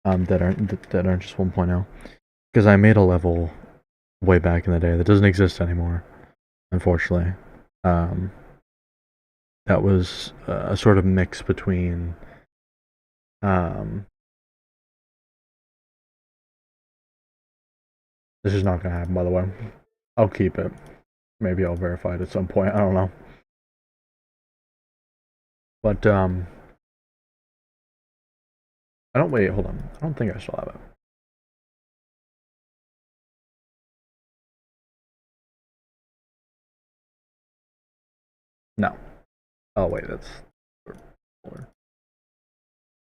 that aren't just 1.0, because I made a level way back in the day that doesn't exist anymore, unfortunately. That was a sort of mix between this is not gonna happen, by the way. I'll keep it. Maybe I'll verify it at some point. I don't know. But I don't wait. Hold on. I don't think I still have it. No. Oh wait, that's.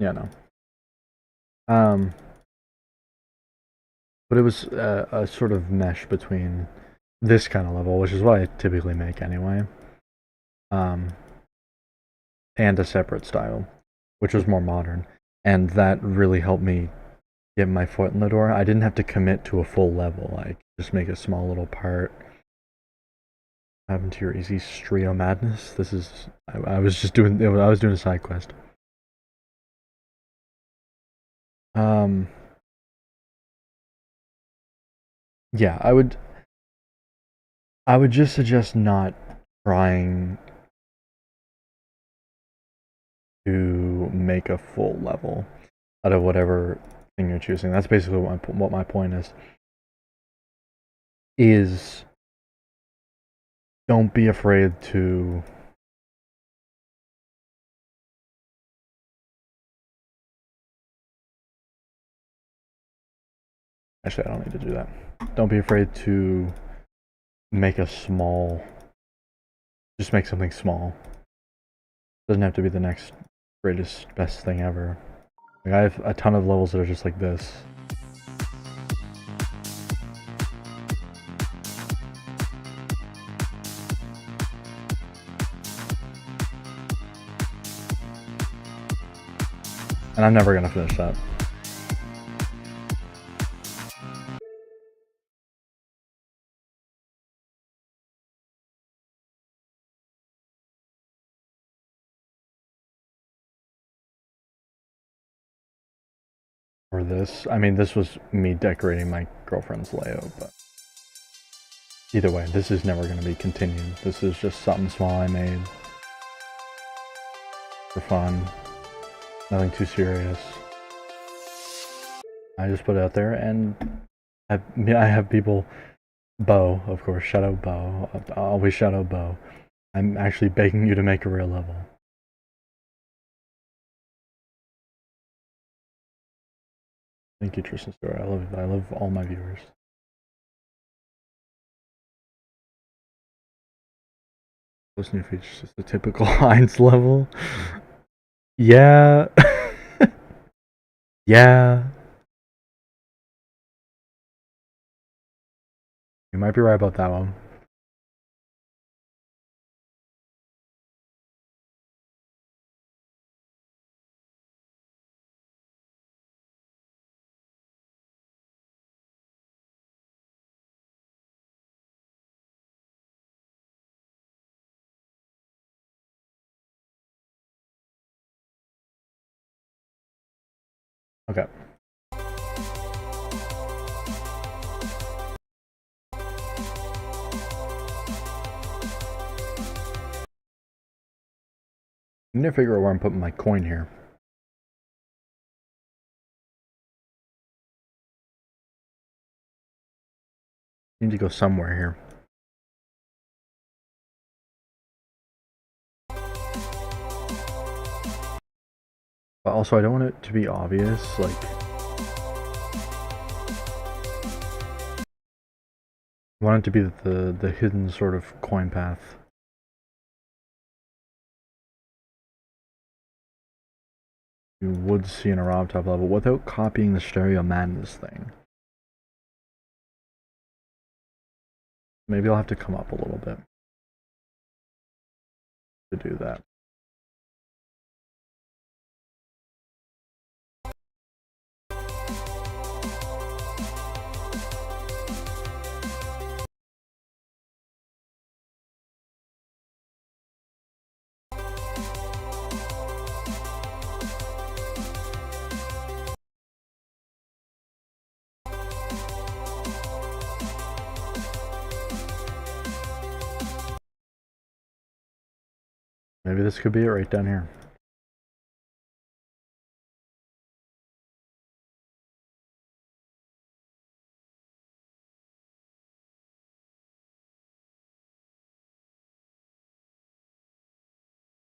Yeah, no. But it was a sort of mesh between this kind of level, which is what I typically make anyway, and a separate style, which was more modern, and that really helped me get my foot in the door. I didn't have to commit to a full level. I could just make a small little part. What happened to your easy Strio madness? This is I was just doing I was doing a side quest. Yeah, I would just suggest not trying to make a full level out of whatever thing you're choosing. That's basically what my point is Don't be afraid to actually, I don't need to do that. Don't be afraid to make a small, just make something small. Doesn't have to be the next greatest, best thing ever. Like, I have a ton of levels that are just like this. And I'm never gonna finish that. Or this. I mean, this was me decorating my girlfriend's layout, but either way, this is never gonna be continued. This is just something small I made for fun. Nothing too serious. I just put it out there, and I have people. Bo, of course, shout out Bo. Always shout out Bo. I'm actually begging you to make a real level. Thank you, Tristan Stewart. I love all my viewers. Those new features, just the typical Heinz level. Yeah. Yeah. You might be right about that one. Okay. I need to figure out where I'm putting my coin here. I need to go somewhere here. But also, I don't want it to be obvious, like... I want it to be the hidden sort of coin path. You would see in a ROB top level without copying the Stereo Madness thing. Maybe I'll have to come up a little bit to do that. Maybe this could be it right down here.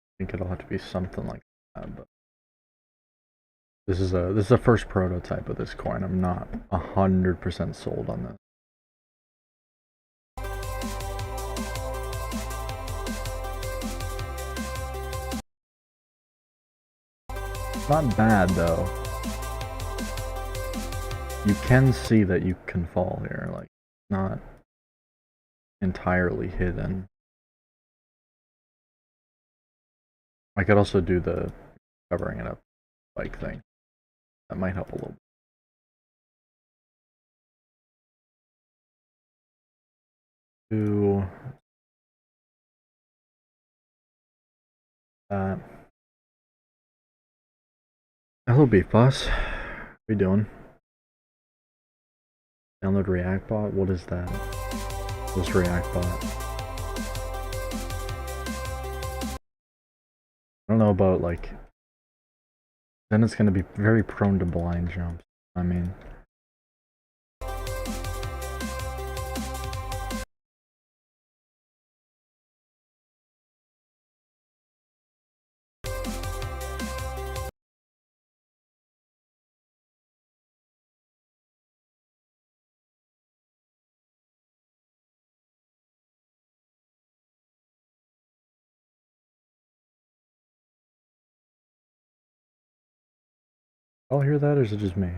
I think it'll have to be something like that, but this is a first prototype of this coin. I'm not 100% sold on this. Not bad though. You can see that you can fall here, like not entirely hidden. I could also do the covering it up bike thing. That might help a little bit. Do that. Hello Beef Boss. What are you doing? Download ReactBot? What is that? What's ReactBot? I don't know about, like... Then it's gonna be very prone to blind jumps. I mean... Y'all hear that, or is it just me?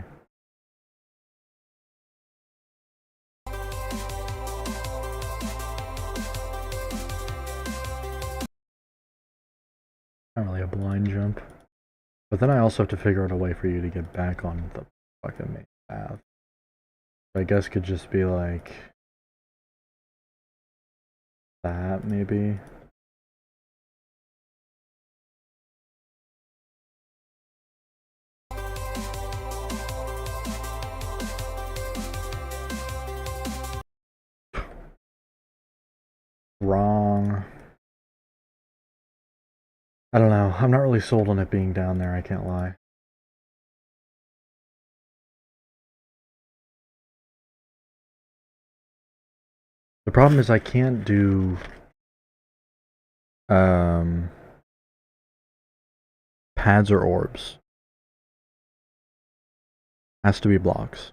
Not really a blind jump. But then I also have to figure out a way for you to get back on the fucking main path. I guess could just be like that, maybe. Wrong. I don't know. I'm not really sold on it being down there, I can't lie. The problem is I can't do pads or orbs. Has to be blocks.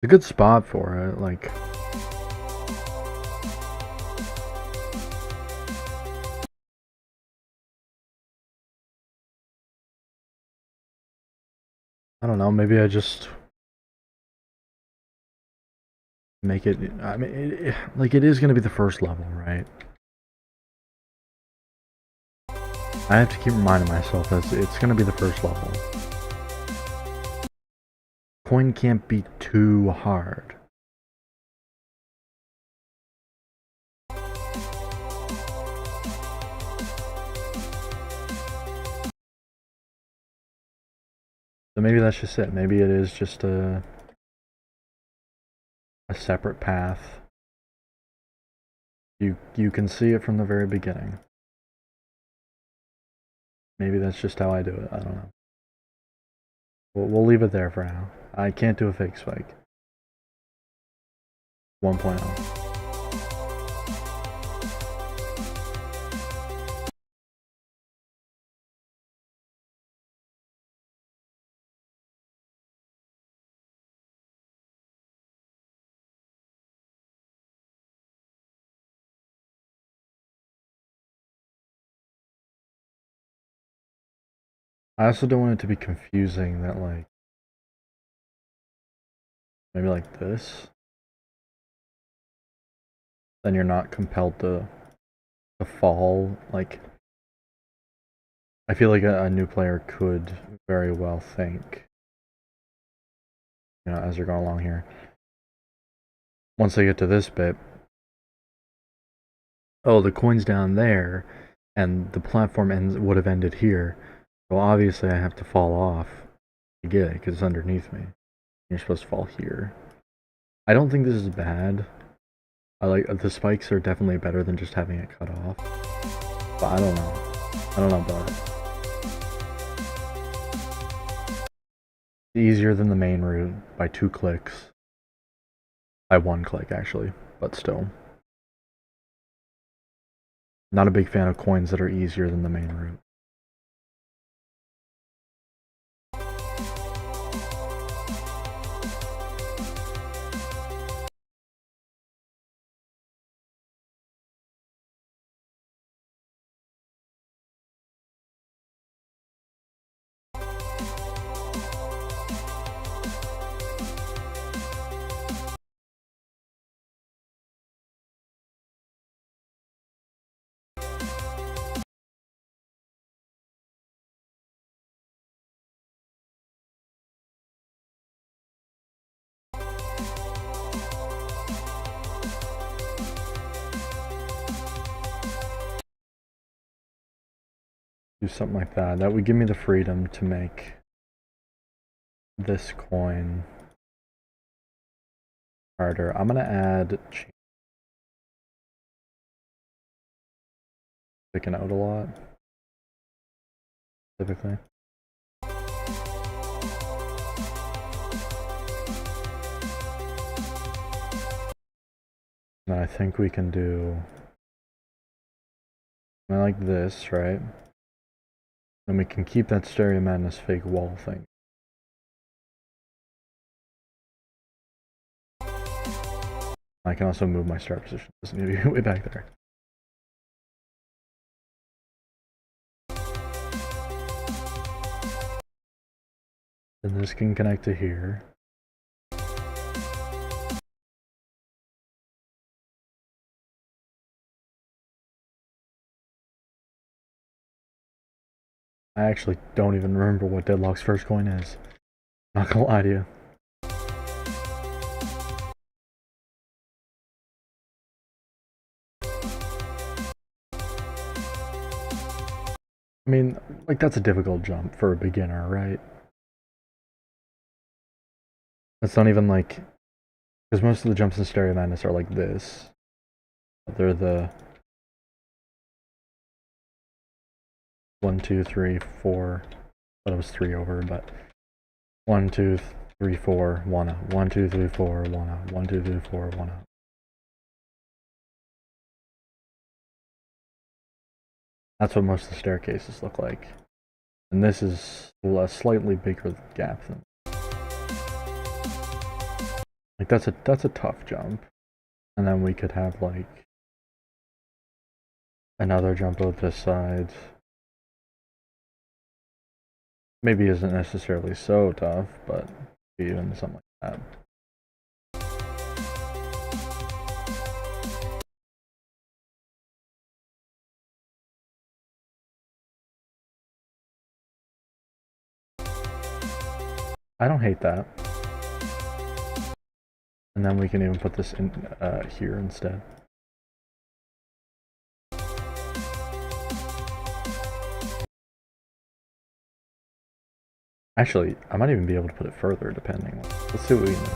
It's a good spot for it, like. I don't know, maybe I just make it, I mean, like it is going to be the first level, right? I have to keep reminding myself that it's going to be the first level. Coin can't be too hard. So maybe that's just it. Maybe it is just a separate path. You can see it from the very beginning. Maybe that's just how I do it. I don't know. We'll leave it there for now. I can't do a fake spike. 1.0. I also don't want it to be confusing that, like, maybe like this. Then you're not compelled to fall. Like, I feel like a new player could very well think, you know, as they're going along here, once they get to this bit, oh, the coin's down there, and the platform would have ended here. So obviously I have to fall off to get it, because it's underneath me. You're supposed to fall here. I don't think this is bad. I like, the spikes are definitely better than just having it cut off. But I don't know. I don't know about it. Easier than the main route by 2 clicks. By 1 click, actually, but still. Not a big fan of coins that are easier than the main route. Do something like that. That would give me the freedom to make this coin harder. I'm gonna add sticking out a lot, typically. And I think we can do I like this, right? Then we can keep that Stereo Madness fake wall thing. I can also move my start position. Doesn't need to be way back there. Then this can connect to here. I actually don't even remember what Deadlock's first coin is. Not gonna lie to you. I mean, like, that's a difficult jump for a beginner, right? That's not even like... Because most of the jumps in Stereo Madness are like this. They're the... 1, 2, 3, 4... Thought it was 3 over, but... 1, 2, 3, 4, 1 out. 1, 2, 3, 4, 1 out. 1, 2, 3, 4, 1 out. That's what most of the staircases look like. And this is a slightly bigger gap than... Like, that's a tough jump. And then we could have, like... another jump out this side. Maybe isn't necessarily so tough, but even something like that. I don't hate that. And then we can even put this in here instead. Actually, I might even be able to put it further, depending. Let's see what we can do.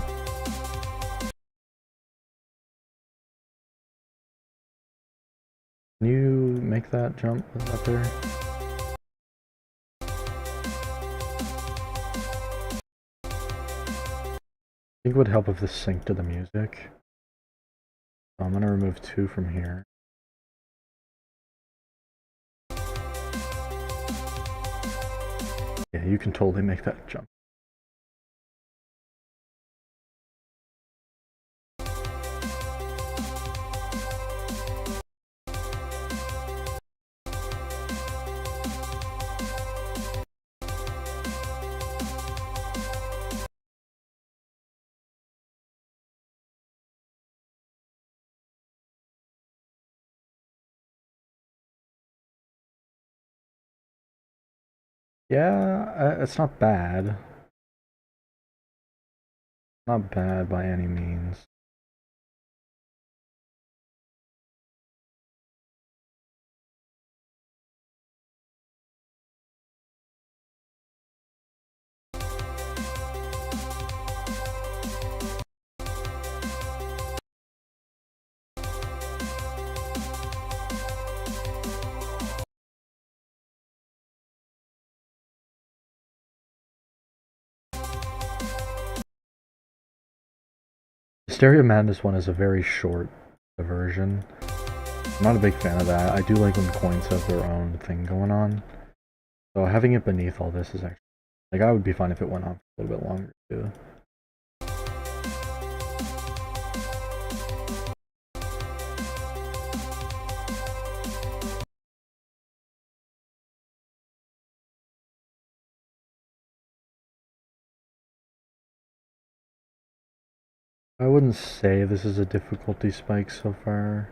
Can you make that jump up there? I think it would help if this synced to the music. So I'm going to remove 2 from here. Yeah, you can totally make that jump. Yeah, it's not bad. Not bad by any means. The Stereo Madness one is a very short version. I'm not a big fan of that. I do like when coins have their own thing going on. So having it beneath all this is actually... Like, I would be fine if it went on for a little bit longer, too. I wouldn't say this is a difficulty spike so far.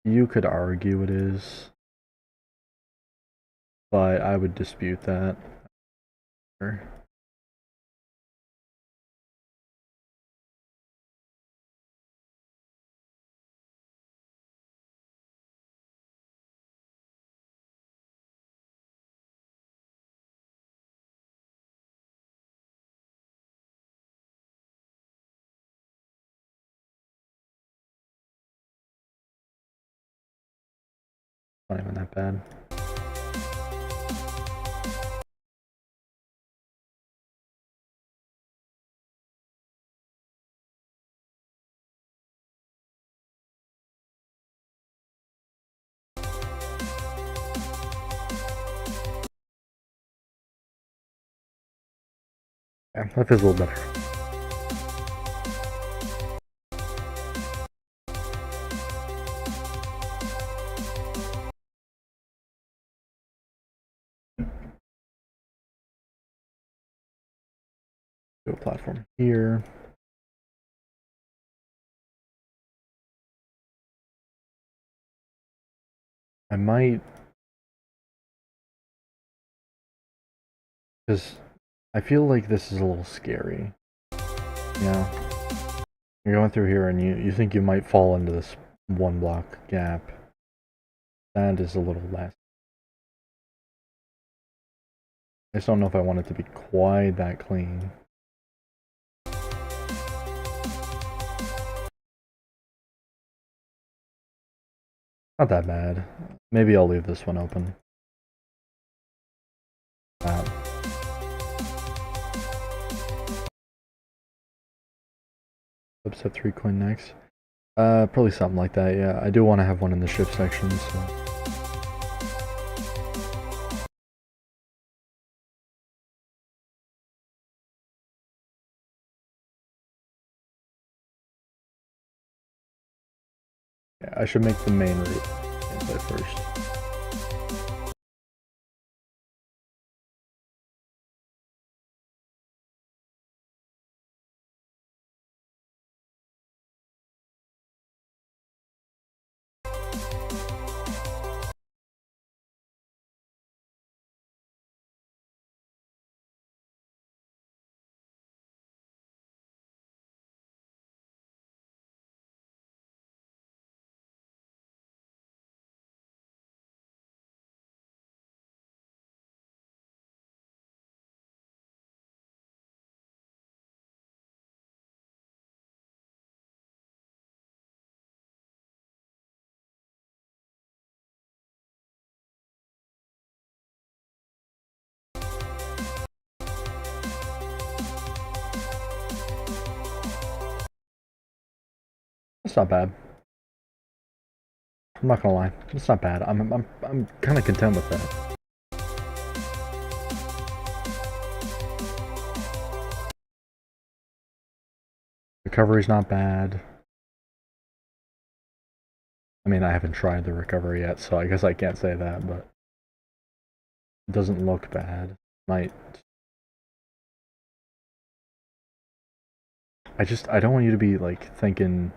You could argue it is, but I would dispute that. Not even that bad. Yeah, that feels a little better. Do a platform here. I might, because I feel like this is a little scary. Yeah. You're going through here and you think you might fall into this one block gap. That is a little less. I just don't know if I want it to be quite that clean. Not that bad. Maybe I'll leave this one open. Subset 3 coin next. Probably something like that, yeah. I do want to have one in the ship section, so. Yeah, I should make the main route gameplay first. It's not bad. I'm not gonna lie, it's not bad. I'm kind of content with that. Recovery's not bad. I mean, I haven't tried the recovery yet, so I guess I can't say that, but it doesn't look bad. Might. I don't want you to be like thinking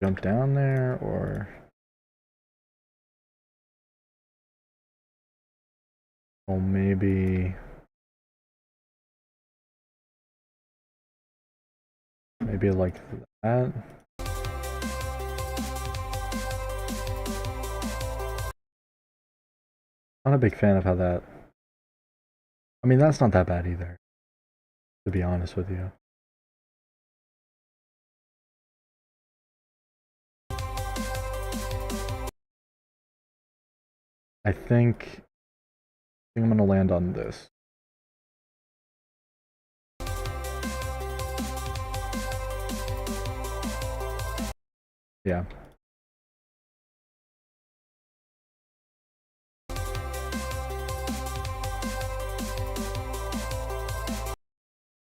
jump down there or maybe like that. Not a big fan of how that. I mean, that's not that bad either, to be honest with you. I think I'm gonna land on this. Yeah.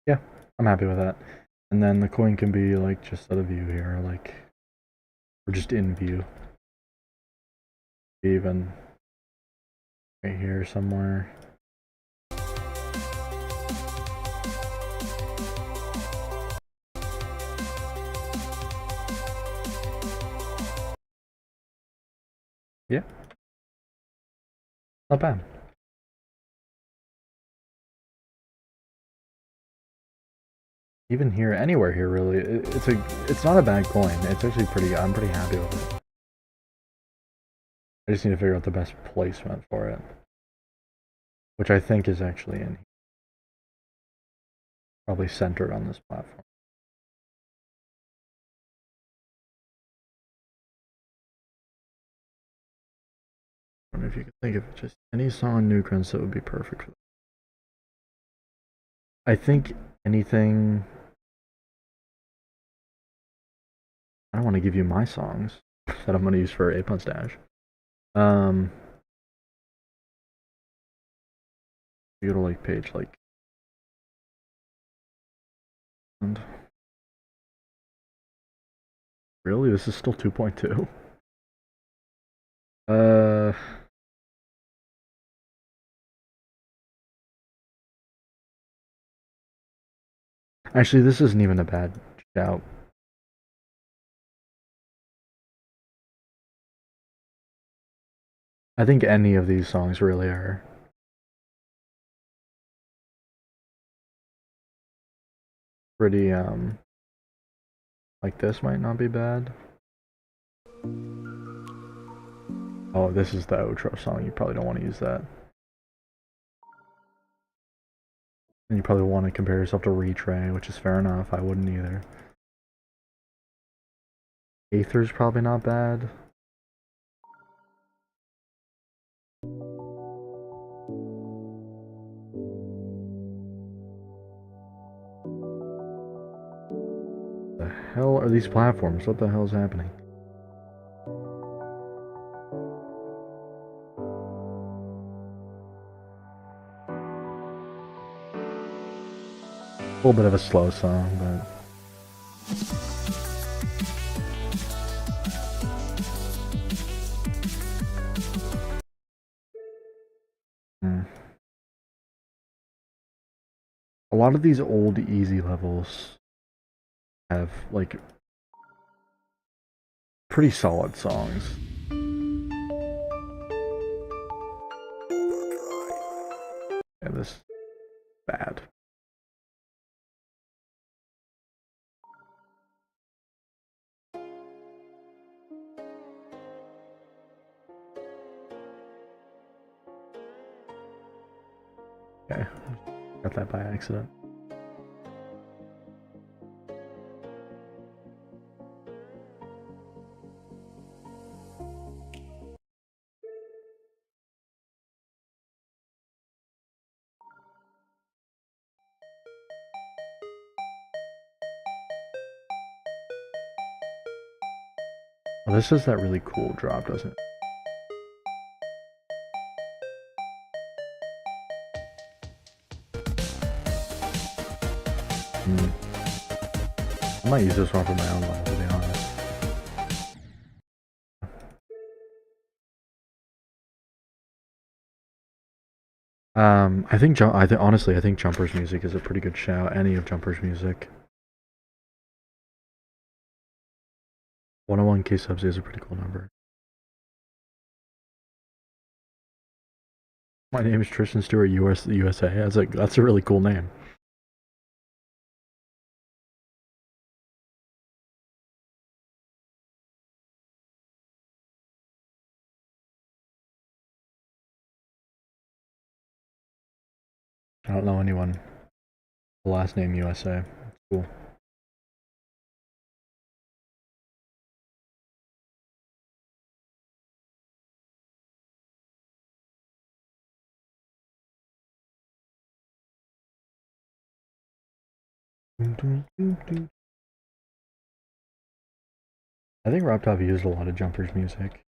Yeah, I'm happy with that. And then the coin can be like just out of view here, like, or just in view. Even right here somewhere. Yeah. Not bad. Even here, anywhere here, really, it's not a bad coin. It's actually pretty. I'm pretty happy with it. I just need to figure out the best placement for it, which I think is actually in here. Probably centered on this platform. I wonder if you could think of just any song on Newgrounds that would be perfect for that. I think anything. I don't want to give you my songs that I'm going to use for 8 Dash. You go to like page like And really, this is still 2.2. Actually, this isn't even a bad shout. I think any of these songs really are pretty, like this might not be bad. Oh, this is the outro song. You probably don't want to use that. And you probably want to compare yourself to Retray, which is fair enough. I wouldn't either. Aether's probably not bad. The hell are these platforms? What the hell is happening? A little bit of a slow song, but a lot of these old easy levels have like pretty solid songs. Yeah, this is bad. Okay, got that by accident. Well, this is that really cool drop, doesn't it? I might use this one for my own level, to be honest. Honestly, I think Jumper's music is a pretty good shout. Any of Jumper's music. 101 K subs is a pretty cool number. My name is Tristan Stewart, USA. That's a really cool name. I don't know anyone. Last name USA. Cool. I think Rob Top used a lot of Jumper's music.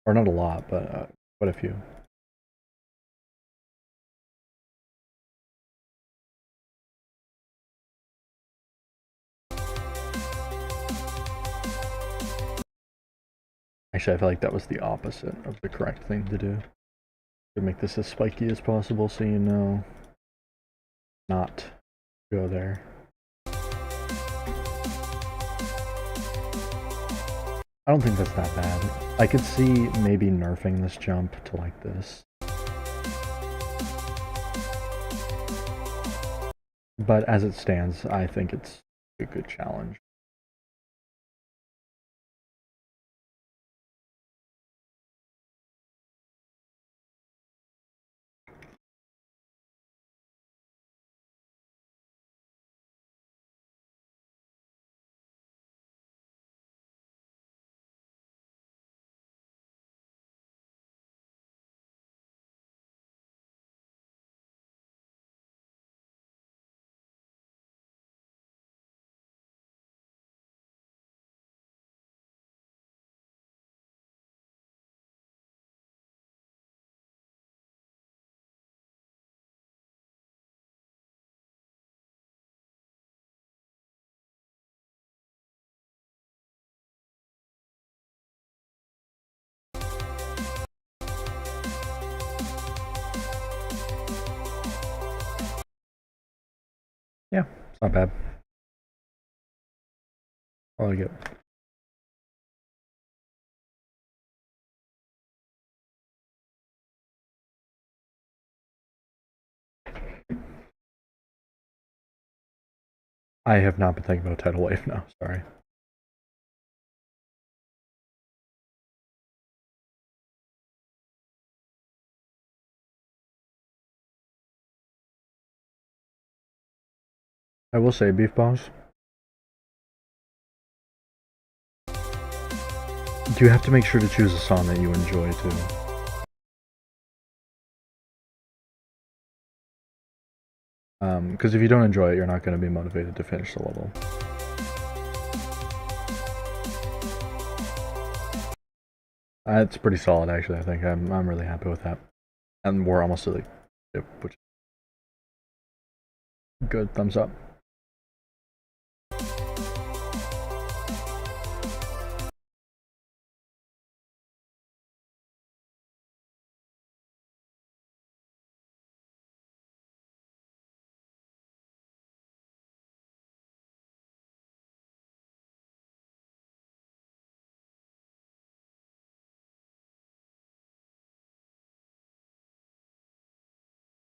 Or not a lot, but quite a few. Actually, I feel like that was the opposite of the correct thing to do. To make this as spiky as possible so you know not go there. I don't think that's that bad. I could see maybe nerfing this jump to like this. But as it stands, I think it's a good challenge. Yeah, it's not bad. I like it. I have not been thinking about tidal wave now. Sorry. I will say, Beef Boss, you have to make sure to choose a song that you enjoy too. Because if you don't enjoy it, you're not going to be motivated to finish the level. It's pretty solid, actually. I think I'm really happy with that, and we're almost to the which good thumbs up.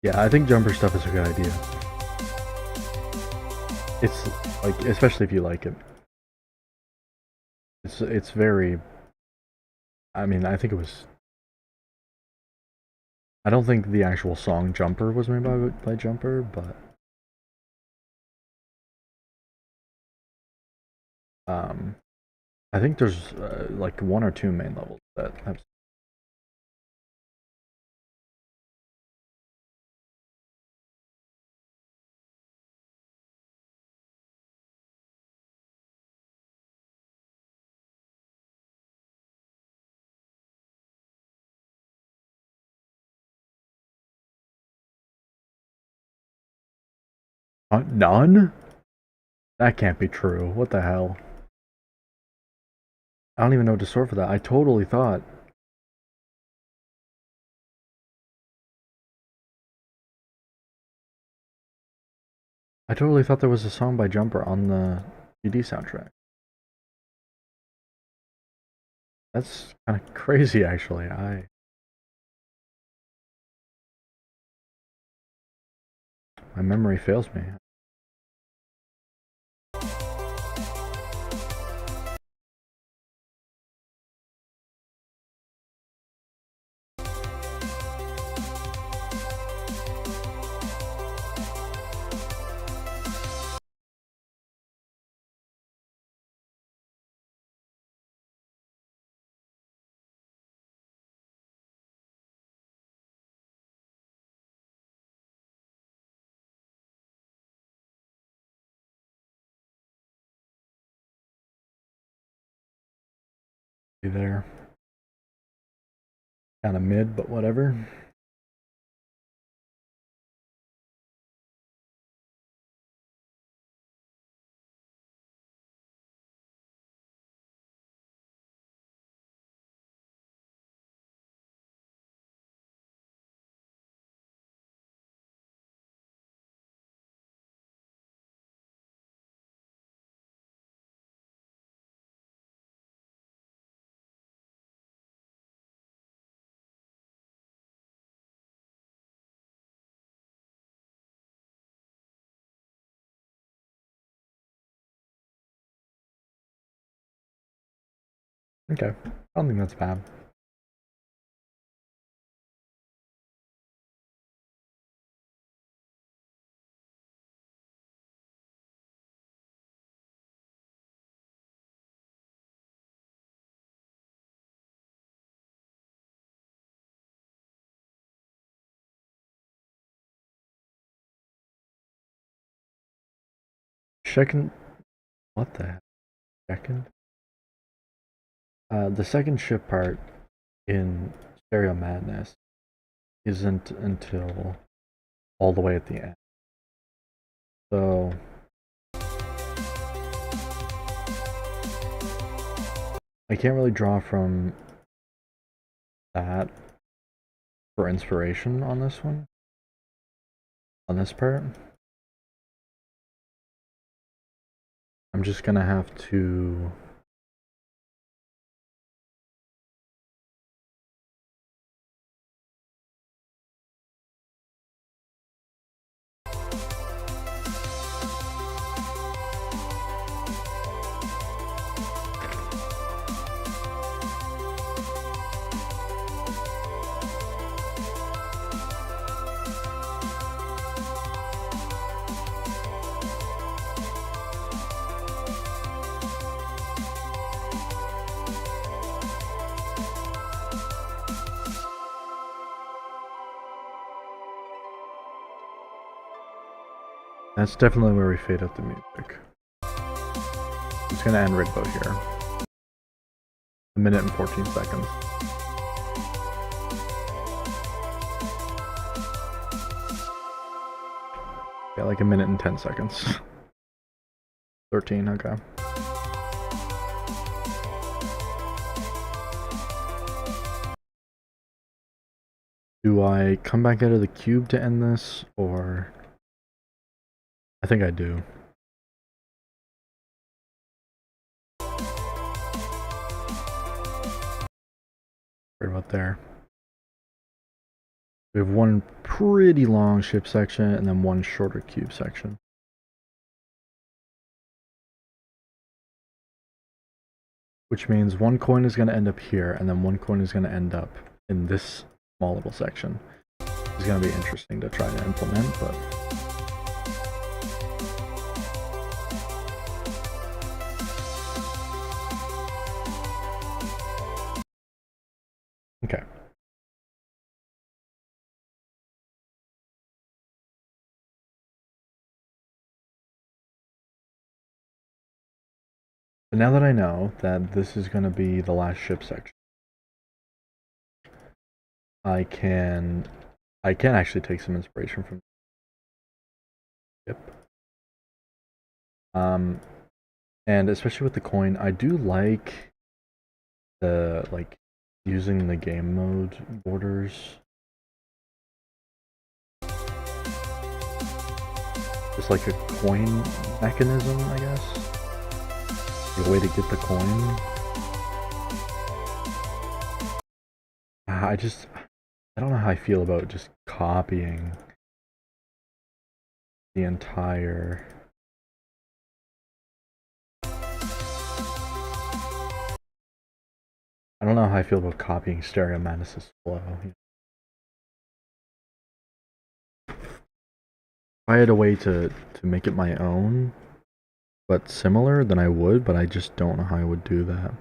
Yeah, I think jumper stuff is a good idea. It's like, especially if you like it. It's very. I mean, I think it was. I don't think the actual song "Jumper" was made by Jumper, but I think there's like 1 or 2 main levels that have. None? That can't be true. What the hell? I don't even know what to sort for that. I totally thought. I totally thought there was a song by Jumper on the CD soundtrack. That's kind of crazy, actually. My memory fails me. Be there. Kind of mid, but whatever. Okay. I don't think that's bad. Second. What the heck? Second? The second ship part in Stereo Madness isn't until all the way at the end. So I can't really draw from that for inspiration on this one. On this part. I'm just gonna have to... That's definitely where we fade out the music. It's gonna end right about here. 1 minute and 14 seconds. Yeah, like 1 minute and 10 seconds. 13, okay. Do I come back out of the cube to end this, or... I think I do. Right about there. We have one pretty long ship section and then one shorter cube section. Which means one coin is going to end up here and then one coin is going to end up in this small little section. It's going to be interesting to try to implement, but... Okay. But now that I know that this is going to be the last ship section, I can actually take some inspiration from ship. And especially with the coin, I do like the using the game mode borders. Just like a coin mechanism, I guess. A way to get the coin. I don't know how I feel about just copying the entire... I don't know how I feel about copying Stereo Madness's flow. If I had a way to make it my own, but similar, then I would, but I just don't know how I would do that.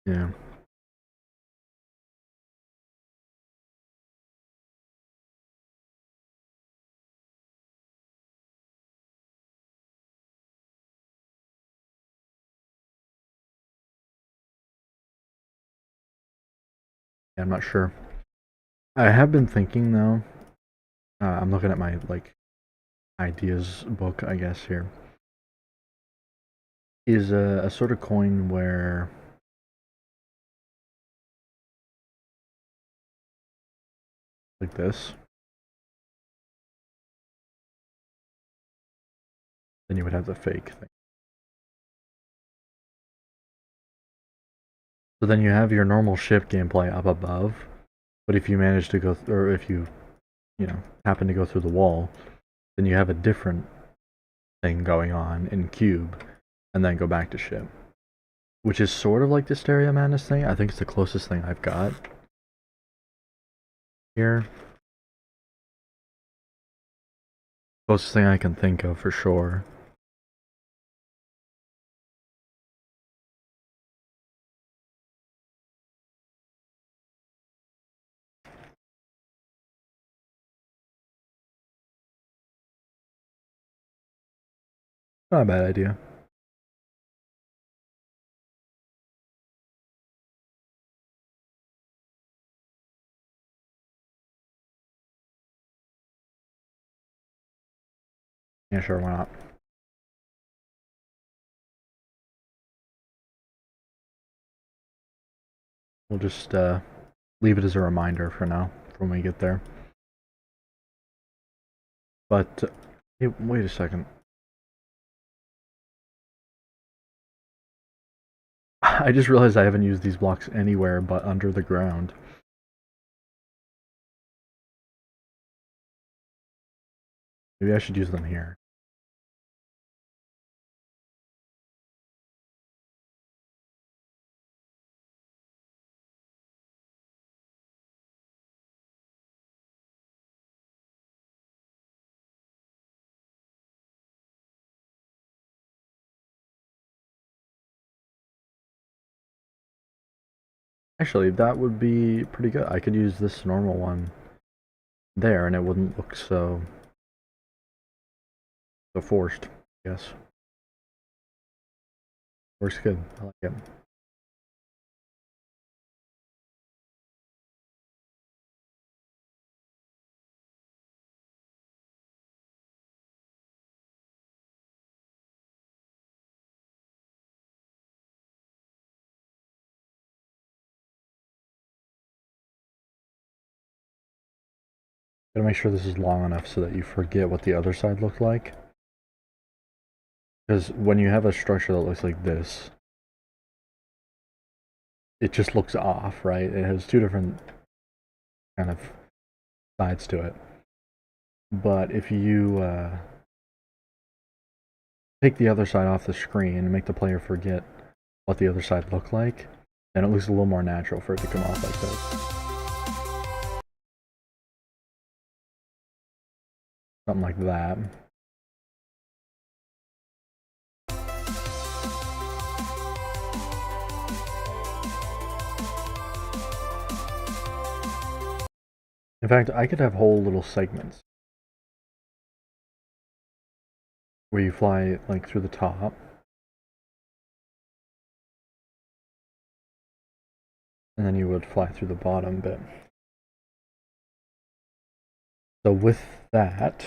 Yeah. I'm not sure. I have been thinking though. I'm looking at my ideas book, I guess here. Is a sort of coin where like this. Then you would have the fake thing. So then you have your normal ship gameplay up above, but if you manage to go, or if you happen to go through the wall, then you have a different thing going on in cube, and then go back to ship. Which is sort of like the Stereo Madness thing. I think it's the closest thing I've got here. Closest thing I can think of for sure. Not a bad idea. Yeah, sure, why not? We'll just leave it as a reminder for now, for when we get there. But, hey, wait a second. I just realized I haven't used these blocks anywhere but under the ground. Maybe I should use them here. Actually, that would be pretty good. I could use this normal one there and it wouldn't look so forced, I guess. Works good. I like it. Gotta make sure this is long enough so that you forget what the other side looked like. Because when you have a structure that looks like this, it just looks off, right? It has two different kind of sides to it. But if you take the other side off the screen and make the player forget what the other side looked like, then it looks a little more natural for it to come off like this. Something like that. In fact, I could have whole little segments where you fly like through the top. And then you would fly through the bottom bit. So with that,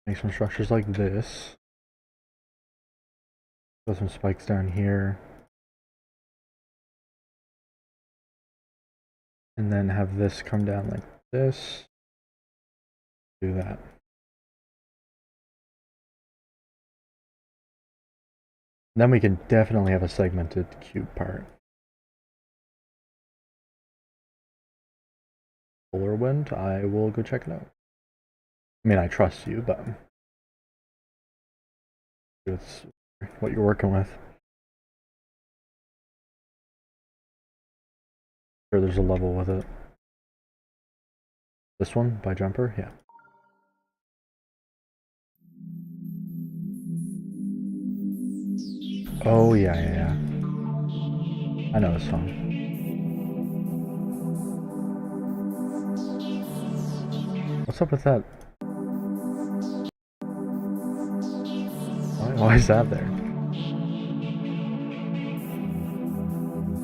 make some structures like this. Put some spikes down here. And then have this come down like this. Do that. Then we can definitely have a segmented cube part. Polar wind, I will go check it out. I mean, I trust you, but it's what you're working with. Sure, there's a level with it. This one by Jumper, yeah. Oh yeah. I know this song. What's up with that? Why is that there?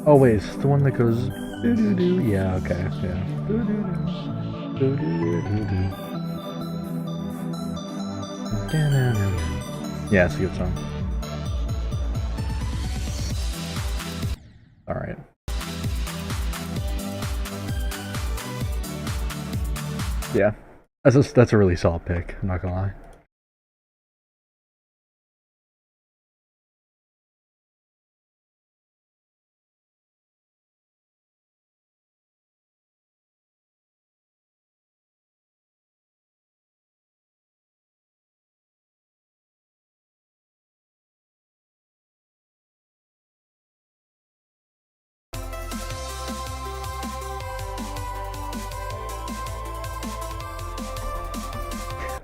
Oh wait, it's the one that goes doo doo doo. Yeah, okay, yeah. Doo doo doo. Doo doo doo doo. Yeah, it's a good song. Alright. Yeah. That's a really solid pick, I'm not gonna lie.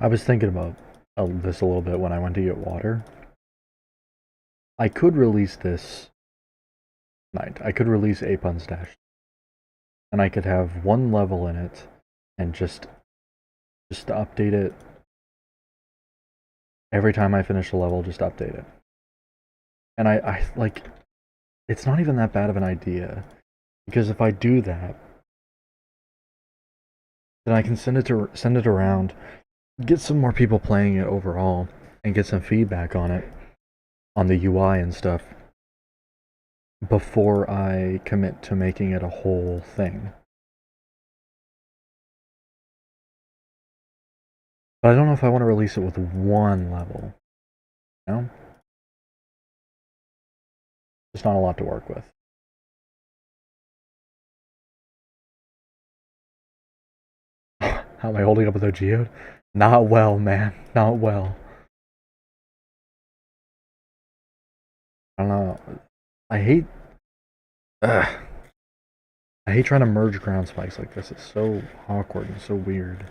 I was thinking about this a little bit when I went to get water. I could release this night. I could release Apun's Dash. And I could have one level in it and just update it. Every time I finish a level, just update it. And I like, it's not even that bad of an idea. Because if I do that, then I can send it around get some more people playing it overall and get some feedback on it, on the UI and stuff, before I commit to making it a whole thing. But I don't know if I want to release it with one level. You know? There's not a lot to work with. How am I holding up with a geode? Not well, man. Not well. I don't know. I hate... Ugh. I hate trying to merge ground spikes like this. It's so awkward and so weird.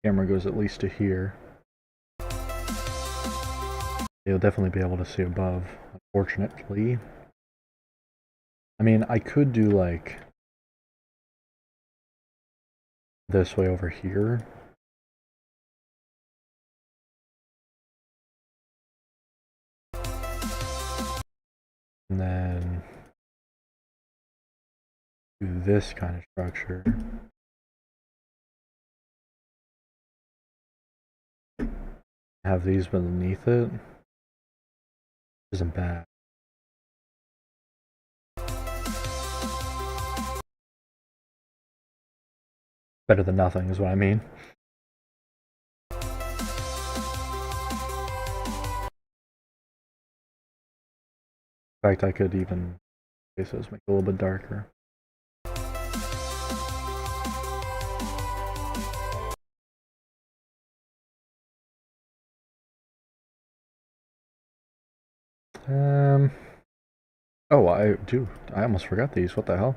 Camera goes at least to here. You'll definitely be able to see above, unfortunately. I mean, I could do like this way over here. And then do this kind of structure. Have these beneath it. Isn't bad. Better than nothing is what I mean. In fact, I could even make those make it a little bit darker. Oh, I almost forgot these. What the hell?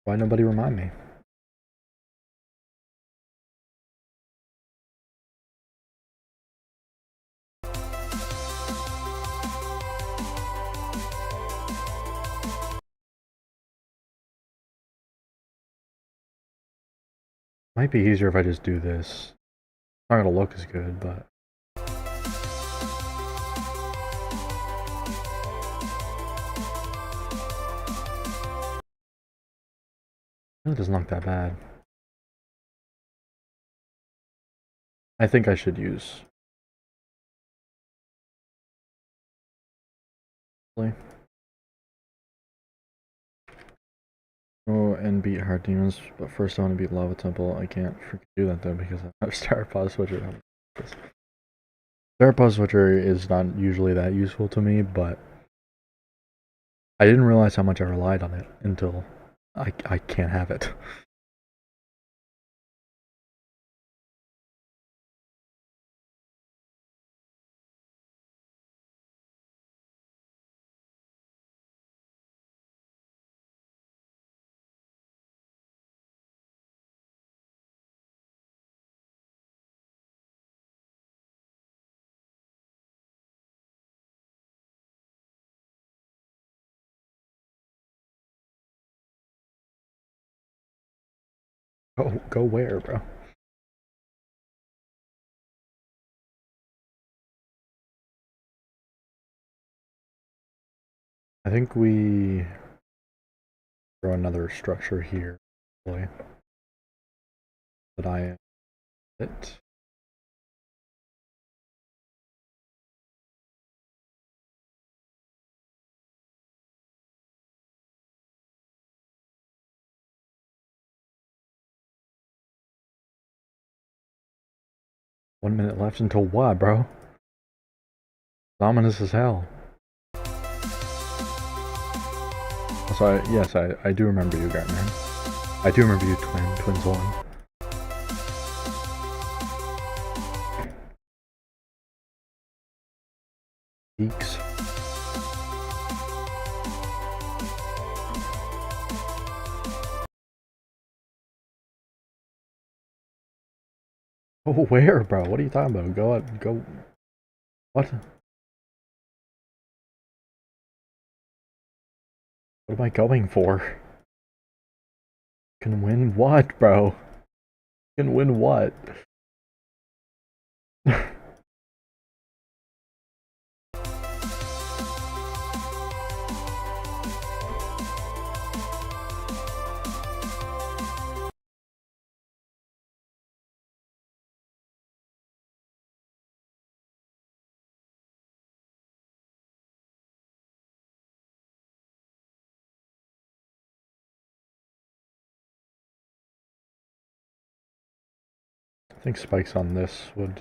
Why nobody remind me? Might be easier if I just do this. It's not gonna look as good, but it doesn't look that bad. I think I should use. Oh, and beat hard demons, but first I want to beat Lava Temple. I can't freaking do that though because I have Star Pause Switcher. Star Pause Switcher is not usually that useful to me, but I didn't realize how much I relied on it until I can't have it. Go where, bro? I think we throw another structure here, boy. That I it. One minute left until what, bro? Ominous as hell. Also, yes, I do remember you, Gartman. I do remember you, Twins 1. Geeks. Oh, where, bro? What are you talking about? Go out, go. What? What am I going for? Can win what, bro? Can win what? I think spikes on this would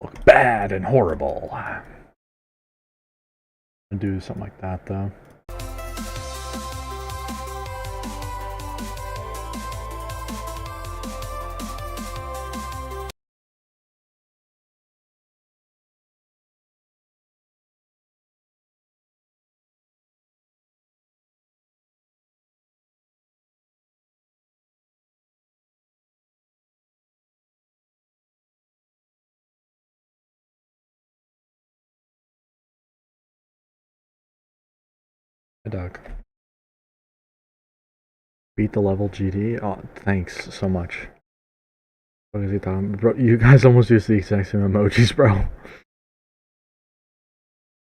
look bad and horrible. I'd do something like that though. Hey, Doug. Beat the level GD? Oh, thanks so much. What is he talking about? Bro, you guys almost used the exact same emojis, bro.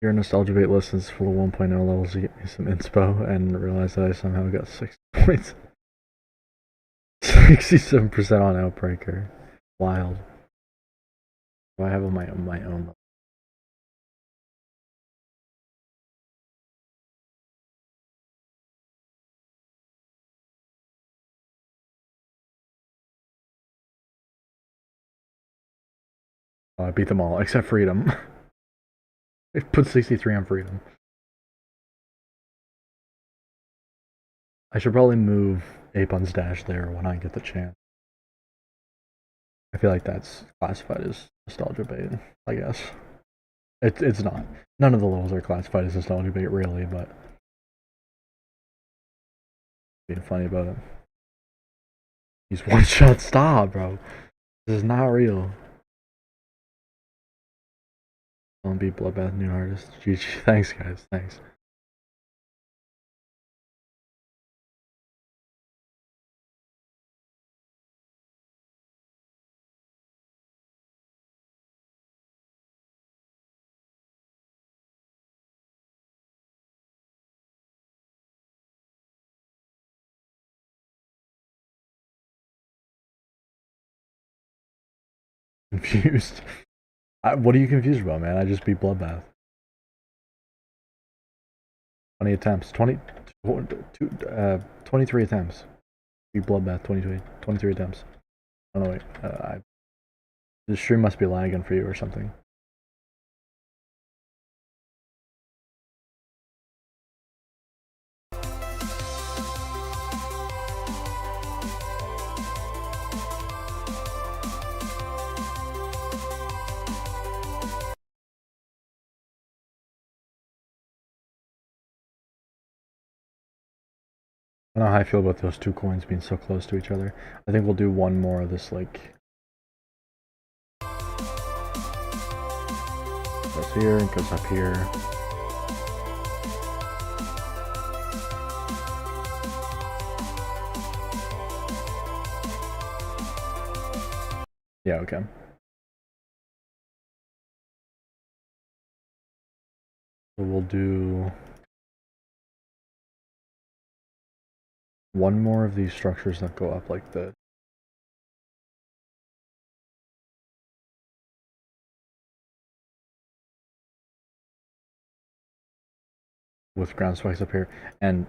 Your nostalgia bait listens full of 1.0 levels to get me some inspo and realize that I somehow got 6 points. 67% on Outbreaker. Wild. Do I have my own? Oh, I beat them all, except Freedom. It put 63 on Freedom. I should probably move Apun's Dash there when I get the chance. I feel like that's classified as nostalgia bait, I guess. It's not. None of the levels are classified as nostalgia bait, really, but being funny about it. He's one-shot stop, bro. This is not real. Don't be Bloodbath new artist. GG. Thanks, guys. Thanks. Confused. What are you confused about, man? I just beat Bloodbath. 20 attempts. 23 attempts. Beat Bloodbath. 23 attempts. Oh no, wait. The stream must be lagging for you or something. I don't know how I feel about those two coins being so close to each other. I think we'll do one more of this, like... goes here, and goes up here. Yeah, okay. So we'll do... one more of these structures that go up like this. With ground spikes up here. And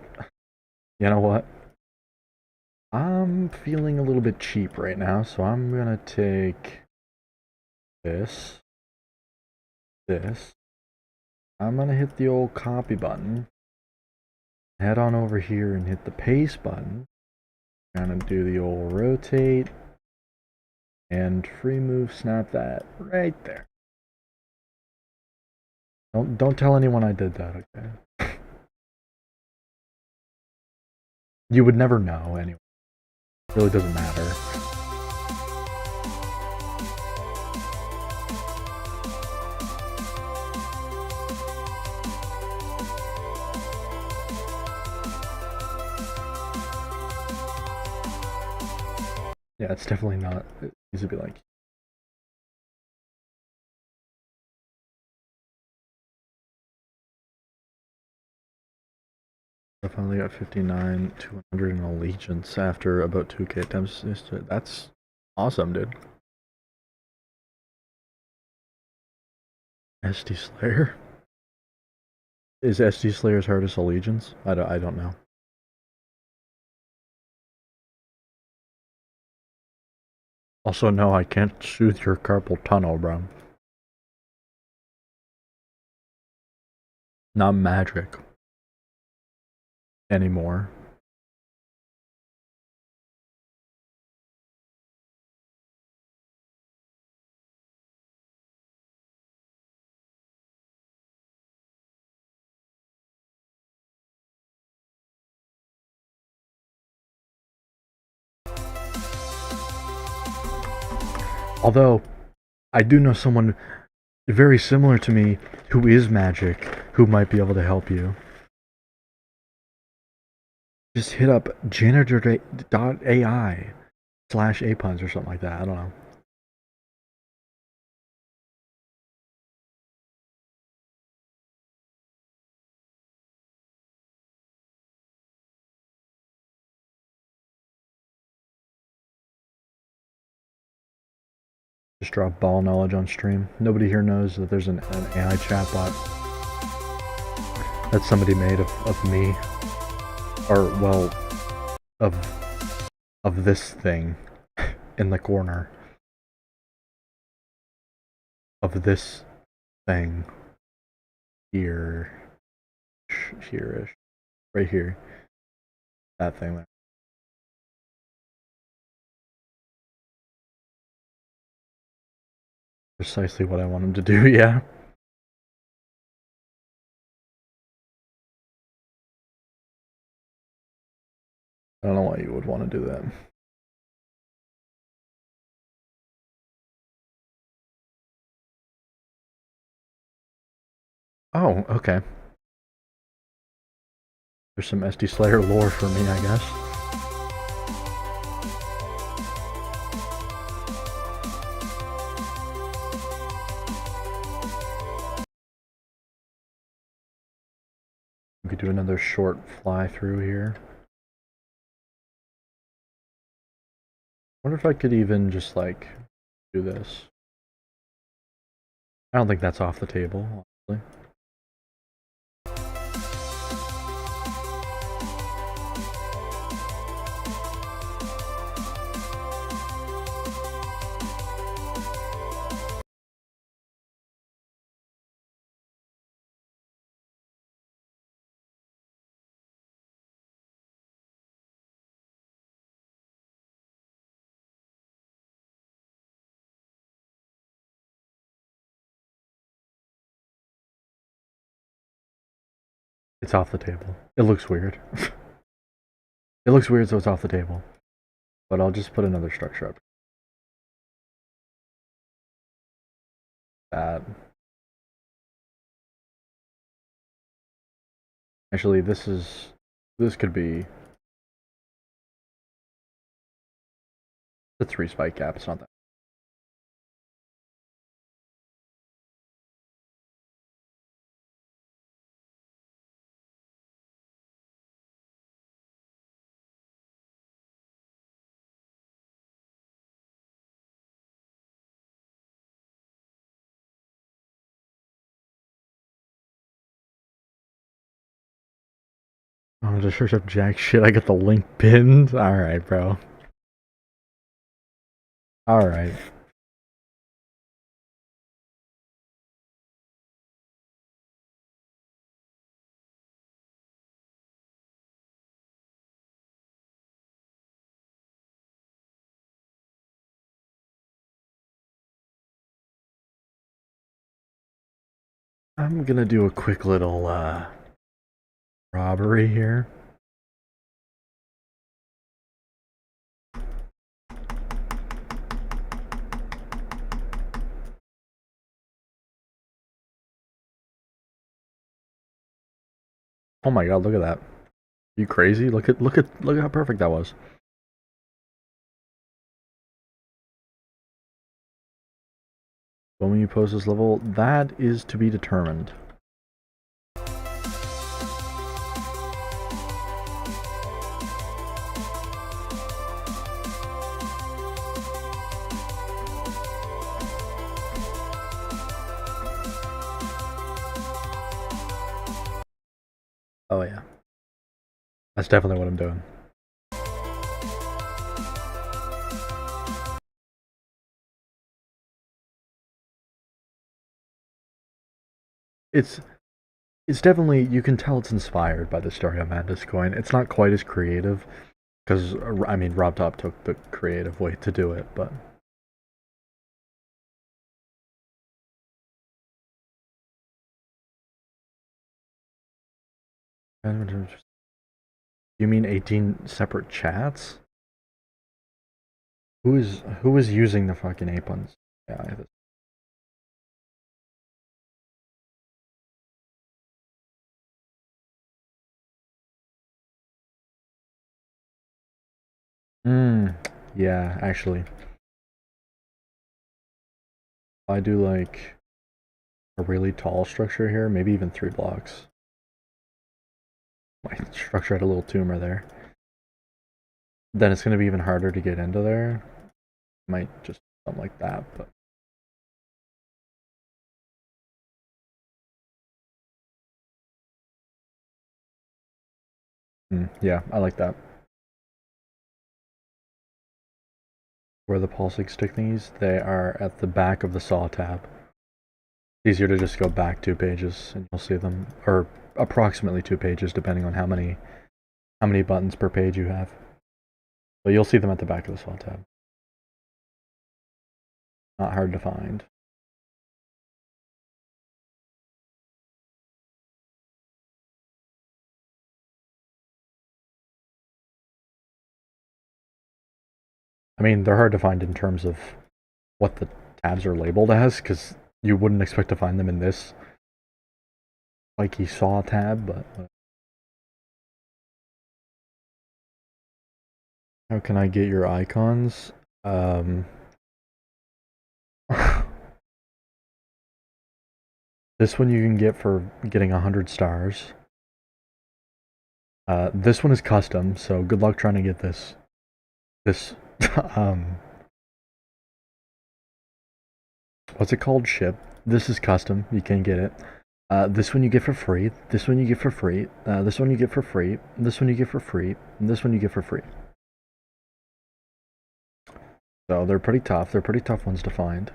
you know what? I'm feeling a little bit cheap right now, so I'm gonna take this. I'm gonna hit the old copy button. Head on over here and hit the paste button. I'm gonna do the old rotate and free move snap that right there. Don't tell anyone I did that, okay? You would never know anyway. It really doesn't matter. Yeah, it's definitely not. It needs to be like. I finally got 59 to 100 in allegiance after about 2k attempts. That's awesome, dude. SD Slayer? Is SD Slayer's hardest allegiance? I don't know. Also, no, I can't soothe your carpal tunnel, bro. Not magic. Anymore. Although, I do know someone very similar to me who is magic who might be able to help you. Just hit up janitor.ai/apuns or something like that. I don't know. Just drop ball knowledge on stream. Nobody here knows that there's an AI chatbot that somebody made of me. Or, well, of this thing in the corner. Of this thing. Here-ish. Right here. That thing there. Precisely what I want him to do, yeah. I don't know why you would want to do that. Oh, okay. There's some SD Slayer lore for me, I guess. We could do another short fly through here. Wonder if I could even just like do this. I don't think that's off the table, honestly. It's off the table. It looks weird. It looks weird, so it's off the table. But I'll just put another structure up. That. Actually, this could be the 3 spike gap. It's not that. Oh, just search up jack shit. I got the link pinned. Alright, bro. Alright. I'm gonna do a quick little robbery here. Oh my god, look at that. You crazy? Look at how perfect that was. When you post this level, that is to be determined. Oh yeah. That's definitely what I'm doing. It's definitely, you can tell it's inspired by the story of Madness coin. It's not quite as creative, because, I mean, Rob Top took the creative way to do it, but... You mean 18 separate chats? Who is using the fucking 8 buttons? Yeah, yeah, actually. I do like a really tall structure here, maybe even 3 blocks. My structure had a little tumor there. Then it's gonna be even harder to get into there. Might just something like that, but yeah, I like that. Where the pulsing stick thingies, they are at the back of the saw tab. It's easier to just go back 2 pages and you'll see them, or approximately 2 pages depending on how many buttons per page you have. But you'll see them at the back of the saw tab. Not hard to find. I mean, they're hard to find in terms of what the tabs are labeled as, because you wouldn't expect to find them in this spiky saw tab, but... How can I get your icons? This one you can get for getting 100 stars. This one is custom, so good luck trying to get this. What's it called? Ship. This is custom, you can get it. This one you get for free, this one you get for free, this one you get for free, this one you get for free, and this one you get for free. So they're pretty tough ones to find.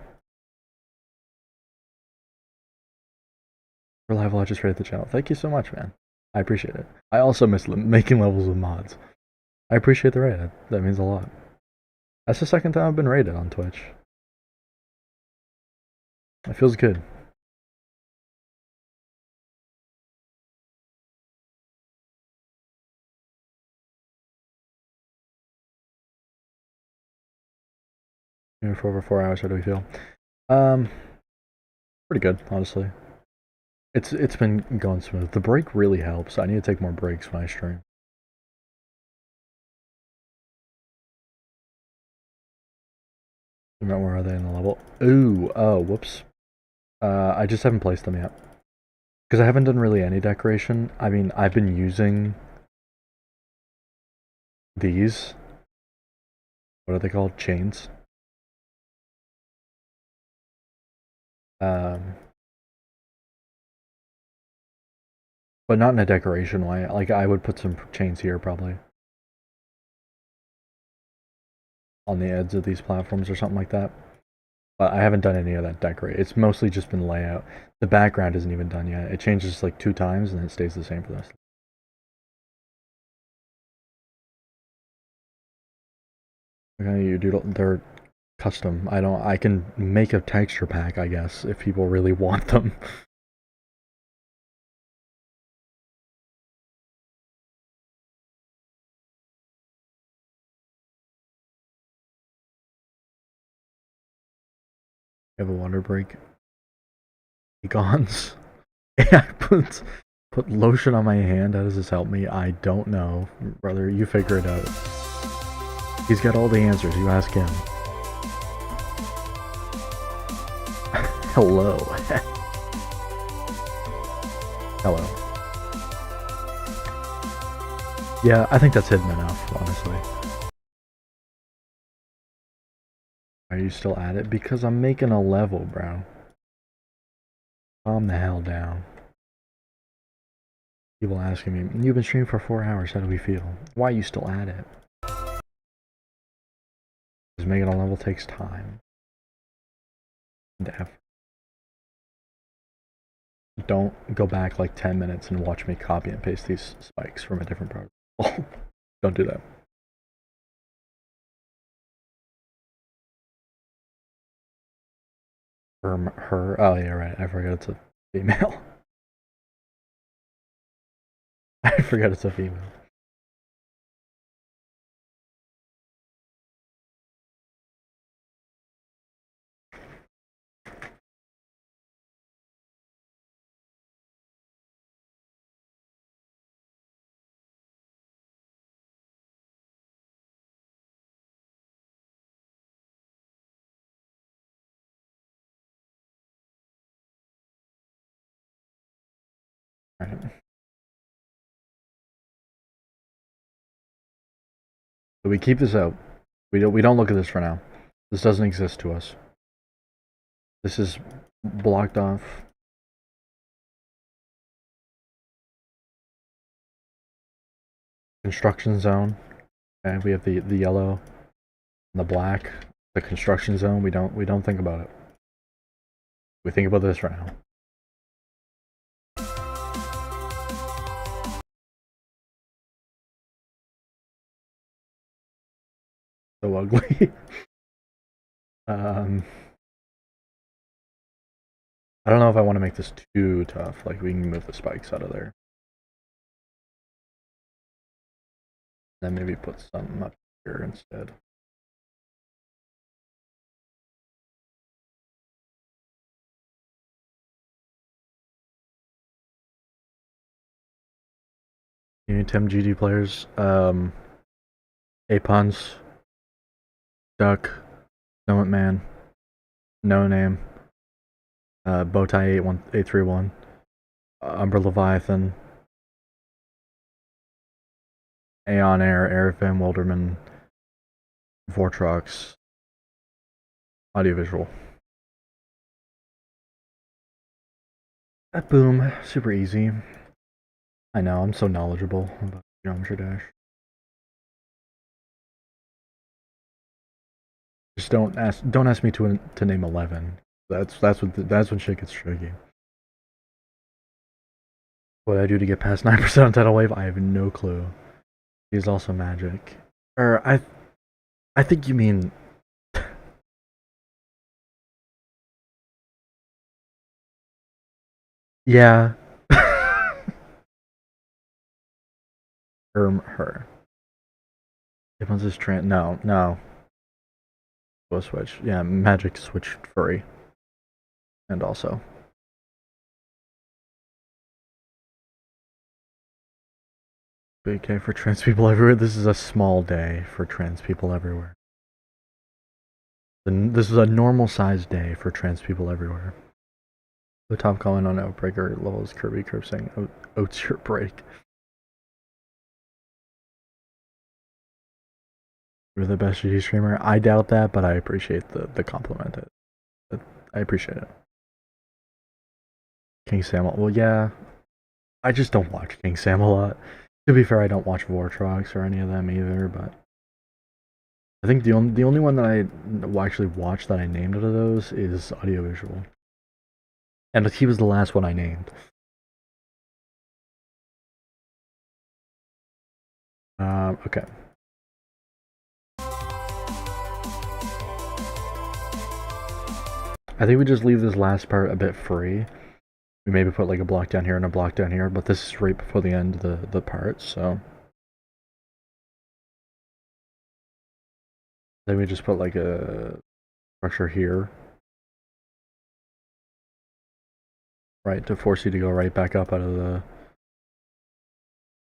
Reliable, I just rated the channel. Thank you so much, man. I appreciate it. I also miss making levels with mods. I appreciate the raid. That means a lot. That's the second time I've been raided on Twitch. It feels good. For over 4 hours, how do we feel? Pretty good, honestly. It's been going smooth. The break really helps. I need to take more breaks when I stream. Where are they in the level? Ooh, oh, whoops. I just haven't placed them yet. Because I haven't done really any decoration. I mean, I've been using these. What are they called? Chains. But not in a decoration way. Like, I would put some chains here, probably. On the edges of these platforms or something like that. But I haven't done any of that decorate. It's mostly just been layout. The background isn't even done yet. It changes like 2 times and then it stays the same for the rest. Okay, you do. They're custom. I can make a texture pack, I guess, if people really want them. I have a water break. Econs. I put lotion on my hand. How does this help me? I don't know. Brother, you figure it out. He's got all the answers. You ask him. Hello. Hello. Yeah, I think that's hidden enough, honestly. Are you still at it? Because I'm making a level, bro. Calm the hell down. People asking me, you've been streaming for 4 hours, how do we feel? Why are you still at it? Because making a level takes time. And effort. Don't go back like 10 minutes and watch me copy and paste these spikes from a different protocol. Don't do that. Her, oh yeah, right, I forgot it's a female. I forgot it's a female. Alright. So we keep this out. We don't look at this for now. This doesn't exist to us. This is blocked off. Construction zone. Okay, we have the yellow and the black. The construction zone. We don't think about it. We think about this for now. So ugly. I don't know if I want to make this too tough. Like, we can move the spikes out of there. Then maybe put something up here instead. Tim GD players. Apons. Duck. Snowman Man. No Name. Bowtie 831. Umber Leviathan. Aeon Air, Airfam, Wilderman, Vortrox, Audiovisual. Boom, super easy. I know, I'm so knowledgeable about Geometry Dash. Just don't ask me to name 11. That's when shit gets tricky. What I do to get past 9% on Tidal Wave, I have no clue. He's also magic. Or I think you mean yeah. Her. If one's this no. Go switch. Yeah, magic switch furry. And also. Big day for trans people everywhere. This is a small day for trans people everywhere. This is a normal sized day for trans people everywhere. The top comment on Outbreaker levels Kirby Curve saying, "Oats your break." You're the best GT streamer. I doubt that, but I appreciate the compliment. I appreciate it. King Sam. Well, yeah. I just don't watch King Sam a lot. To be fair, I don't watch Vortrox or any of them either, but I think the only one that I actually watched that I named out of those is Audiovisual. And he was the last one I named. Okay. I think we just leave this last part a bit free. We maybe put like a block down here and a block down here, but this is right before the end of the part, so. Then we just put like a structure here. Right, to force you to go right back up out of the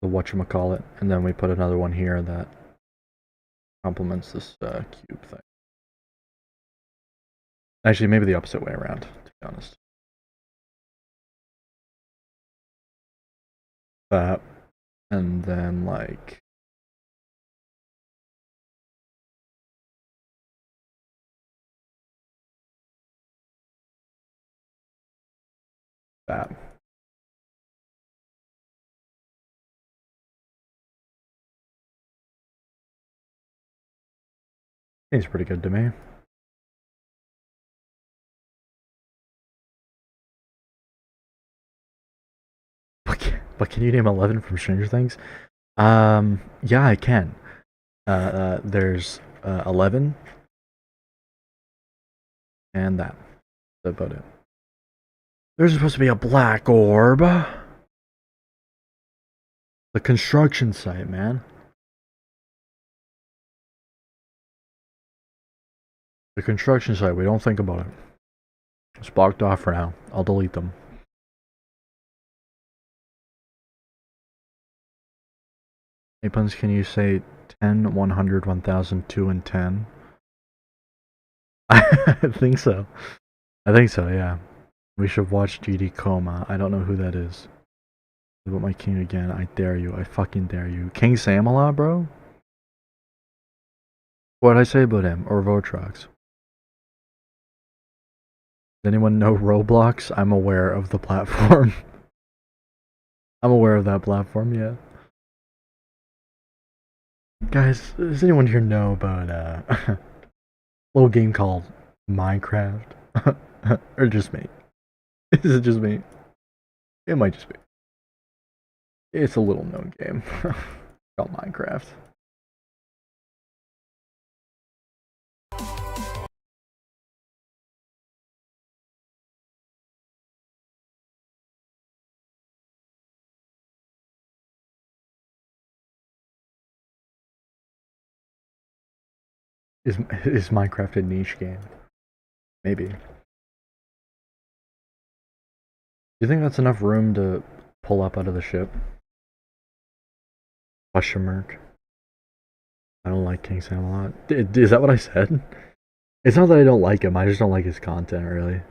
whatchamacallit. And then we put another one here that complements this cube thing. Actually, maybe the opposite way around, to be be honest. That, and then like that. Seems pretty good to me. But can you name 11 from Stranger Things? Yeah, I can. There's 11, and that. That's about it. There's supposed to be a black orb. The construction site, man. The construction site, we don't think about it. It's blocked off for now. I'll delete them. Hey, Puns, can you say 10, 100, 1000, 2, and 10? I think so. I think so, yeah. We should watch GD Coma. I don't know who that is. About my king again. I dare you. I fucking dare you. King Sam-a-lot, bro? What'd I say about him? Or Votrox? Does anyone know Roblox? I'm aware of the platform. I'm aware of that platform, yeah. Guys, does anyone here know about a little game called Minecraft? Or just me? Is it just me? It might just be. It's a little known game called Minecraft. Is Minecraft a niche game? Maybe. Do you think that's enough room to pull up out of the ship? Question mark. I don't like King Sam a lot. Is that what I said? It's not that I don't like him, I just don't like his content, really. It's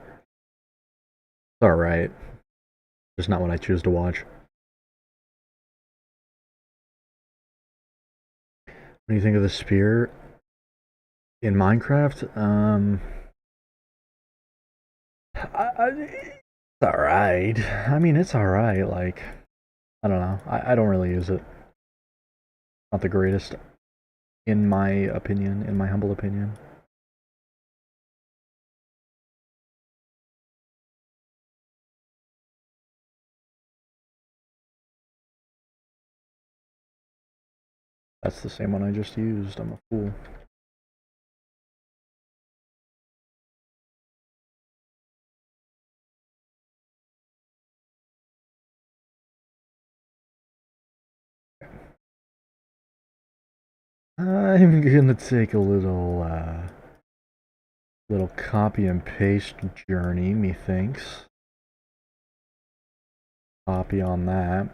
alright. Just not what I choose to watch. What do you think of the spear in Minecraft? It's alright. I mean, it's alright. Like, I don't know. I don't really use it. Not the greatest, in my opinion, in my humble opinion. That's the same one I just used. I'm a fool. I'm gonna take a little copy and paste journey, methinks. Copy on that.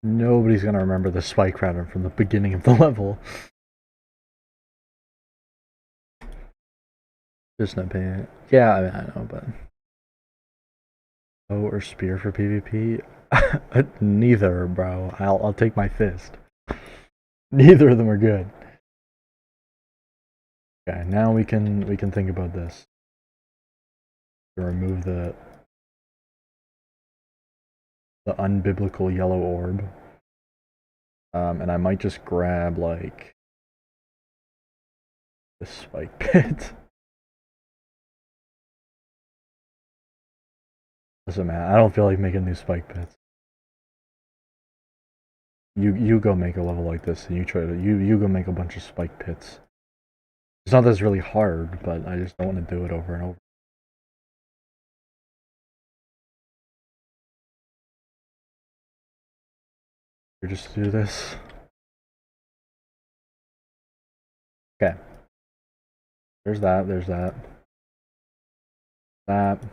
Nobody's gonna remember the spike pattern from the beginning of the level. Just not paying it. Yeah, I mean, I know, but bow or spear for PvP? Neither, bro. I'll take my fist. Neither of them are good. Okay, now we can think about this. Remove the unbiblical yellow orb. And I might just grab like the spike pit. Listen, man, I don't feel like making new spike pits. You go make a level like this, and you go make a bunch of spike pits. It's not that it's really hard, but I just don't want to do it over and over. Just do this. Okay. There's that. There's that. That.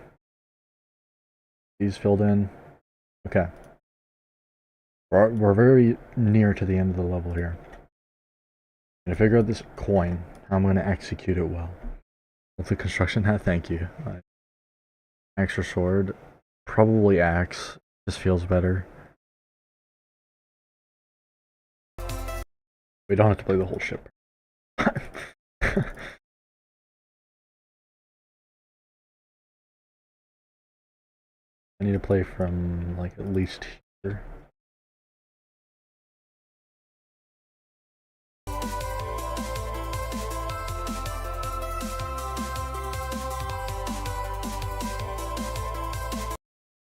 These filled in. Okay. We're very near to the end of the level here. I'm gonna figure out this coin. How I'm gonna execute it well. With the construction hat, thank you. Extra sword. Probably axe. Just feels better. We don't have to play the whole ship. I need to play from like at least here.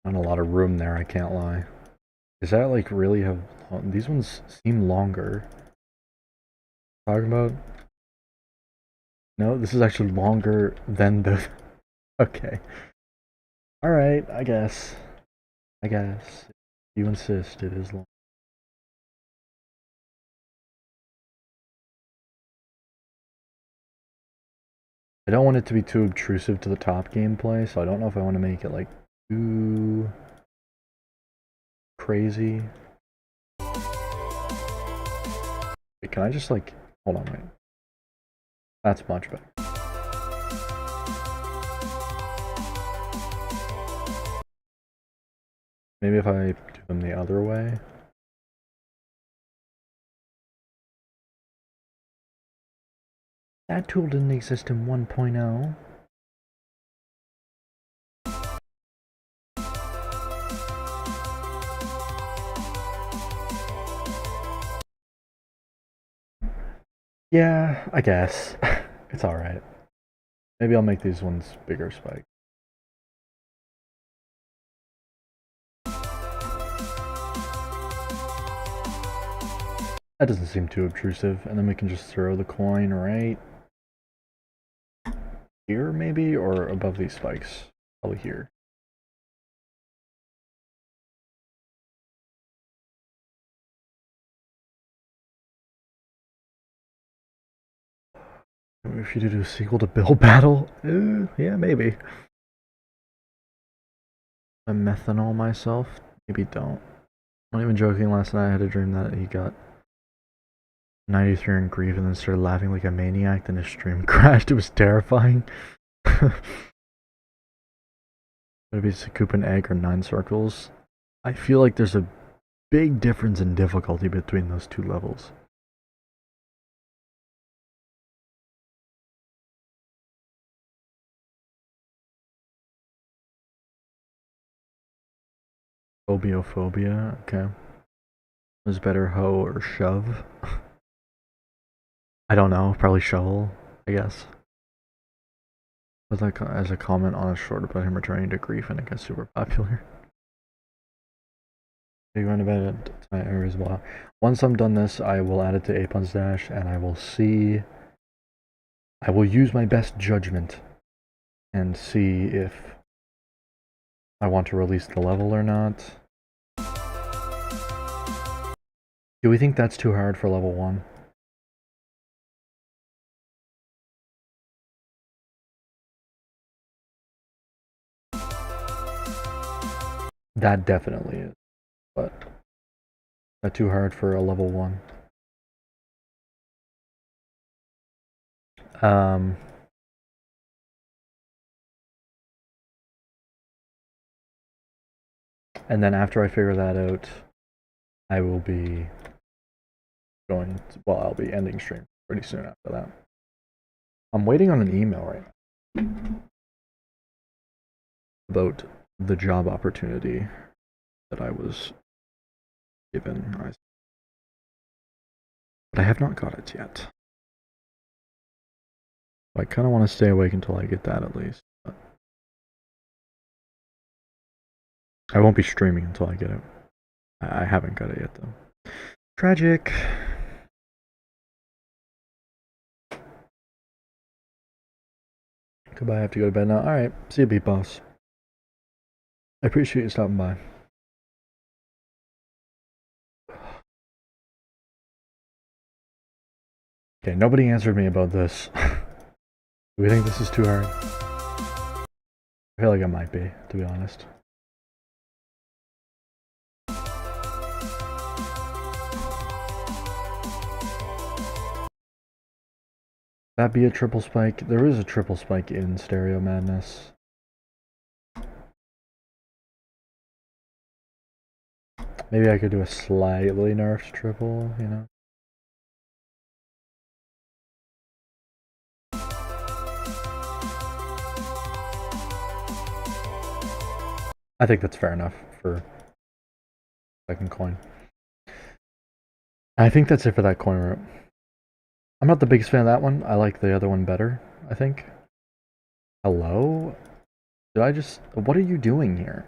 Not a lot of room there, I can't lie. Does that like really have these ones seem longer? Talking about? No, this is actually longer than the okay. Alright, I guess. I guess. If you insist, it is long. I don't want it to be too obtrusive to the top gameplay, so I don't know if I want to make it like too crazy. Wait, can I just like hold on, wait. That's much better. Maybe if I do them the other way. That tool didn't exist in 1.0. Yeah, I guess. It's alright. Maybe I'll make these ones bigger spike. That doesn't seem too obtrusive, and then we can just throw the coin right here, maybe, or above these spikes. Probably here. If you do a sequel to Bill Battle, yeah, maybe. I methanol myself, maybe don't. I'm not even joking. Last night I had a dream that he got 93 in grief and then started laughing like a maniac. Then his stream crashed. It was terrifying. Would it be scoop an egg or 9 circles? I feel like there's a big difference in difficulty between those two levels. Phobia, okay. Is better hoe or shove? I don't know, probably shovel, I guess. But like as a comment on a short about him returning to grief and it gets super popular. You're going to bed tonight as well. Once I'm done this, I will add it to Apon's Dash and I will see. I will use my best judgment and see if I want to release the level or not. Do we think that's too hard for level 1? That definitely is, but not too hard for a level 1. And then after I figure that out, I will be going to, well, I'll be ending stream pretty soon after that. I'm waiting on an email right now about the job opportunity that I was given. But I have not got it yet. I kind of want to stay awake until I get that at least. But I won't be streaming until I get it. I haven't got it yet though. Tragic. Goodbye, I have to go to bed now. Alright, see you, Beat Boss. I appreciate you stopping by. Okay, nobody answered me about this. Do we think this is too hard? I feel like it might be, to be honest. That be a triple spike? There is a triple spike in Stereo Madness. Maybe I could do a slightly nerfed triple, you know? I think that's fair enough for second coin. I think that's it for that coin route. I'm not the biggest fan of that one. I like the other one better, I think. Hello? Did I just... What are you doing here?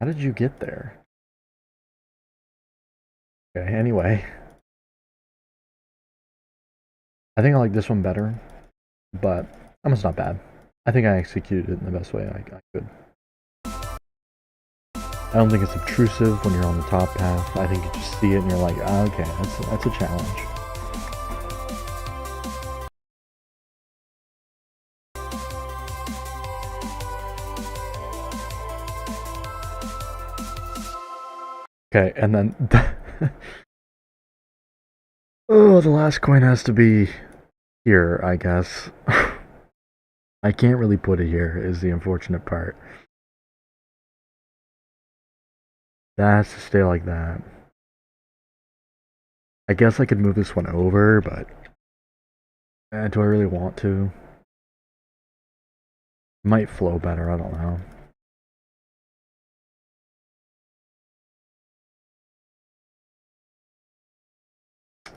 How did you get there? Okay, anyway. I think I like this one better, but that one's not bad. I think I executed it in the best way I could. I don't think it's obtrusive when you're on the top path. I think you just see it and you're like, oh, okay, that's a challenge. Okay, and then oh, the last coin has to be here, I guess. I can't really put it here, is the unfortunate part. That has to stay like that. I guess I could move this one over, but do I really want to? It might flow better, I don't know.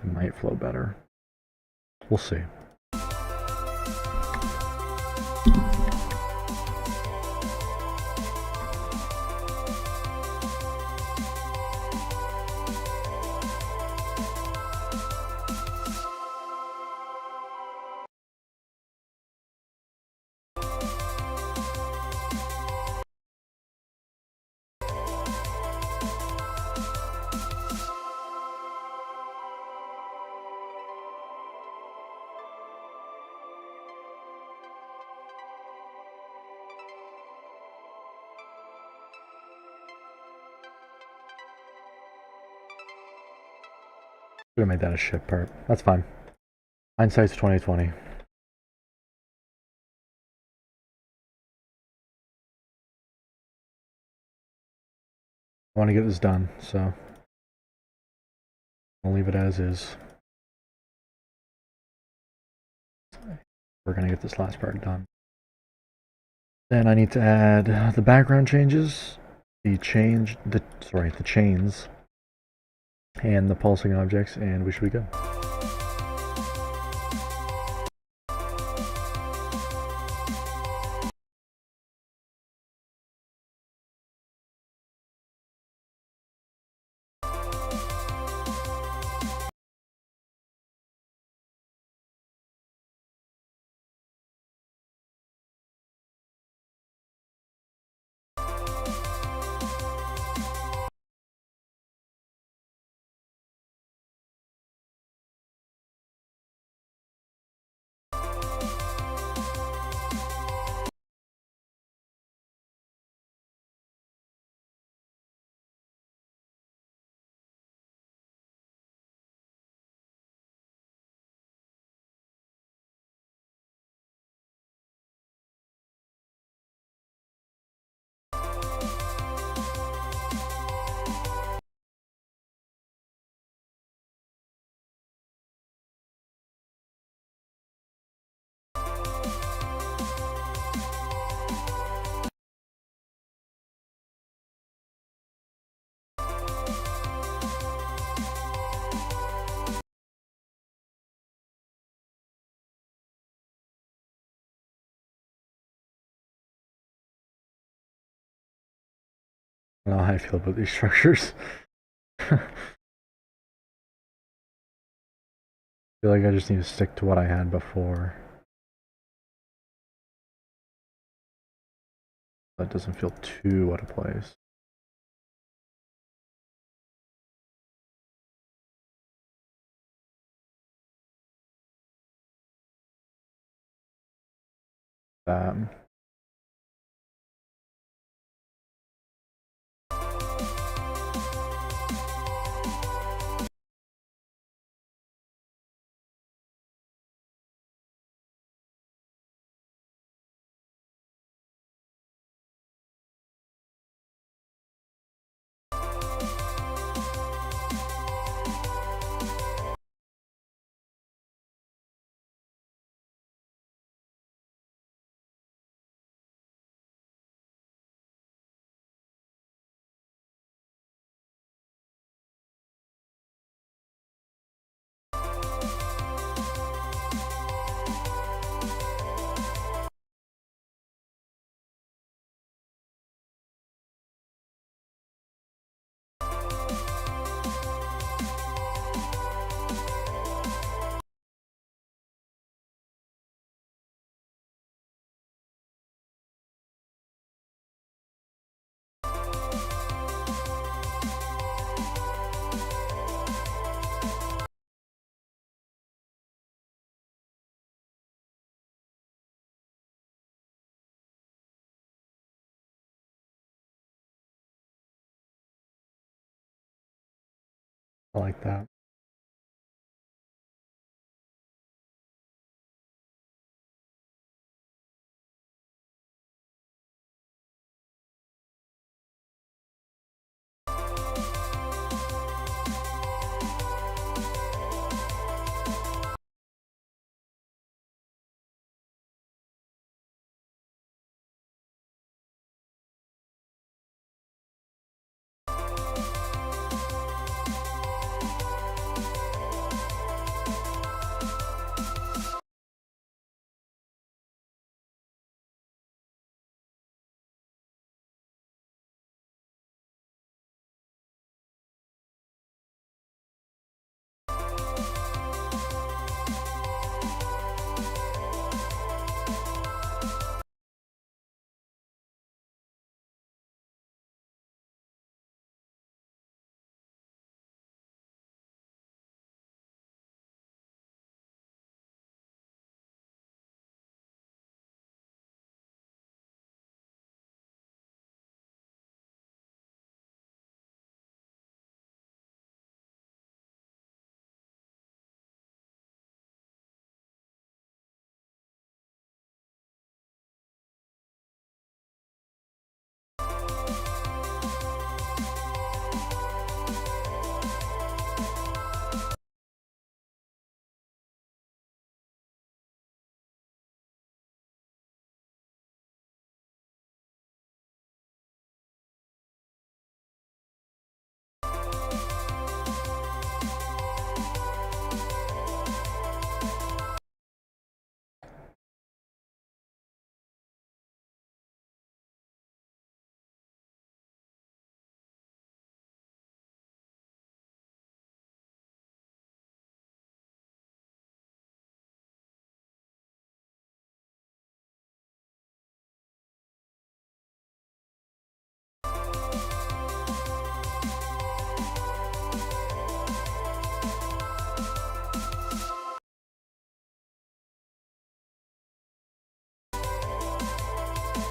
It might flow better. We'll see. Should have made that a shit part. That's fine. Hindsight's 2020. I want to get this done, so I'll leave it as is. We're gonna get this last part done. Then I need to add the background changes, the chains, and the pulsing objects, and we should be good. I don't know how I feel about these structures. I feel like I just need to stick to what I had before. That doesn't feel too out of place. that. I like that.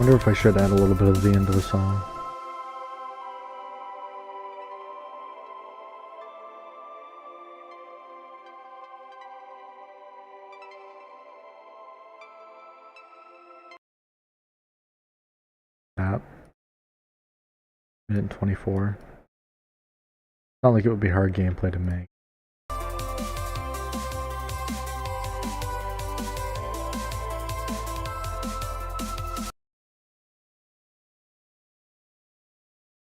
Wonder if I should add a little bit of the end of the song. App. Minute 24. Not like it would be hard gameplay to make.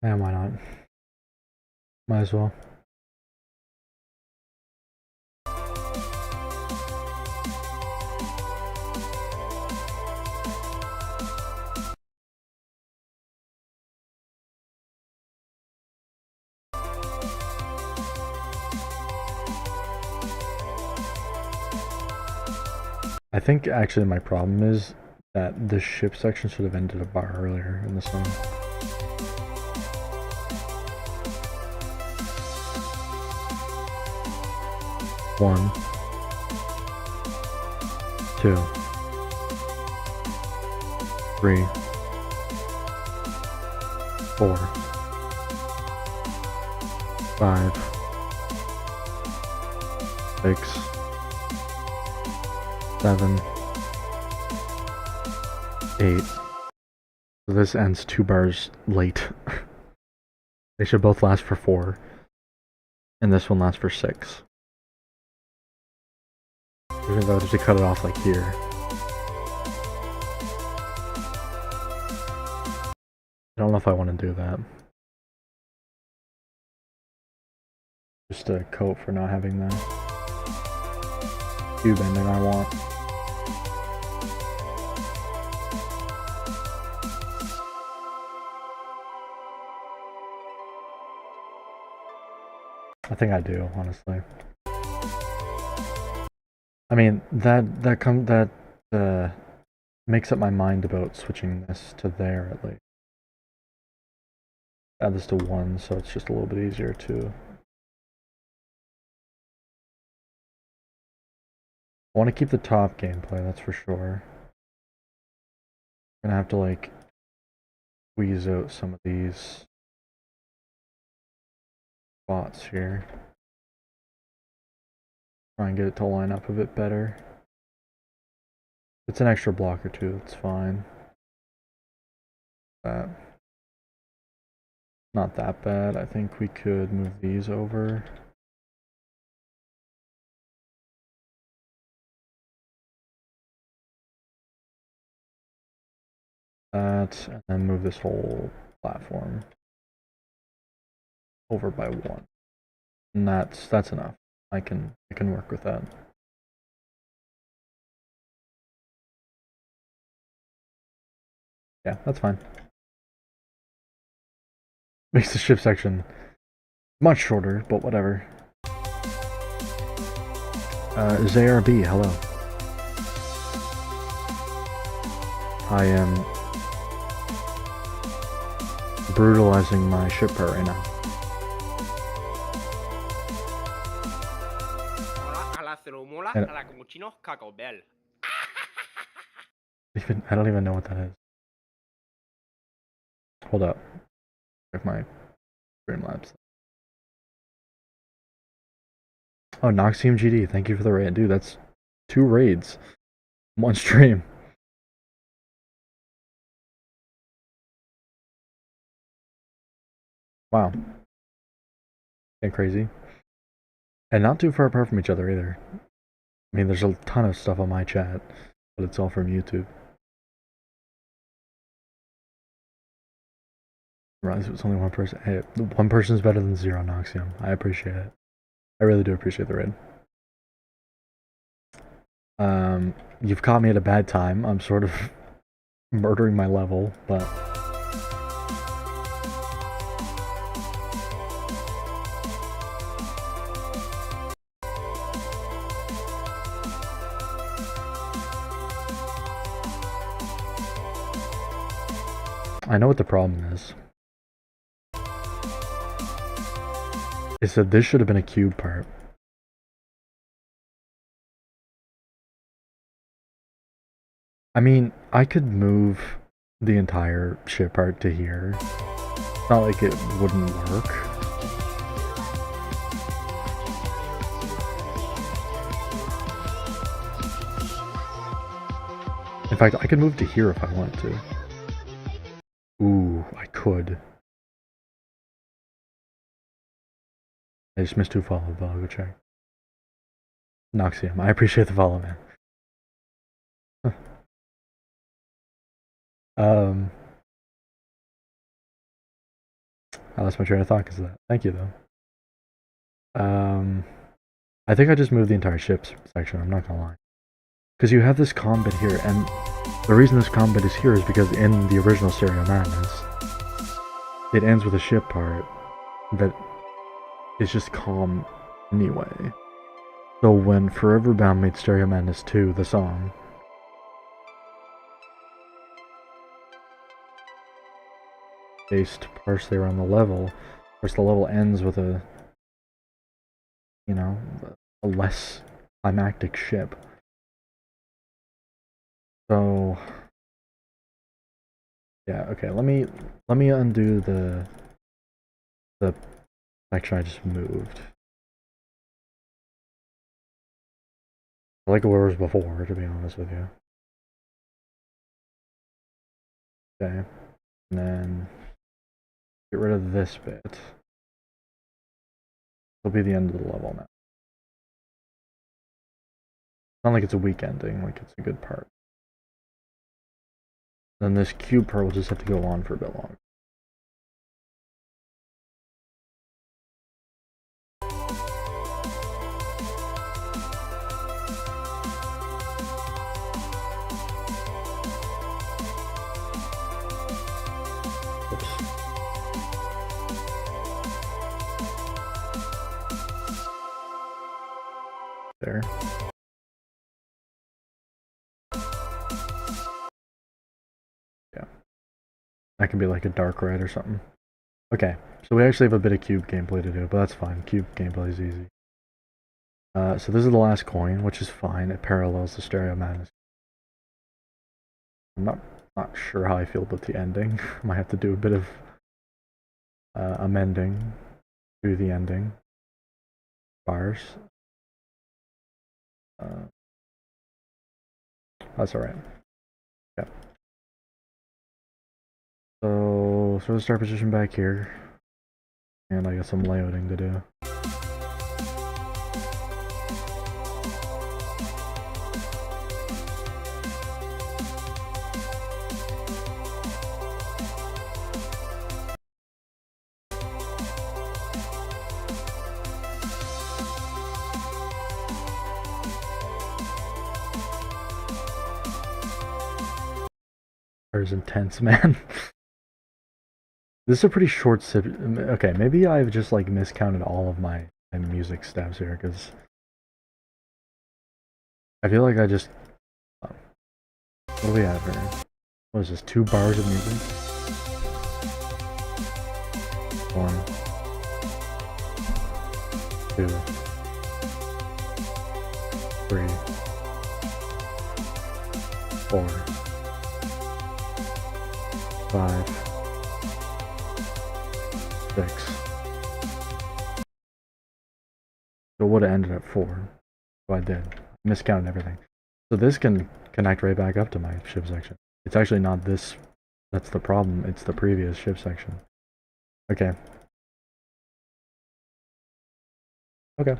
And why not? Might as well. I think actually my problem is that the ship section should have ended a bar earlier in the song. One, two, 3, 4, 5, 6, 7, 8. So this ends 2 bars late. They should both last for 4. And this one lasts for 6. Even though just to cut it off like here. I don't know if I want to do that. Just a coat for not having the cube ending I want. I think I do, honestly. I mean, that makes up my mind about switching this to there at least. Add this to 1, so it's just a little bit easier to. I want to keep the top gameplay, that's for sure. I'm gonna have to like squeeze out some of these spots here. Try and get it to line up a bit better. It's an extra block or 2, that's fine. Not that bad. I think we could move these over. That, and then move this whole platform over by 1. And that's enough. I can work with that. Yeah, that's fine. Makes the ship section much shorter, but whatever. ZRB, hello. I am brutalizing my ship part right now. I don't even know what that is. Hold up. Check my Streamlabs. Oh, Noxium GD, thank you for the raid. Dude, that's 2 raids. 1 stream. Wow. Getting crazy. And not too far apart from each other either. I mean, there's a ton of stuff on my chat, but it's all from YouTube. Right, it's only 1 person. Hey, 1 person's better than 0, Noxium. I appreciate it. I really do appreciate the raid. You've caught me at a bad time. I'm sort of murdering my level, but I know what the problem is. Is that this should have been a cube part. I mean, I could move the entire ship part to here. It's not like it wouldn't work. In fact, I could move to here if I wanted to. Ooh, I could. I just missed 2 follow, but I'll go check. Noxium, I appreciate the follow, man. I lost my train of thought because of that. Thank you, though. I think I just moved the entire ships section, I'm not gonna lie. Because you have this combat here, and the reason this combat is here is because in the original Stereo Madness, it ends with a ship part that is just calm anyway. So when Forever Bound made Stereo Madness 2, the song, based partially around the level, of course the level ends with a, you know, a less climactic ship. So Yeah, okay, let me undo the section I just moved. I like where it was before, to be honest with you. Okay. And then get rid of this bit. It'll be the end of the level now. It's not like it's a weak ending, like it's a good part. Then this cube part will just have to go on for a bit longer. Oops. There. Yeah. That could be like a dark red or something. Okay, so we actually have a bit of cube gameplay to do, but that's fine. Cube gameplay is easy. So this is the last coin, which is fine. It parallels the Stereo Madness. I'm not sure how I feel about the ending. Might have to do a bit of amending to the ending. Bars. That's alright. Yeah. So throw the start position back here. And I got some layouting to do. Is intense, man. This is a pretty short sip. Okay, maybe I've just like miscounted all of my music steps here, because I feel like I just what do we have here? What is this? 2 bars of music? 1, 2, 3, 4, 5, 6. So it would have ended at 4. So I did. Miscounted everything. So this can connect right back up to my ship section. It's actually not this. That's the problem. It's the previous ship section. Okay. Okay.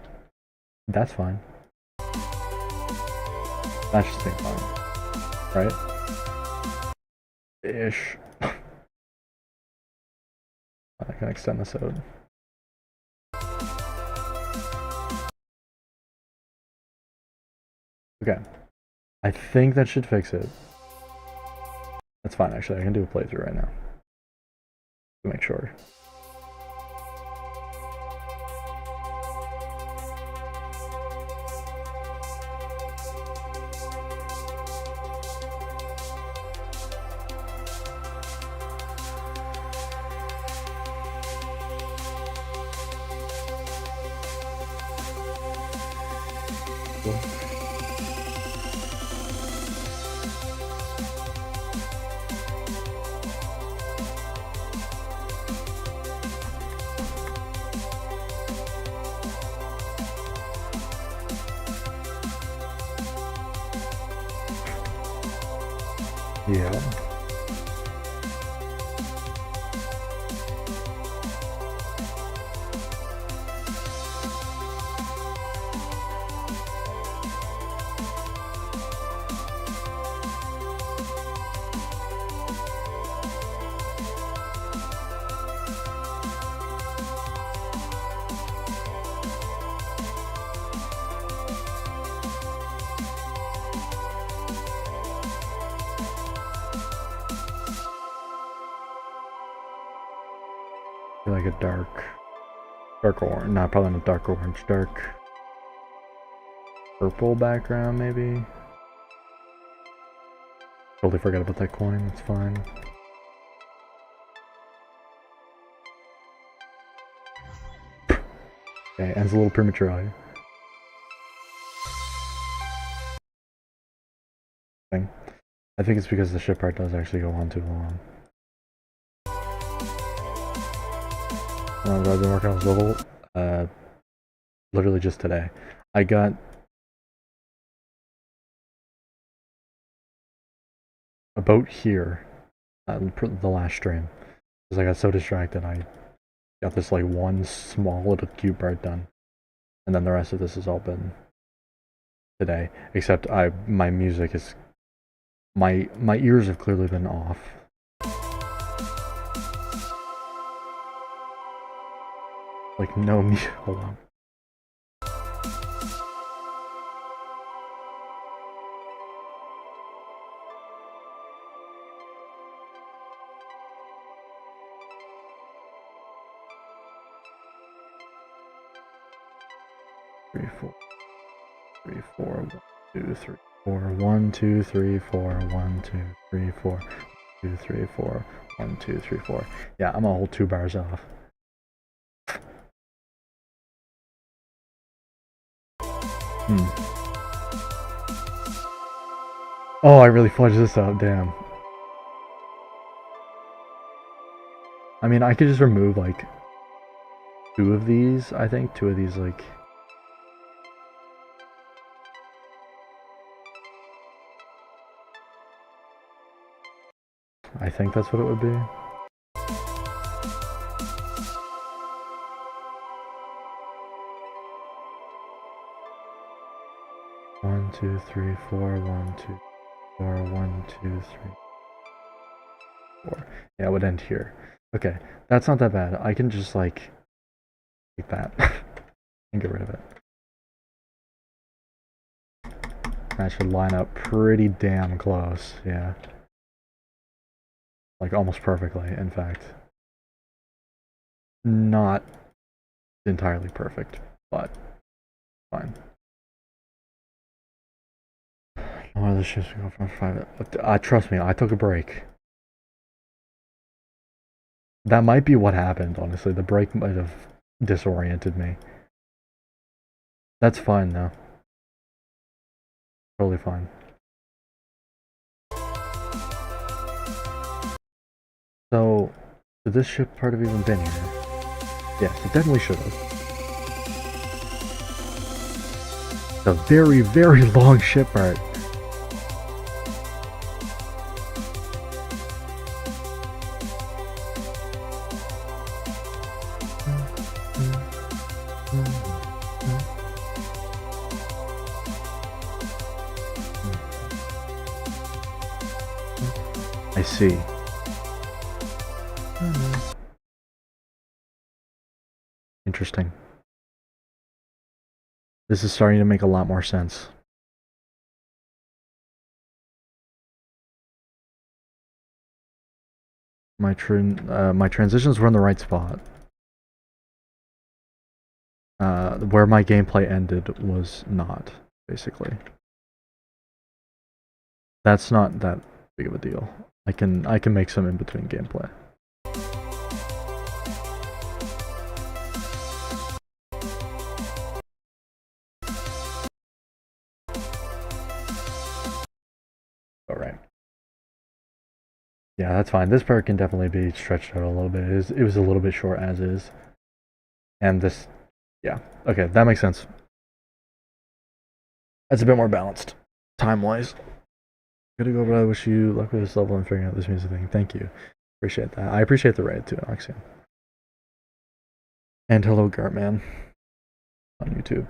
That's fine. That should stay fine. Right? Ish. I can extend this out. Okay. I think that should fix it. That's fine, actually. I can do a playthrough right now. To make sure. Yeah. Like a dark orange, not probably not dark orange, dark purple background maybe. Totally forgot about that coin, that's fine. Okay, ends a little prematurely. I think it's because the ship part does actually go on too long. I've been working on this level, literally just today. I got about here, the last stream, because I got so distracted. I got this like one small little cube part done, and then the rest of this has all been today. Except my music is, my ears have clearly been off. Like no music. Hold on. Three, four, 1, 2, 3, 4, 1, 2, 3, 4, 1, 2, 3, 4, 2, 3, 4, 1, 2, 3, 4. Yeah, I'm a whole 2 bars off. Oh, I really fudged this up, damn. I mean, I could just remove like 2 of these, I think. 2 of these, like. I think that's what it would be. One, 2, 3, 4, 1, 2, 4, 1, 2, 3, 4. Yeah, it would end here. Okay, that's not that bad. I can just like take that and get rid of it. That should line up pretty damn close, yeah. Like almost perfectly, in fact. Not entirely perfect, but fine. Oh, this shit's go from 5. Trust me, I took a break. That might be what happened, honestly. The break might have disoriented me. That's fine, though. Totally fine. So, did this ship part have even been here? Yes, it definitely should have. It's a very, very long ship part. I see. Interesting. This is starting to make a lot more sense. My transitions were in the right spot. Where my gameplay ended was not, basically. That's not that big of a deal. I can make some in between gameplay. Alright. Yeah, that's fine. This part can definitely be stretched out a little bit. It was a little bit short as is. And this, yeah. Okay, that makes sense. That's a bit more balanced, time-wise. Good to go, but I wish you luck with this level and figuring out this music thing. Thank you. Appreciate that. I appreciate the raid too, Alexian. And hello, Gartman. On YouTube.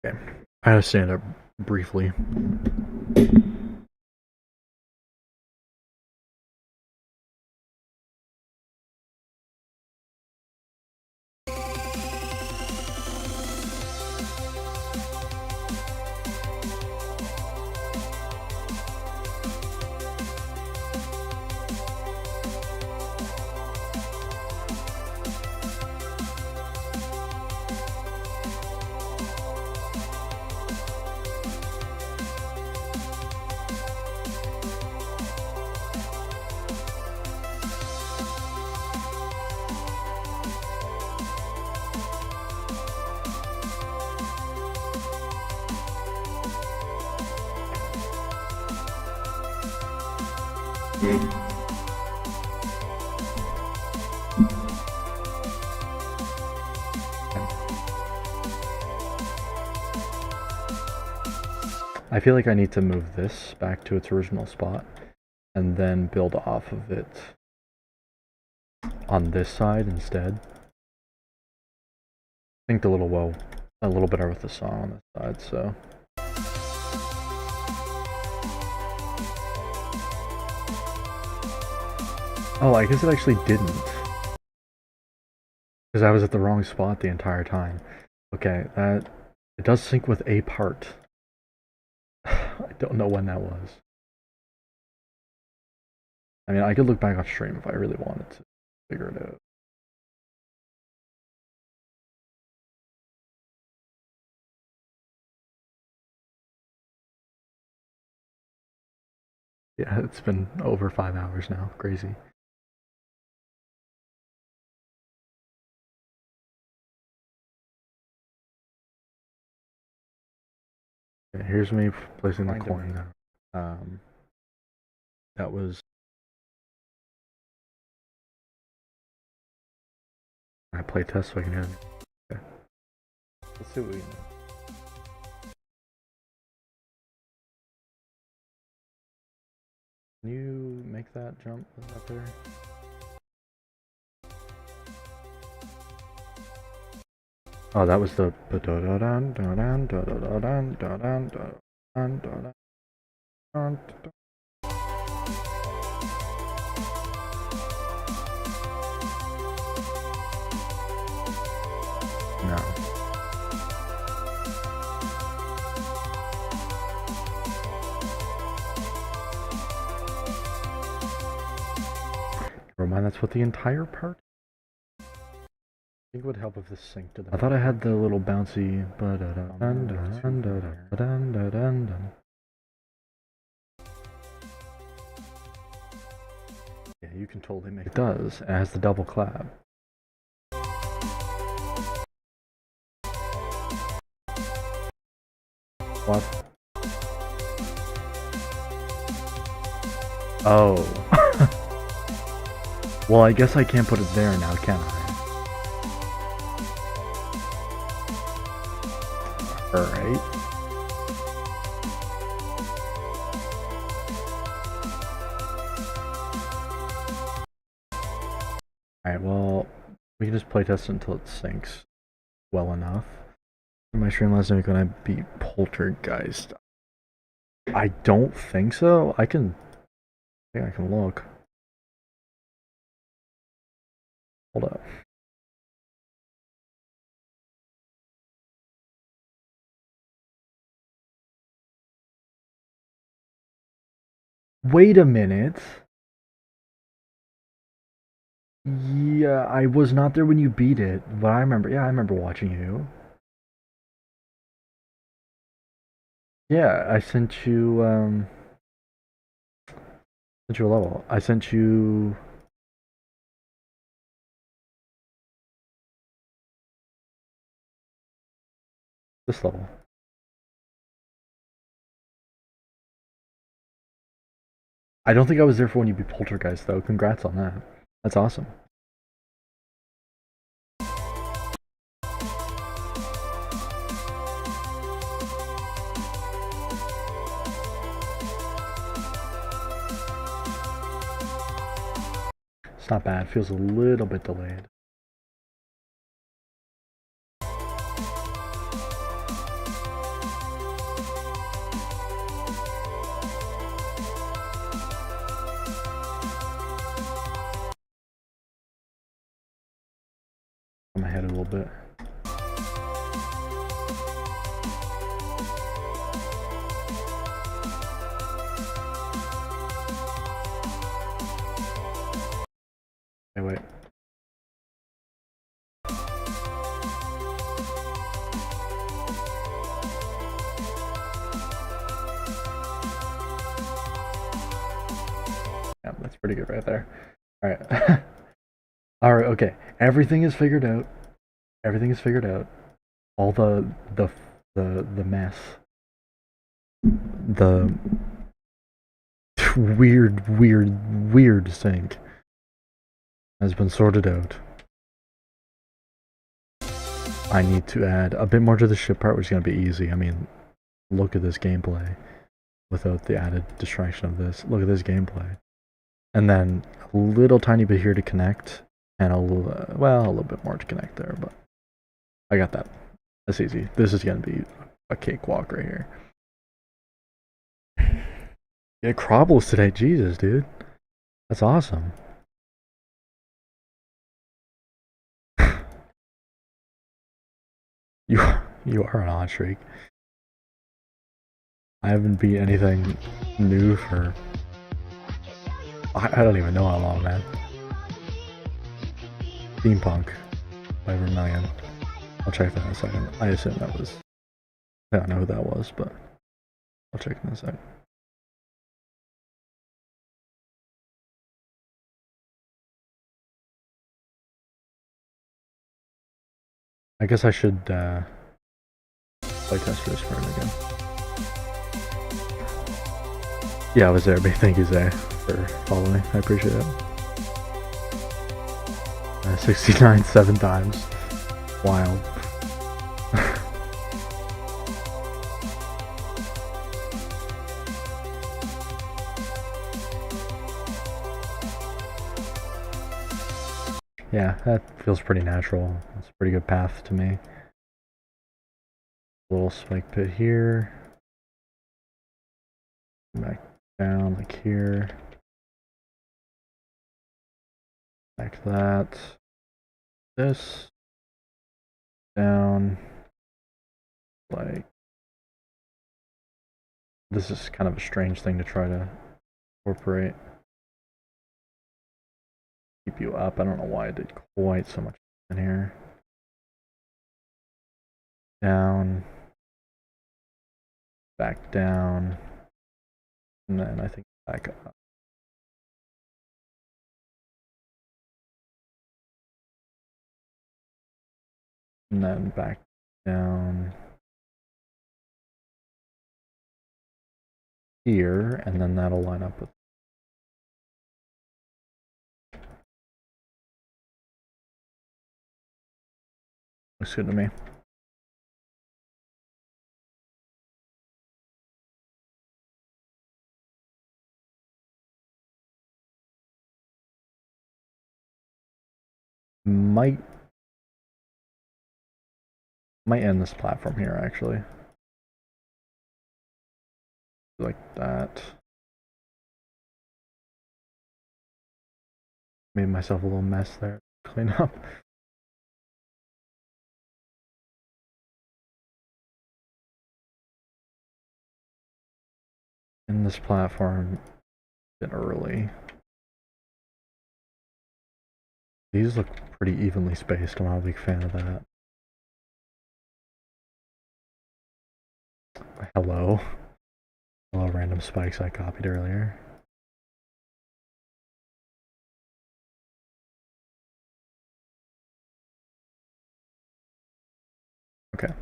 Okay. I had to stand up briefly. I feel like I need to move this back to its original spot and then build off of it on this side instead. Synced a little better with the song on this side, so. Oh, I guess it actually didn't. Because I was at the wrong spot the entire time. Okay, it does sync with a part. I don't know when that was. I mean, I could look back on stream if I really wanted to figure it out. Yeah, it's been over 5 hours now. Crazy. Okay, here's me placing the coin now. That was. I play test so I can hear them. Okay. Let's see what we can do. Can you make that jump up there? Oh, that was the. No. Never mind, that's what the entire part. I think it would help if this synced to the. I thought I had the little bouncy. Yeah, you can totally make it. Does. It has the double clap. What? Oh. Well, I guess I can't put it there now, can I? Alright. Alright, well, we can just playtest until it syncs well enough. In my stream last night when I beat Poltergeist. I don't think so. I think I can look. Hold up. Wait a minute. Yeah, I was not there when you beat it, but I remember watching you. Yeah, I sent you a level. I sent you this level. I don't think I was there for when you beat Poltergeist though. Congrats on that. That's awesome. It's not bad. It feels a little bit delayed. My head a little bit. Hey, wait. Yeah, that's pretty good right there. All right. All right. Okay. Everything is figured out. Everything is figured out. All the mess. weird sync has been sorted out. I need to add a bit more to the ship part, which is going to be easy. I mean, look at this gameplay without the added distraction of this. Look at this gameplay. And then a little tiny bit here to connect, and a little, well, a little bit more to connect there, but I got that. That's easy. This is going to be a cakewalk right here. Yeah, Crobbles today. Jesus, dude. That's awesome. You are on a hot streak. I haven't beat anything new for I don't even know how long, man. Steampunk by Vermillion. I'll check that in a second. I assume that was I don't know who that was, but I'll check in a second. I guess I should play test for this card again. Yeah, I was there, but thank you, Zay, for following. I appreciate it. 69 7 times. Wild. Yeah, that feels pretty natural. It's a pretty good path to me. Little spike pit here. Back down like here. Back to that. This. Down. Like. This is kind of a strange thing to try to incorporate. Keep you up. I don't know why I did quite so much in here. Down. Back down. And then I think back up. And then back down here, and then that'll line up with looks good to me. Might end this platform here actually. Like that. Made myself a little mess there. Clean up. In this platform a bit early. These look pretty evenly spaced. I'm not a big fan of that. Hello. Hello, random spikes I copied earlier. Okay.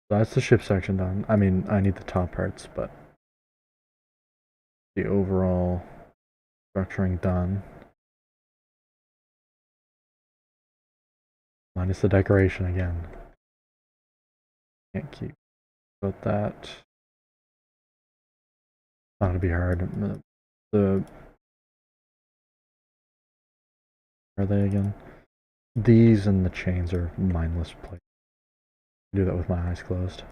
That's the ship section done. I mean, I need the top parts, but the overall structuring done. Minus the decoration again. Can't keep about that. Not gonna be hard. The are they again? These and the chains are mindless play. Do that with my eyes closed.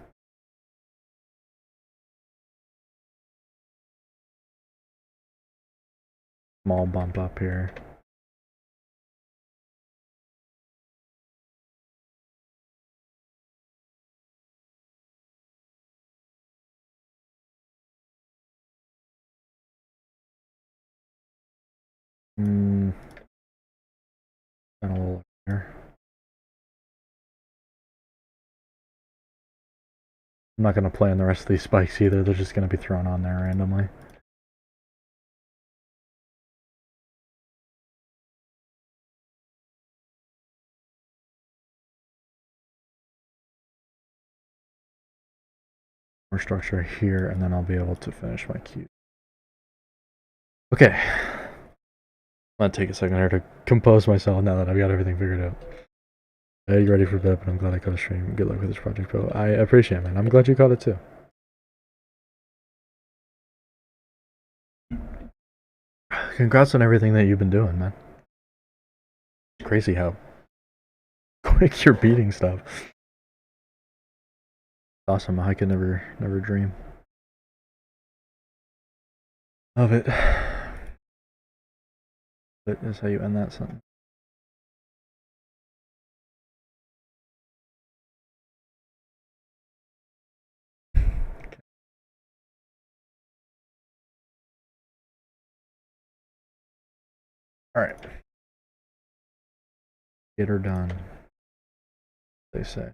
Small bump up here. And a little here. I'm not gonna play on the rest of these spikes either. They're just gonna be thrown on there randomly. More infrastructure here, and then I'll be able to finish my queue. Okay. I'm gonna take a second here to compose myself now that I've got everything figured out. Hey, you ready for bed? But I'm glad I caught a stream. Good luck with this project, bro. I appreciate it, man. I'm glad you caught it too. Congrats on everything that you've been doing, man. It's crazy how quick you're beating stuff. Awesome. I could never dream of it. That is how you end that sentence. All right. Get her done. They say.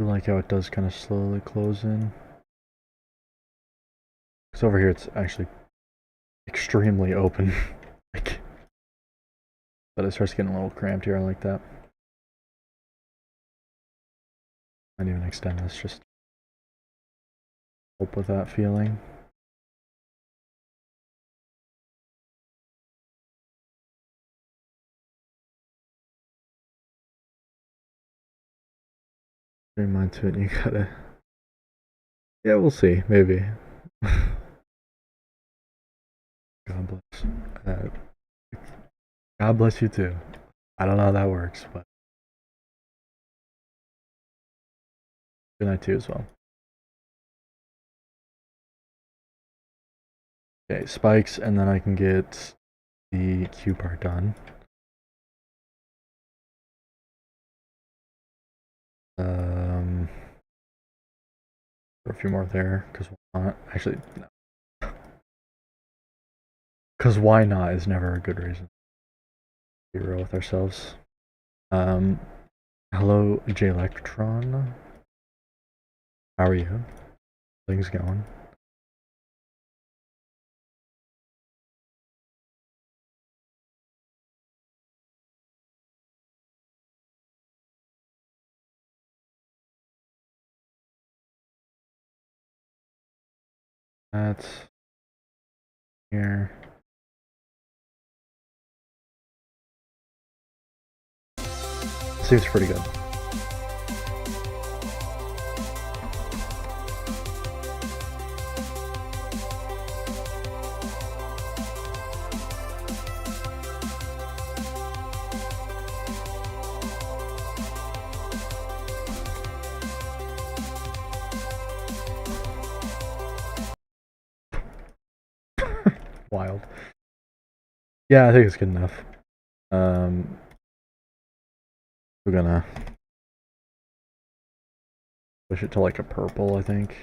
I like how it does kind of slowly close in. Because over here it's actually extremely open. Like, but it starts getting a little cramped here. I like that. Might even extend this, just help with that feeling. Bring mine to it, you gotta. Yeah, we'll see. Maybe. God bless. God bless you too. I don't know how that works, but good night to you as well. Okay, spikes, and then I can get the Q part done. Throw a few more there, because why not? Actually, no. Because why not is never a good reason. Be real with ourselves. Hello, J Electron. How are you? Things going? That's here. Seems pretty good. Wild. Yeah, I think it's good enough. We're gonna push it to like a purple, I think.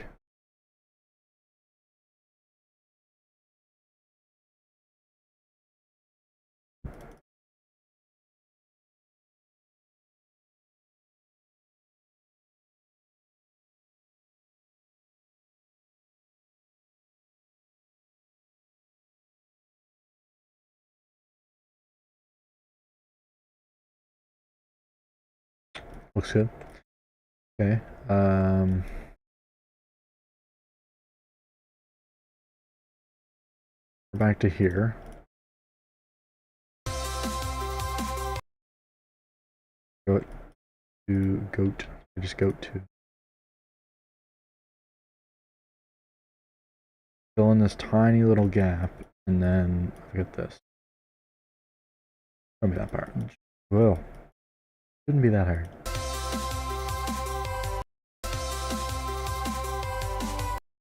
Looks good. Okay. Back to here. Goat to goat. Just goat to. Fill in this tiny little gap, and then look at this. Show me that part. Well, shouldn't be that hard.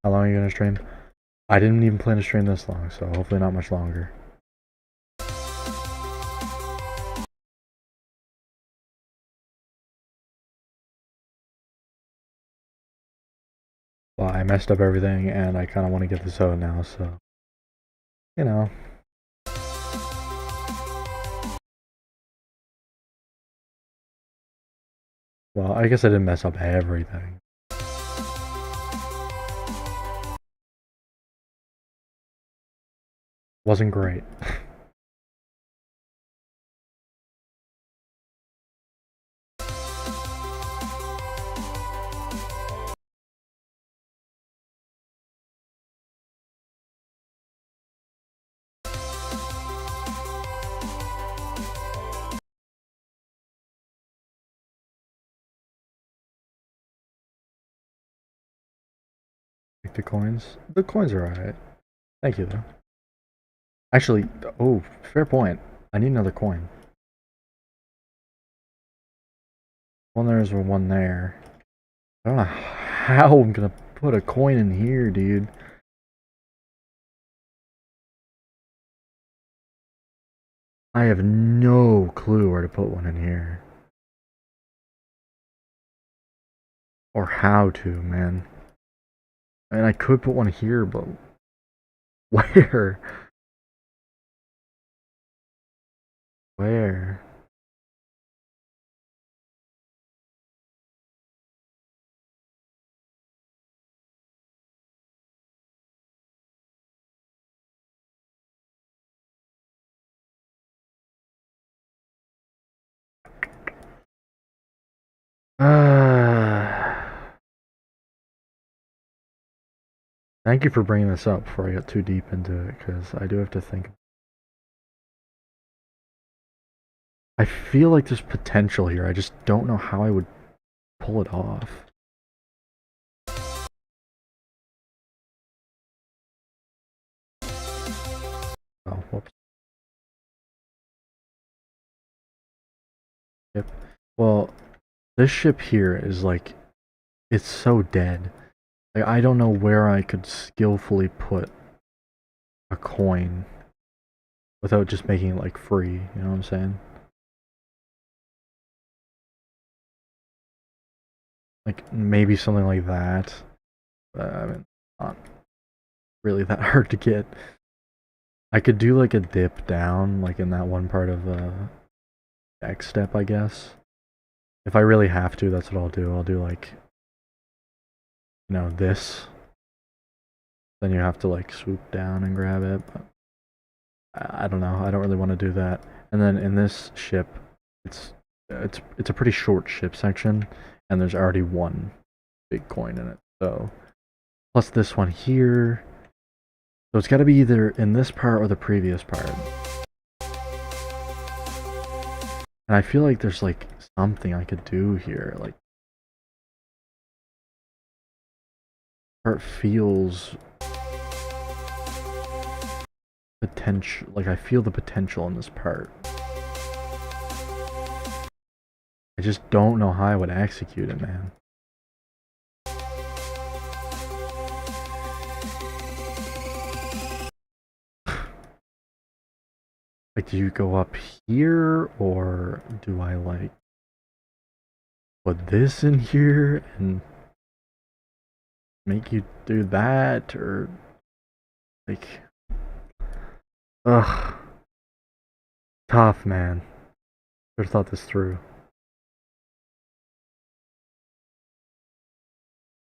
How long are you gonna stream? I didn't even plan to stream this long, so hopefully not much longer. Well, I messed up everything, and I kind of want to get this out now, so you know. Well, I guess I didn't mess up everything. Wasn't great. Like the coins? The coins are alright. Thank you, though. Actually, oh, fair point. I need another coin. One there's one there. I don't know how I'm gonna put a coin in here, dude. I have no clue where to put one in here. Or how to, man. I mean, I could put one here, but where? Where? Thank you for bringing this up before I got too deep into it, because I do have to think. I feel like there's potential here. I just don't know how I would pull it off. Oh, whoops. Yep. Well, this ship here is like, it's so dead. Like, I don't know where I could skillfully put a coin without just making it like free, you know what I'm saying? Like maybe something like that. But I mean, not really that hard to get. I could do like a dip down, like in that one part of the X step, I guess. If I really have to, that's what I'll do. I'll do like, you know, this. Then you have to like swoop down and grab it. But I don't know. I don't really want to do that. And then in this ship, it's a pretty short ship section, and there's already one big coin in it. So plus this one here. So it's got to be either in this part or the previous part. And I feel like there's like something I could do here. Like, part feels potential. Like I feel the potential in this part. I just don't know how I would execute it, man. Like, do you go up here, or do I like put this in here and make you do that, or like, ugh, tough, man. Should have thought this through.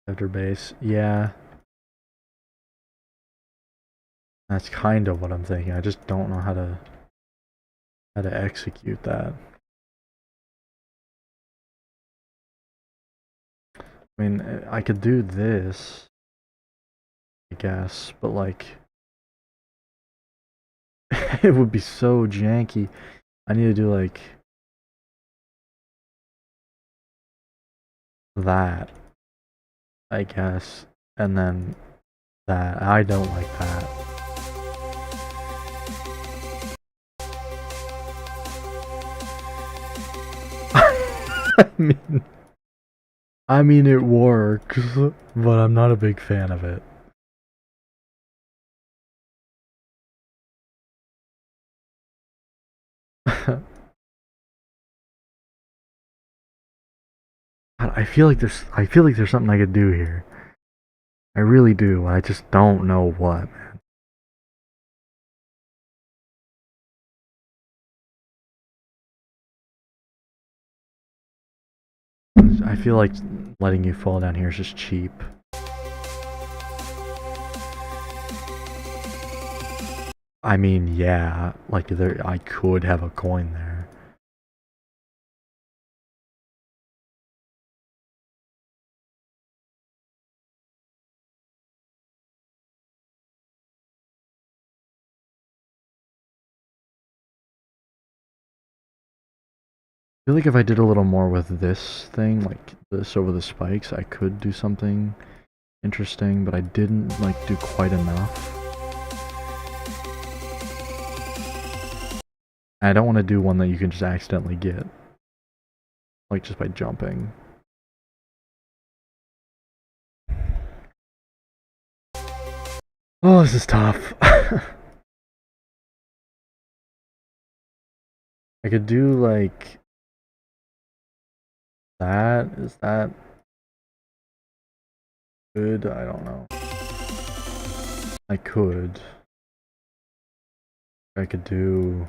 After base, yeah. That's kind of what I'm thinking. I just don't know how to execute that. I mean, I could do this, I guess, but like, it would be so janky. I need to do like that, I guess, and then that. I don't like that. I mean it works, but I'm not a big fan of it. I feel like there's something I could do here. I really do. I just don't know what, man. I feel like letting you fall down here is just cheap. I mean, yeah, like there, I could have a coin there. I feel like if I did a little more with this thing, like this over the spikes, I could do something interesting, but I didn't like do quite enough. I don't want to do one that you can just accidentally get, like just by jumping. Oh, this is tough. I could do like that. Is that good? I don't know. I could. I could do.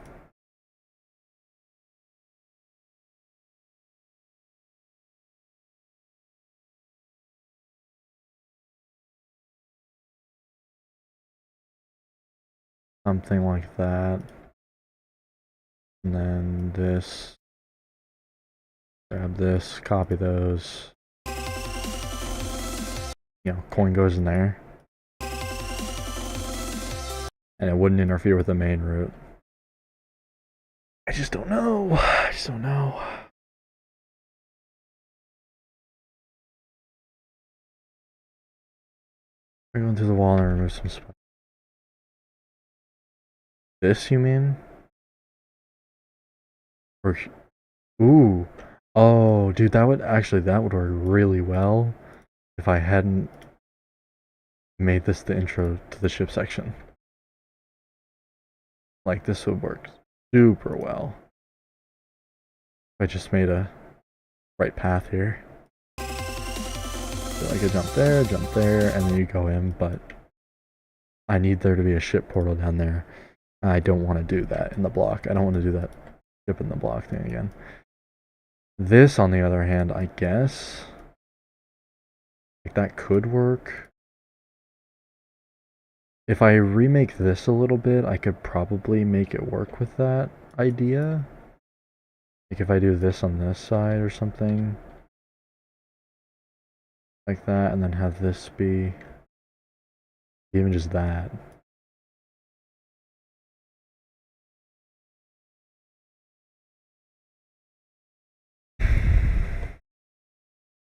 Something like that. And then this. Grab this, copy those. You know, coin goes in there. And it wouldn't interfere with the main route. I just don't know. I just don't know. We're going through the wall and remove some space. This, you mean? Or, ooh. Oh, dude, that would work really well if I hadn't made this the intro to the ship section. Like, this would work super well. If I just made a right path here. So I could jump there, and then you go in, but I need there to be a ship portal down there. I don't want to do that in the block. I don't want to do that ship in the block thing again. This, on the other hand, I guess, like that could work. If I remake this a little bit, I could probably make it work with that idea. Like if I do this on this side or something. Like that, and then have this be even just that.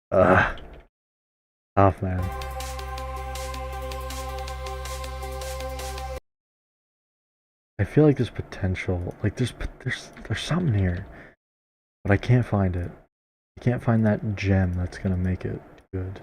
Ugh. Tough, man. I feel like there's potential. Like there's something here, but I can't find it. I can't find that gem that's gonna make it good.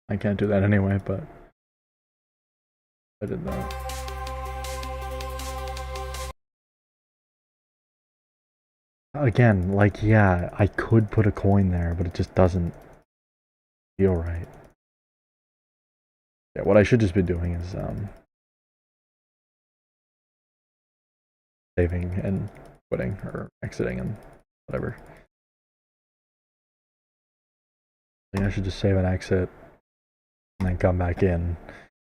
I can't do that anyway, but I did that. Again, like, yeah, I could put a coin there, but it just doesn't feel right. Yeah, what I should just be doing is, saving and quitting, or exiting and whatever. I think I should just save and exit, and then come back in,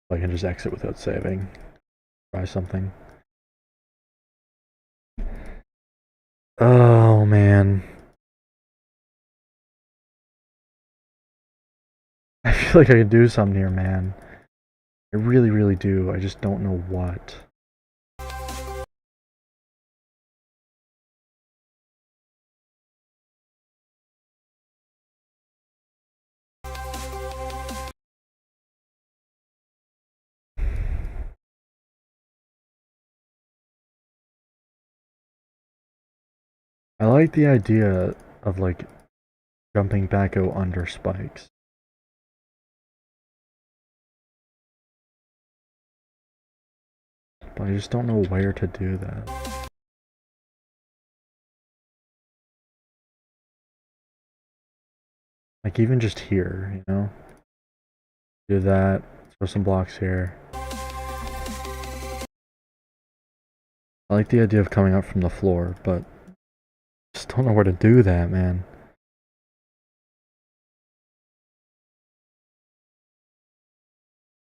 so I can just exit without saving. Try something. Oh, man. I feel like I could do something here, man. I really, really do. I just don't know what. I like the idea of like jumping back out under spikes. But I just don't know where to do that. Like even just here, you know? Do that, throw some blocks here. I like the idea of coming up from the floor, but just don't know where to do that, man.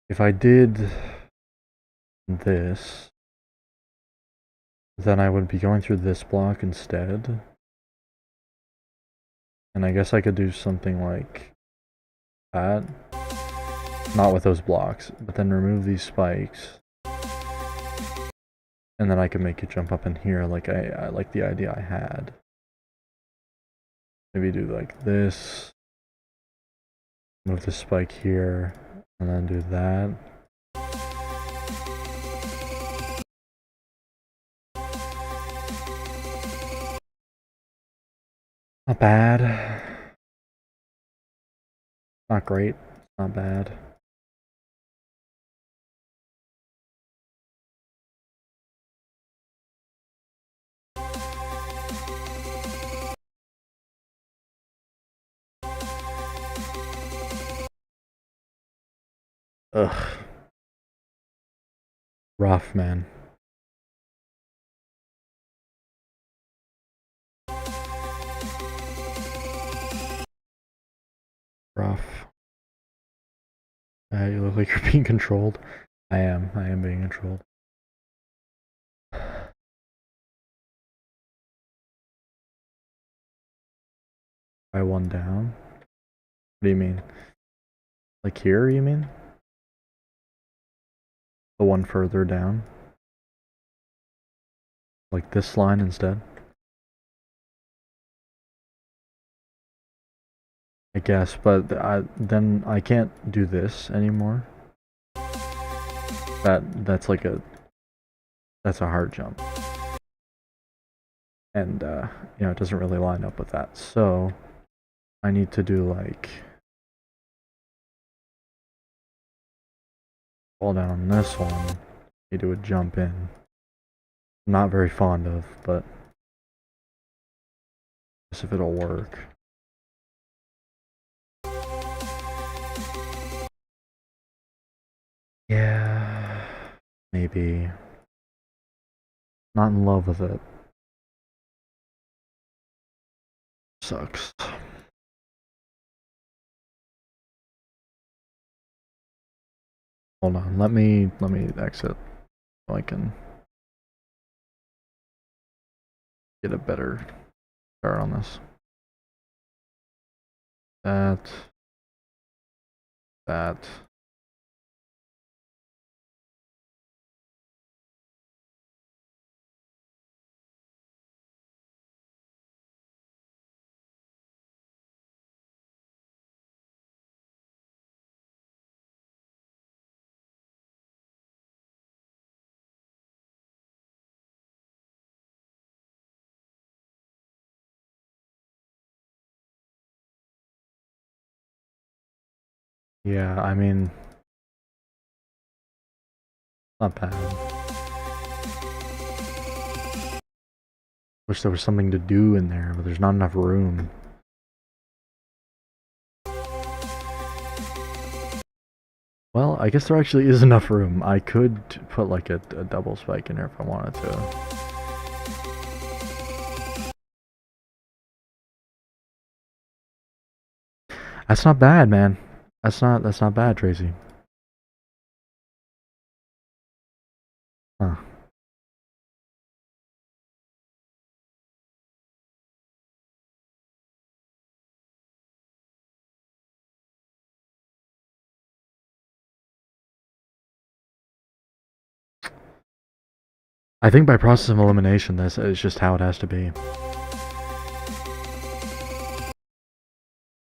If I did this, then I would be going through this block instead. And I guess I could do something like that. Not with those blocks, but then remove these spikes. And then I can make it jump up in here like I like the idea I had. Maybe do like this. Move the spike here, and then do that. Not bad. Not great. Not bad. Ugh. Rough, man. Rough. You look like you're being controlled. I am being controlled. By one down? What do you mean? Like here, you mean? The one further down? Like this line instead? I guess, but then I can't do this anymore. That's a hard jump. And you know, it doesn't really line up with that. So I need to do like fall down on this one. You do a jump in. Not very fond of, but guess if it'll work. Yeah, maybe. Not in love with it. Sucks. Hold on, let me exit so I can get a better start on this. That. Yeah, I mean, not bad. Wish there was something to do in there, but there's not enough room. Well, I guess there actually is enough room. I could put like a double spike in there if I wanted to. That's not bad, man. That's not bad, Tracy. Huh. I think by process of elimination, this is just how it has to be.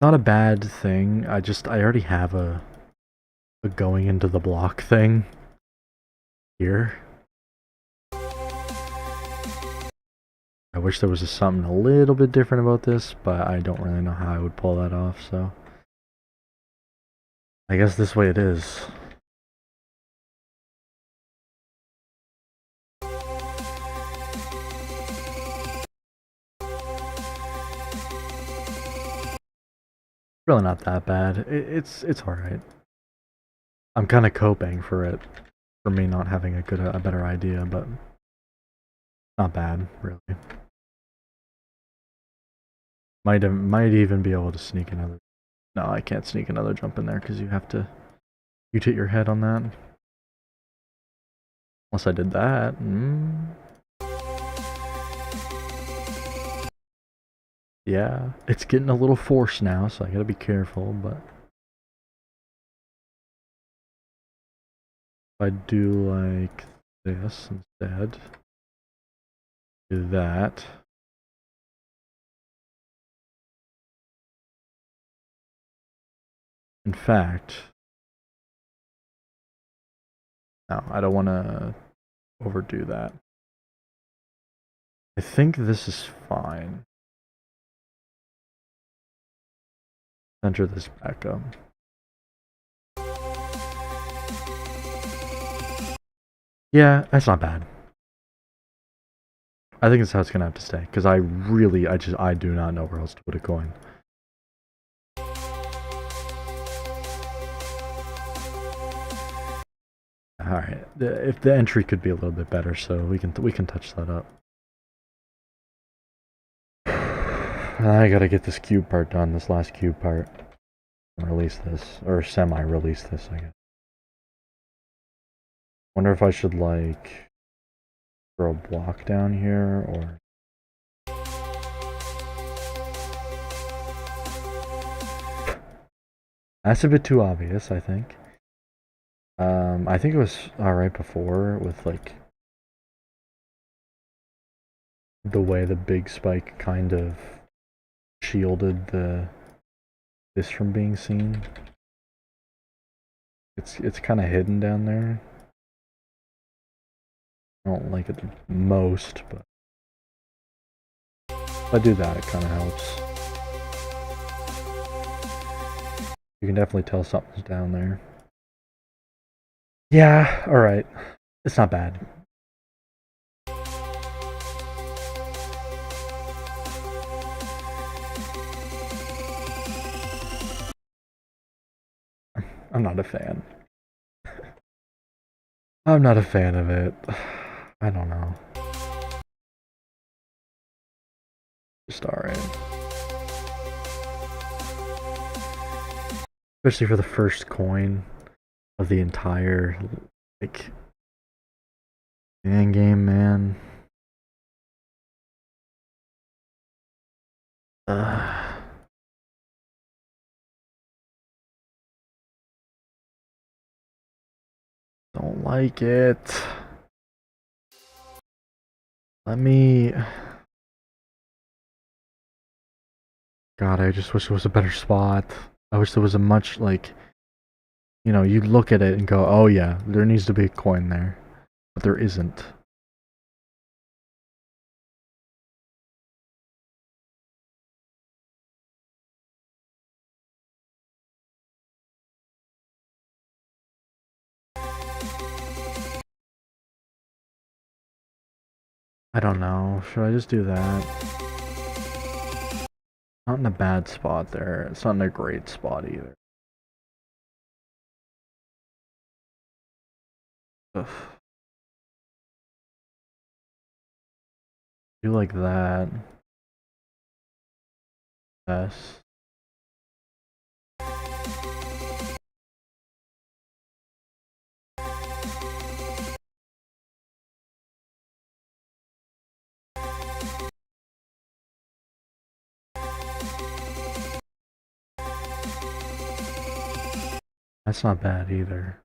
Not a bad thing. I already have a going into the block thing here. I wish there was something a little bit different about this, but I don't really know how I would pull that off, so I guess this way it is. Really not that bad. It's alright. I'm kind of coping for me not having a better idea, but not bad, really. Might even be able to sneak another. No, I can't sneak another jump in there because you have to hit your head on that. Unless I did that. Yeah, it's getting a little forced now, so I gotta be careful, but if I do like this instead, do that. In fact, no, I don't want to overdo that. I think this is fine. Center this back up. Yeah, that's not bad. I think that's how it's gonna have to stay, because I do not know where else to put a coin. Alright, if the entry could be a little bit better, so we can touch that up. I gotta get this cube part done, this last cube part. Release this, or semi-release this, I guess. Wonder if I should, like, throw a block down here, or... That's a bit too obvious, I think. I think it was alright before with, like, the way the big spike kind of shielded this from being seen. It's kind of hidden down there. I don't like it the most, but if I do that, it kind of helps. You can definitely tell something's down there. Yeah, alright. It's not bad. I'm not a fan. I'm not a fan of it. I don't know. Just alright. Especially for the first coin of the entire, like, game, man. Don't like it. Let me... God, I just wish there was a better spot. I wish there was a much, like... You know, you look at it and go, oh yeah, there needs to be a coin there. But there isn't. I don't know. Should I just do that? Not in a bad spot there. It's not in a great spot either. Ugh. Do like that. Yes. That's not bad either.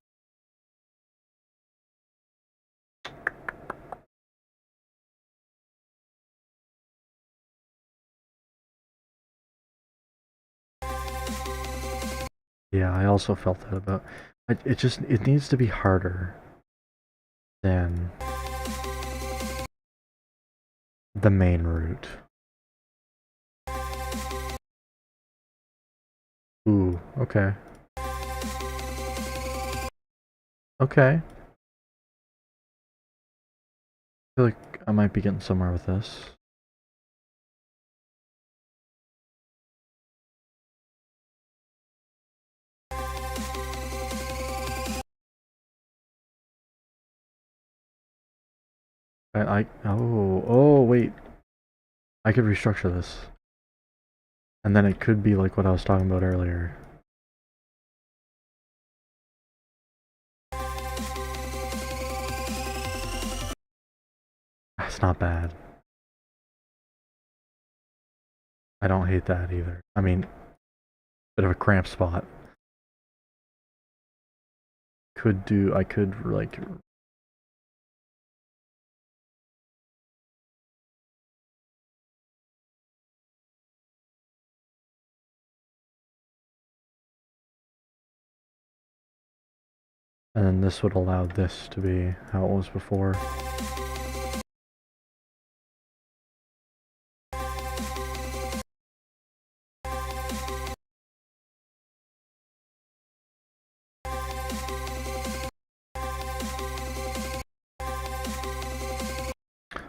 Yeah, I also felt that about it needs to be harder than the main route. Ooh, okay. Okay. I feel like I might be getting somewhere with this. Oh, wait. I could restructure this. And then it could be like what I was talking about earlier. That's not bad. I don't hate that either. I mean, bit of a cramp spot. I could like and then this would allow this to be how it was before.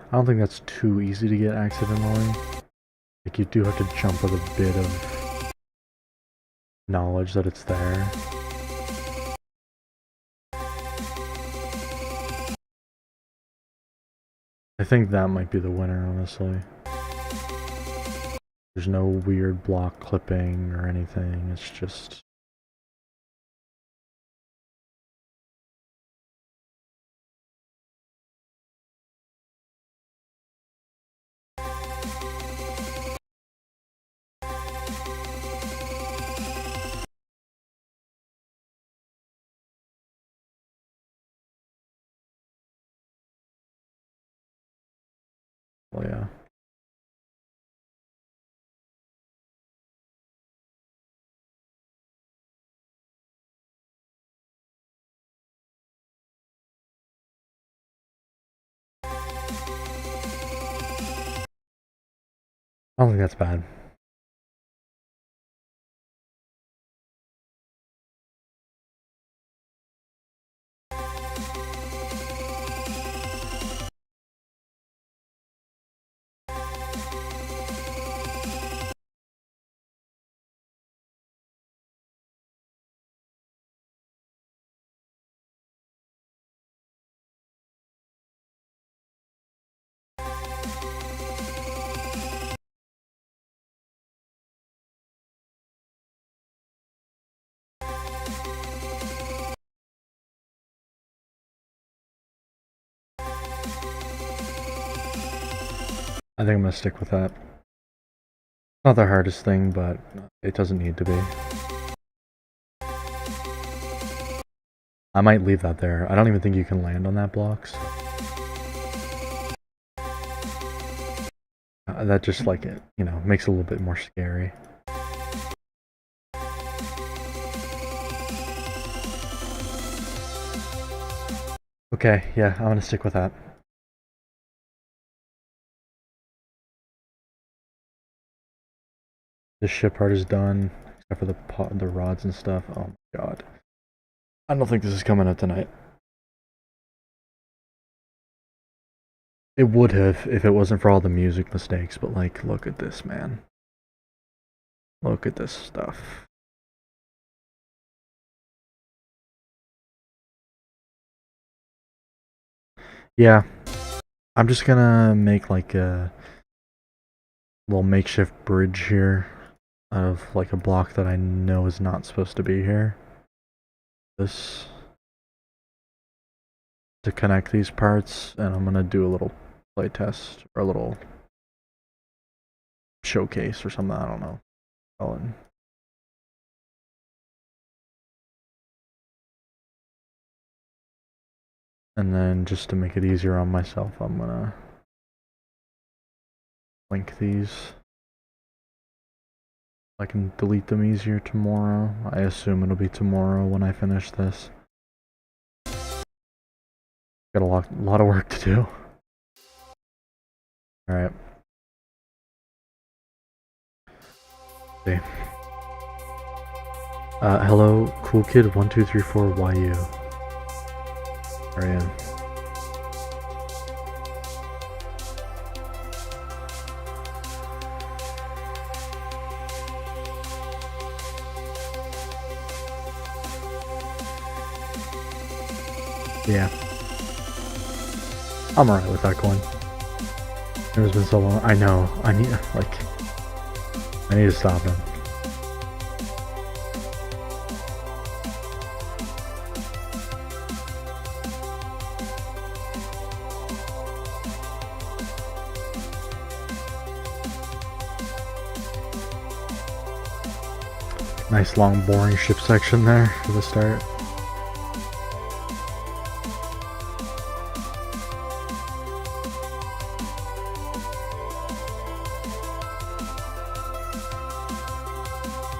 I don't think that's too easy to get accidentally. Like, you do have to jump with a bit of knowledge that it's there. I think that might be the winner, honestly. There's no weird block clipping or anything, it's just... Well, yeah. I don't think that's bad. I think I'm gonna stick with that. Not the hardest thing, but it doesn't need to be. I might leave that there. I don't even think you can land on that blocks. That just like it, you know, makes it a little bit more scary. Okay, yeah, I'm gonna stick with that. This ship part is done, except for the rods and stuff. Oh my god. I don't think this is coming out tonight. It would have if it wasn't for all the music mistakes, but like, look at this, man. Look at this stuff. Yeah, I'm just gonna make like a little makeshift bridge here out of like a block that I know is not supposed to be here. This to connect these parts, and I'm gonna do a little play test or a little showcase or something. I don't know. And then just to make it easier on myself, I'm gonna link these. I can delete them easier tomorrow. I assume it'll be tomorrow when I finish this. Got a lot of work to do. Alright. See. Hello, cool kid 1234 YU. Where are you? Yeah. I'm alright with that coin. It has been so long. I know. I need to stop him. Nice long boring ship section there for the start.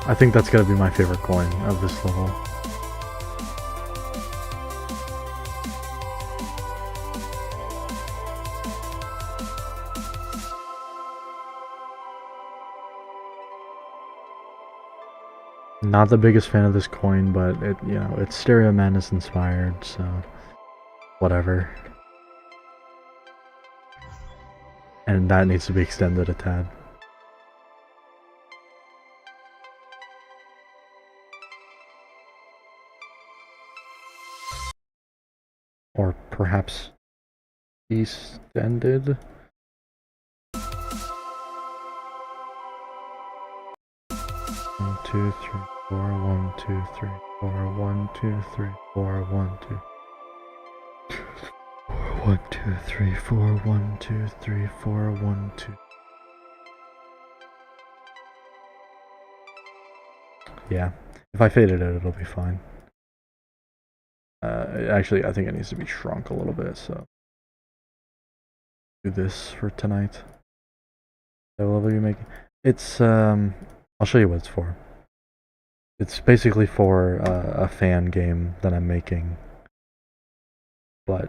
I think that's gonna be my favorite coin of this level. Not the biggest fan of this coin, but it's Stereo Madness inspired, so whatever. And that needs to be extended a tad. Or perhaps extended. One, two, three, four, 1, 2, 3, 4, 1, 2, 3, 4, 1, 2. 1, 2, 3, 4, 1, 2, 3, 4, 1, 2. Yeah, if I faded it, it'll be fine. Actually, I think it needs to be shrunk a little bit, so do this for tonight. The level you make, it's I'll show you what it's for. It's basically for a fan game that I'm making, but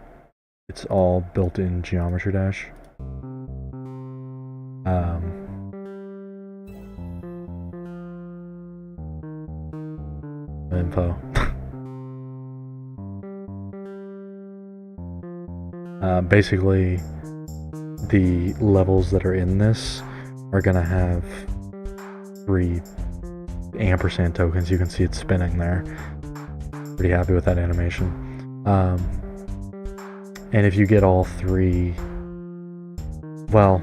it's all built in Geometry Dash. Info. Basically, the levels that are in this are gonna have 3 ampersand tokens. You can see it spinning there. Pretty happy with that animation. And if you get all 3, well,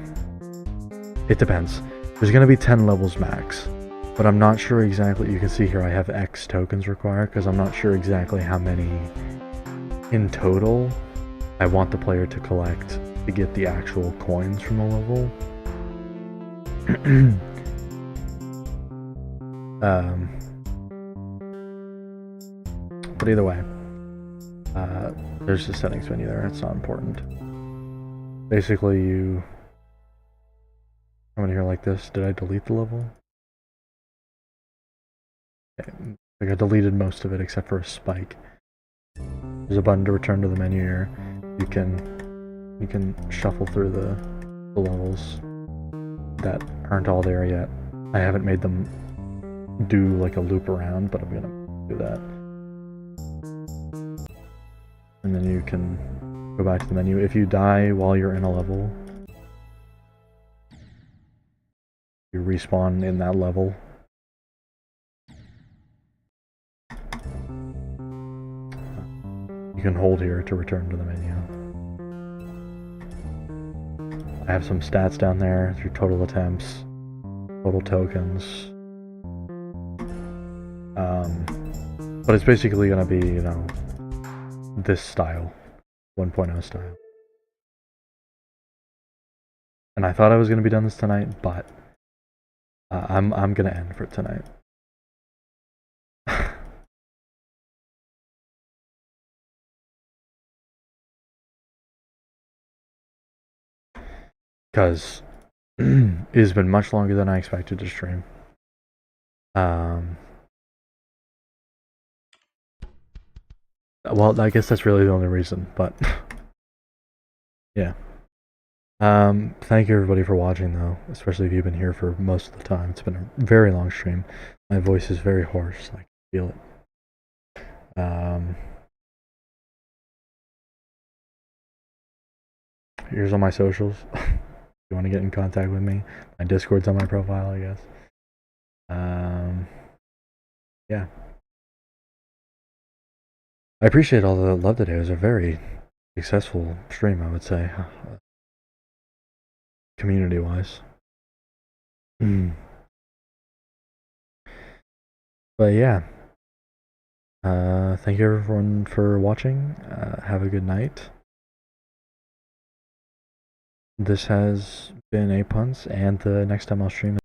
it depends. There's gonna be 10 levels max, but I'm not sure exactly. You can see here I have X tokens required because I'm not sure exactly how many in total I want the player to collect to get the actual coins from the level. But either way, there's the settings menu there. It's not important. Basically, you come in here like this. Did I delete the level? Okay. Like I deleted most of it except for a spike. There's a button to return to the menu here. You can shuffle through the levels that aren't all there yet. I haven't made them do like a loop around, but I'm gonna do that. And then you can go back to the menu. If you die while you're in a level, you respawn in that level. You can hold here to return to the menu. I have some stats down there through total attempts, total tokens. But it's basically gonna be, this style, 1.0 style. And I thought I was gonna be done this tonight, but I'm gonna end for tonight. Because it has been much longer than I expected to stream. Well, I guess that's really the only reason, but yeah. Thank you everybody for watching though, especially if you've been here for most of the time. It's been a very long stream. My voice is very hoarse. I can feel it. Here's all my socials. If you want to get in contact with me, my Discord's on my profile, I guess. Yeah. I appreciate all the love today. It was a very successful stream, I would say, community-wise. But yeah. Thank you everyone for watching. Have a good night. This has been A Punts, and the next time I'll stream